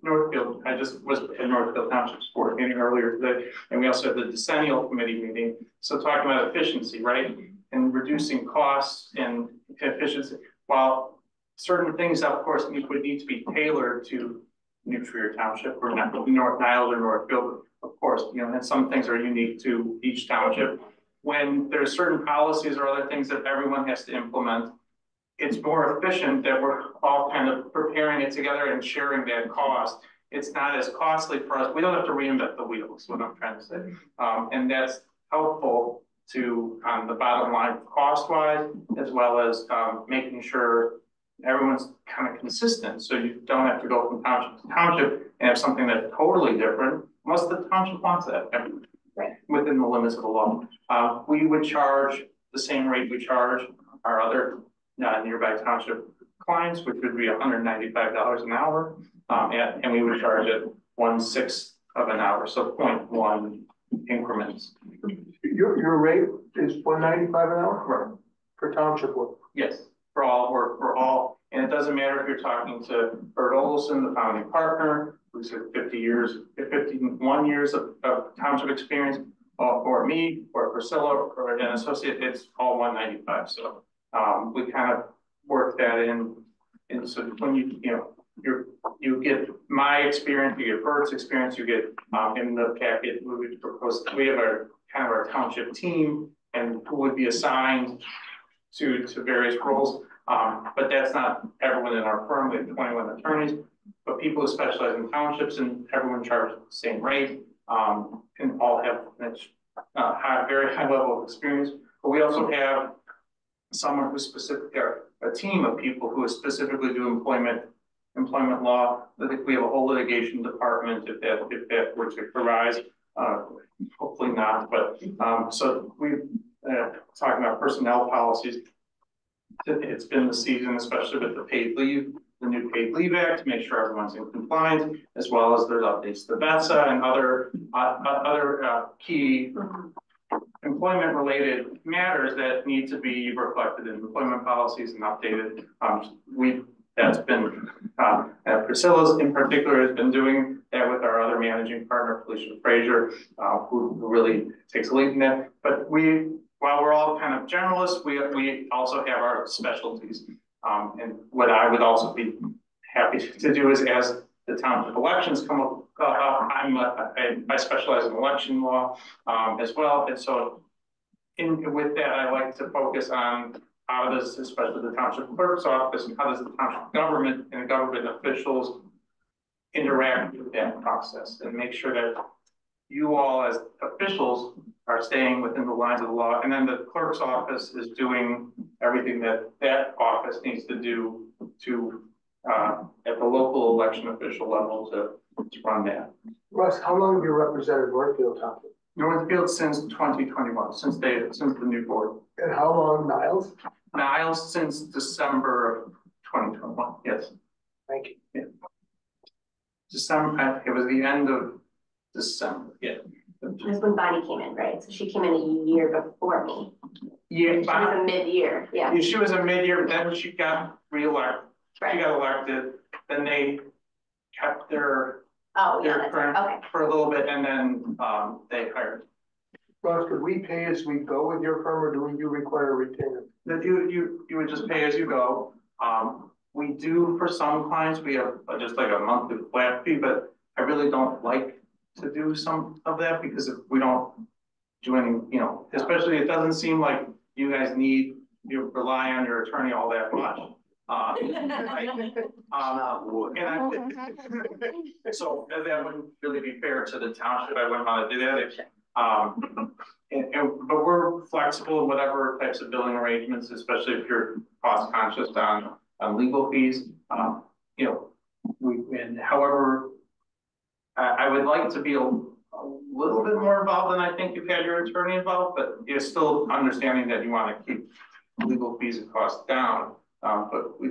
Speaker 16: Northfield, I just was in Northfield Township Board meeting earlier today, and we also had the decennial committee meeting. So talking about efficiency, right, and reducing costs and efficiency, while certain things, of course, would need to be tailored to New Trier Township or North Niles or Northfield, of course, and some things are unique to each township. When there's certain policies or other things that everyone has to implement, it's more efficient that we're all kind of preparing it together and sharing that cost. It's not as costly for us. We don't have to reinvent the wheel, is what I'm trying to say. And that's helpful to on the bottom line cost-wise, as well as making sure everyone's kind of consistent. So you don't have to go from township to township and have something that's totally different. Most of the township wants that within the limits of the law. We would charge the same rate we charge our other nearby township clients, which would be $195 an hour. And we would charge it 1/6 of an hour, so 0.1 increments.
Speaker 4: Your rate is $195 an hour for township work?
Speaker 16: Yes, for all work, for all, and it doesn't matter if you're talking to Bert Olson, the founding partner, who's had 51 years of township experience, or me, or Priscilla, or an associate, it's all 195. So we kind of work that in. And so when you get my experience, you get Bert's experience, you get in the packet, we have our kind of our township team and who would be assigned to various roles. But that's not everyone in our firm. We have 21 attorneys, but people who specialize in townships, and everyone charges the same rate, and all have very high level of experience. But we also have someone who's a team of people who specifically do employment law. I think we have a whole litigation department if that were to arise. Hopefully not, but so we talking about personnel policies. It's been the season, especially with the paid leave, the new paid leave act, to make sure everyone's in compliance, as well as there's updates to VESA and other key employment related matters that need to be reflected in employment policies and updated. That's been Priscilla's in particular has been doing that with our other managing partner, Felicia Frazier, who really takes a lead in that. But while we're all kind of generalists, we also have our specialties. And what I would also be happy to do is, as the township elections come up, I specialize in election law as well. And so with that, I like to focus on how does, especially the township clerk's office, and how does the township government and government officials interact with that process, and make sure that you all as officials are staying within the lines of the law. And then the clerk's office is doing everything that office needs to do to at the local election official level to run that.
Speaker 4: Russ, how long have you represented Northfield Township?
Speaker 16: Northfield since 2021, since the new board.
Speaker 4: And how long Niles?
Speaker 16: Niles since December of 2021, yes.
Speaker 4: Thank you.
Speaker 16: Yeah. December, it was the end of December, yeah.
Speaker 1: That's when Bonnie came in, right? So she came in a year before me.
Speaker 16: Yeah,
Speaker 1: she was a mid-year, yeah.
Speaker 16: She was a mid-year, but then she got reelected.
Speaker 1: Right.
Speaker 16: She got elected, then they kept their current
Speaker 1: okay.
Speaker 16: for a little bit, and then they hired.
Speaker 4: Ross, could we pay as we go with your firm, or do you require a retainer?
Speaker 16: That you would just pay as you go. We do for some clients, we have just like a monthly flat fee, but I really don't like to do some of that, because if we don't do any, especially it doesn't seem like you guys you rely on your attorney all that much. So that wouldn't really be fair to the township. I wouldn't want to do that. But we're flexible in whatever types of billing arrangements, especially if you're cost conscious on legal fees. However, I would like to be a little bit more involved than I think you've had your attorney involved, but you're still understanding that you want to keep legal fees and costs down. But we,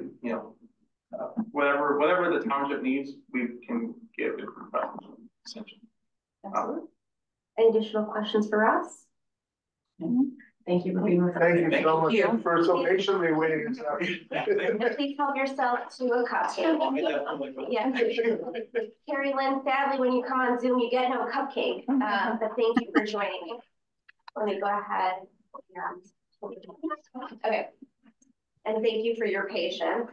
Speaker 16: whatever the township needs, we can give it. Essentially.
Speaker 1: Absolutely. Any additional questions for us?
Speaker 8: Thank you for being with us.
Speaker 4: Thank you so much for so patiently waiting this out.
Speaker 1: Please help yourself to a cupcake. Yeah. Carrie Lynn, sadly, when you come on Zoom, you get no cupcake. But thank you for joining me. Let me go ahead. Okay. And thank you for your patience.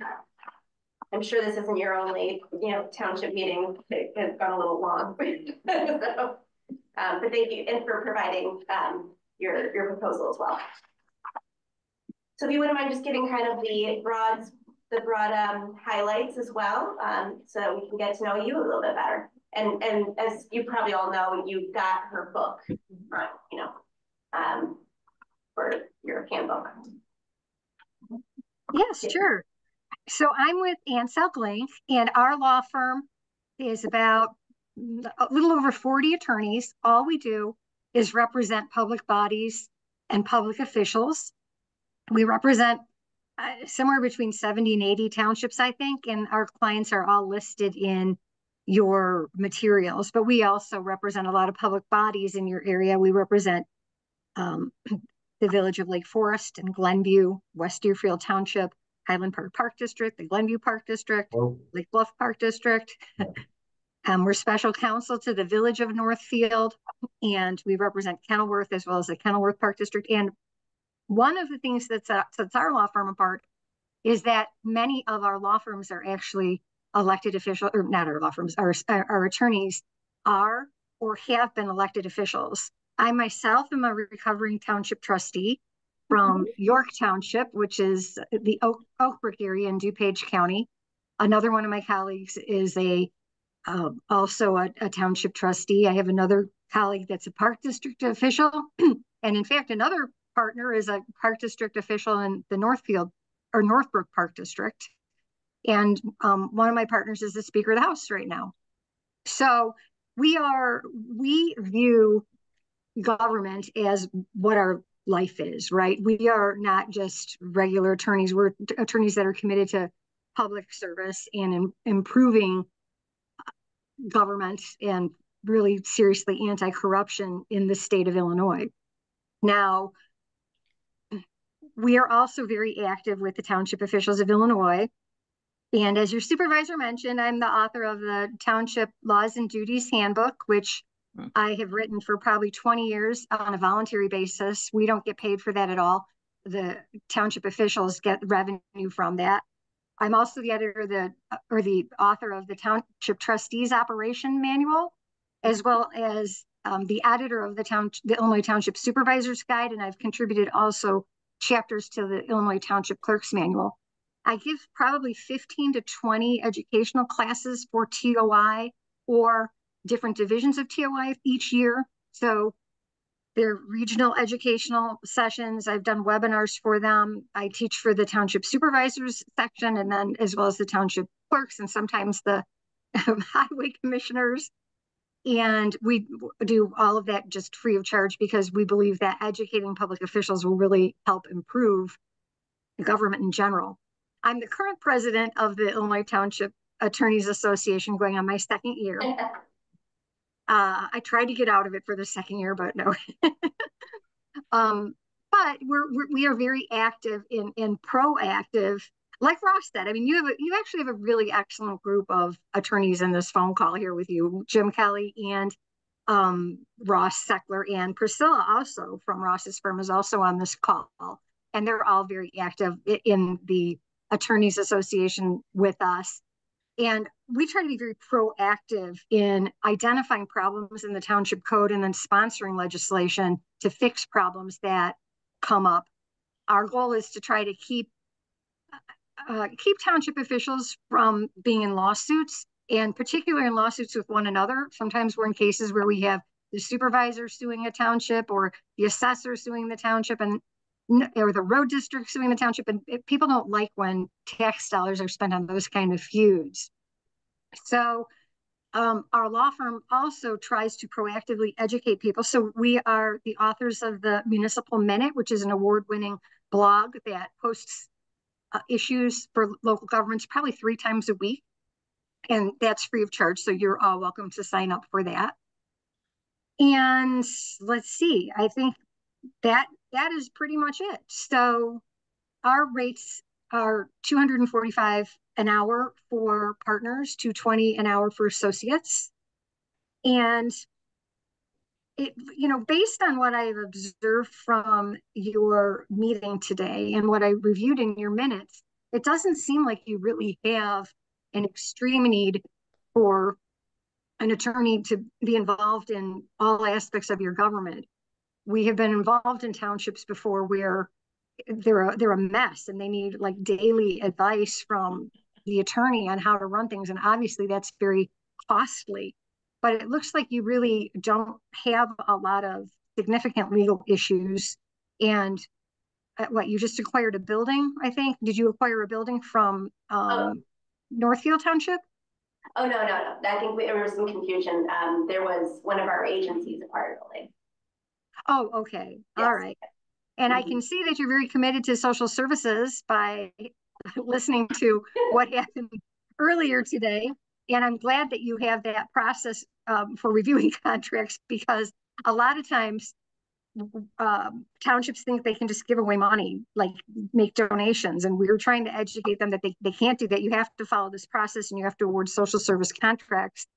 Speaker 1: I'm sure this isn't your only, township meeting. It has gone a little long. So, but thank you, and for providing your proposal as well. So if you wouldn't mind just giving kind of the broad highlights as well, so we can get to know you a little bit better. And as you probably all know, you've got her book, for your handbook.
Speaker 17: Yes, sure. So I'm with Ansel Blank, and our law firm is about a little over 40 attorneys. All we do is represent public bodies and public officials. We represent somewhere between 70 and 80 townships, I think, and our clients are all listed in your materials, but we also represent a lot of public bodies in your area. We represent the village of Lake Forest and Glenview, West Deerfield Township, Highland Park Park District, the Glenview Park District, Lake Bluff Park District. We're special counsel to the village of Northfield, and we represent Kenilworth as well as the Kenilworth Park District. And one of the things that sets our law firm apart is that many of our law firms are actually elected officials, or not our law firms, our attorneys are or have been elected officials. I myself am a recovering township trustee from York Township, which is the Oak Brook area in DuPage County. Another one of my colleagues is also a township trustee. I have another colleague that's a park district official. And in fact, another partner is a park district official in the Northfield or Northbrook Park District. And one of my partners is the Speaker of the House right now. So we view government as what our life is, right? We are not just regular attorneys. We're attorneys that are committed to public service and improving government and really seriously anti-corruption in the state of Illinois. Now, we are also very active with the Township Officials of Illinois. And as your supervisor mentioned, I'm the author of the Township Laws and Duties Handbook, which I have written for probably 20 years on a voluntary basis. We don't get paid for that at all. The township officials get revenue from that. I'm also the editor the author of the Township Trustees Operation Manual, as well as the editor of the Illinois Township Supervisor's Guide, and I've contributed also chapters to the Illinois Township Clerk's Manual. I give probably 15 to 20 educational classes for TOI or different divisions of TOI each year. So they're regional educational sessions. I've done webinars for them. I teach for the township supervisors section, and then as well as the township clerks and sometimes the highway commissioners. And we do all of that just free of charge because we believe that educating public officials will really help improve the government in general. I'm the current president of the Illinois Township Attorneys Association, going on my second year. I tried to get out of it for the second year, but no. But we are very active and proactive. Like Ross said, I mean, you actually have a really excellent group of attorneys in this phone call here with you, Jim Kelly and Ross Seckler, and Priscilla also from Ross's firm is also on this call. And they're all very active in the Attorneys Association with us. And we try to be very proactive in identifying problems in the township code and then sponsoring legislation to fix problems that come up. Our goal is to try to keep township officials from being in lawsuits, and particularly in lawsuits with one another. Sometimes we're in cases where we have the supervisor suing a township or the assessor suing the township or the road district suing the township. And people don't like when tax dollars are spent on those kind of feuds. So our law firm also tries to proactively educate people. So we are the authors of the Municipal Minute, which is an award-winning blog that posts issues for local governments probably 3 times a week. And that's free of charge. So you're all welcome to sign up for that. And let's see, I think that is pretty much it. So our rates are $245 an hour for partners, $220 an hour for associates. And it, based on what I've observed from your meeting today and what I reviewed in your minutes, it doesn't seem like you really have an extreme need for an attorney to be involved in all aspects of your government. We have been involved in townships before where they're a mess and they need like daily advice from the attorney on how to run things. And obviously that's very costly, but it looks like you really don't have a lot of significant legal issues. And you just acquired a building, I think. Did you acquire a building from Northfield Township?
Speaker 1: Oh, no. I think there was some confusion. There was one of our agencies acquired a building.
Speaker 17: Oh, okay. Yes. All right. And I can see that you're very committed to social services by listening to what happened earlier today. And I'm glad that you have that process for reviewing contracts, because a lot of times townships think they can just give away money, like make donations. And we were trying to educate them that they can't do that. You have to follow this process and you have to award social service contracts.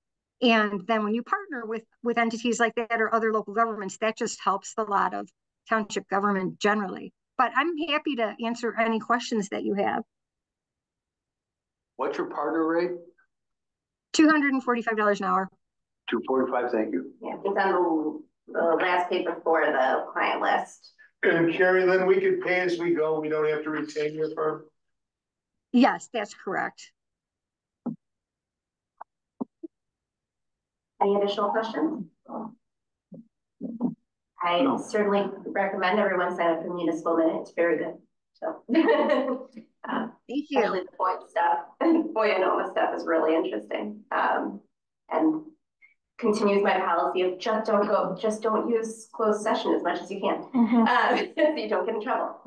Speaker 17: And then when you partner with entities like that or other local governments, that just helps a lot of township government generally. But I'm happy to answer any questions that you have.
Speaker 3: What's your partner rate?
Speaker 17: $245 an hour.
Speaker 3: 245, thank you.
Speaker 1: Yeah, it's on the last page before the client list.
Speaker 4: And Carrie, then we could pay as we go. We don't have to retain your firm.
Speaker 17: Yes, that's correct.
Speaker 1: Any additional questions? I certainly recommend everyone sign up for Municipal Minute. It's very good. So,
Speaker 17: thank you.
Speaker 1: Especially the FOIA stuff. FOIA and OMA stuff is really interesting, and continues my policy of just don't use closed session as much as you can, so you don't get in trouble.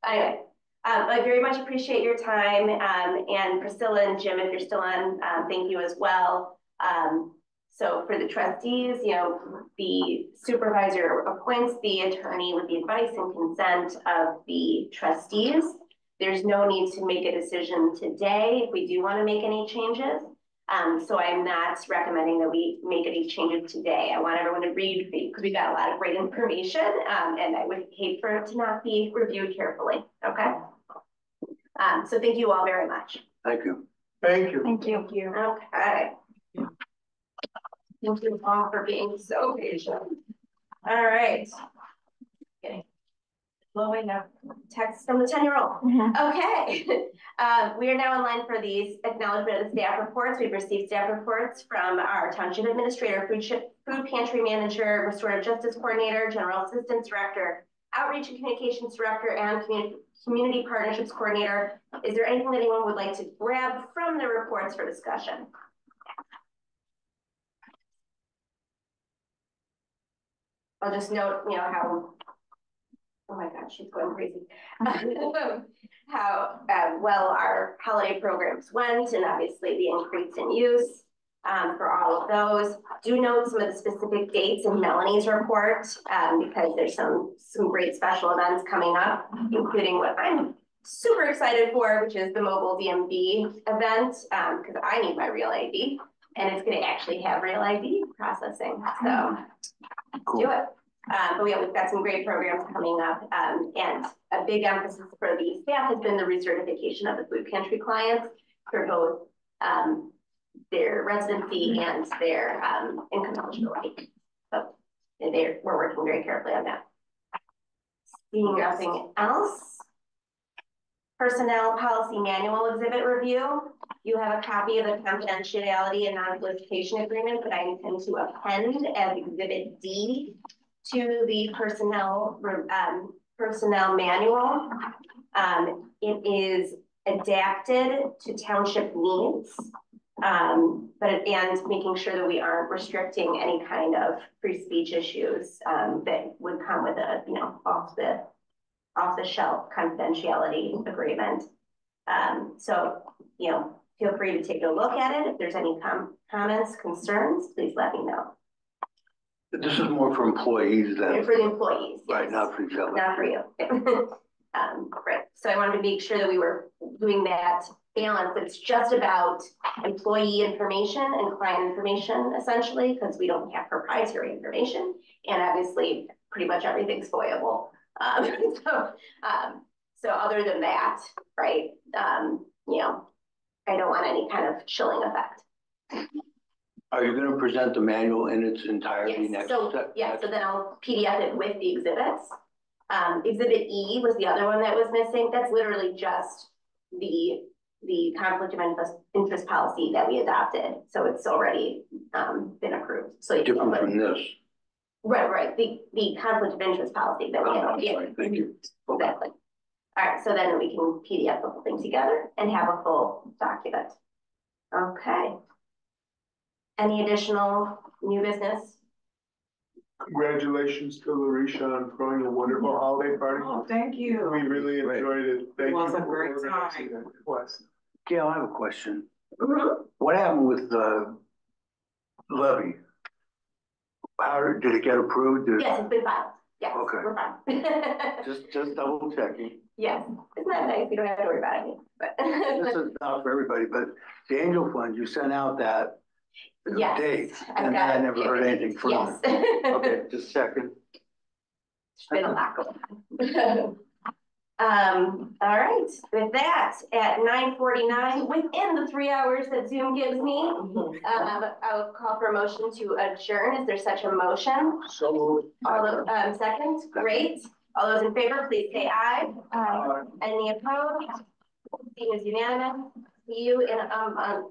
Speaker 1: Anyway, I very much appreciate your time, and Priscilla and Jim, if you're still on, thank you as well. So for the trustees, you know, the supervisor appoints the attorney with the advice and consent of the trustees. There's no need to make a decision today if we do want to make any changes. So I'm not recommending that we make any changes today. I want everyone to read, because we got a lot of great information, and I would hate for it to not be reviewed carefully. Okay. So thank you all very much.
Speaker 3: Thank you.
Speaker 4: Thank you.
Speaker 17: Thank you.
Speaker 1: Thank you. Okay. Thank you all for being so patient. All right. Okay. Blowing up text from the 10-year-old. Okay. We are now in line for these acknowledgement of the staff reports. We've received staff reports from our township administrator, food pantry manager, restorative justice coordinator, general assistance director, outreach and communications director, and community partnerships coordinator. Is there anything that anyone would like to grab from the reports for discussion? I'll just note, you know, how, oh my gosh, she's going crazy. How well our holiday programs went, and obviously the increase in use for all of those. Do note some of the specific dates in Melanie's report, because there's some great special events coming up, including what I'm super excited for, which is the mobile DMV event, because I need my real ID, and it's going to actually have real ID processing. So cool. Do it. But we've got some great programs coming up, and a big emphasis for the staff has been the recertification of the food pantry clients for both their residency and their income eligibility. So we're working very carefully on that. Seeing nothing else. Personnel policy manual exhibit review. You have a copy of the confidentiality and non-solicitation agreement that I intend to append as exhibit D to the personnel manual. It is adapted to township needs, and making sure that we aren't restricting any kind of free speech issues that would come with a, you know, off the shelf confidentiality agreement. So, you know, feel free to take a look at it. If there's any comments, concerns, please let me know.
Speaker 3: This is more for employees than
Speaker 1: for the employees, yes.
Speaker 3: Right, not for each other.
Speaker 1: Not for you. Right. So I wanted to make sure that we were doing that balance. It's just about employee information and client information, essentially, because we don't have proprietary information, and obviously pretty much everything's FOIAble. So other than that, right? You know, I don't want any kind of chilling effect.
Speaker 3: Are you going to present the manual in its entirety next?
Speaker 1: So then I'll PDF it with the exhibits. Exhibit E was the other one that was missing. That's literally just the conflict of interest policy that we adopted. So it's already been approved. So you
Speaker 3: different from this.
Speaker 1: Right. The conflict of interest policy that we had.
Speaker 3: Thank you.
Speaker 1: Exactly. All right. So then we can PDF the whole thing together and have a full document. Okay. Any additional new business?
Speaker 4: Congratulations to Larisha on throwing a wonderful holiday party.
Speaker 5: Oh, thank you.
Speaker 4: We really enjoyed it. Thank you
Speaker 5: was a
Speaker 4: for
Speaker 5: great
Speaker 4: organizing
Speaker 5: time.
Speaker 4: that request.
Speaker 3: Gail, I have a question. What happened with the levy? How did it get approved?
Speaker 1: Yes, it's been filed. Yes,
Speaker 3: Okay.
Speaker 1: we're fine.
Speaker 3: Just double checking.
Speaker 1: Yes, isn't that nice? You don't have to worry about it. But
Speaker 3: This is not for everybody, but the angel fund, you sent out that
Speaker 1: yes,
Speaker 3: date,
Speaker 1: I've
Speaker 3: and
Speaker 1: got
Speaker 3: I
Speaker 1: it.
Speaker 3: never heard anything further.
Speaker 1: Yes.
Speaker 3: Okay, just checking.
Speaker 1: It's been a lot going on. All right, with that, at 9:49, within the 3 hours that Zoom gives me, I'll call for a motion to adjourn. Is there such a motion?
Speaker 3: So moved.
Speaker 1: All the, second, great. All those in favor, please say aye.
Speaker 3: Aye.
Speaker 1: Any opposed? Seeing is unanimous. See you in a month.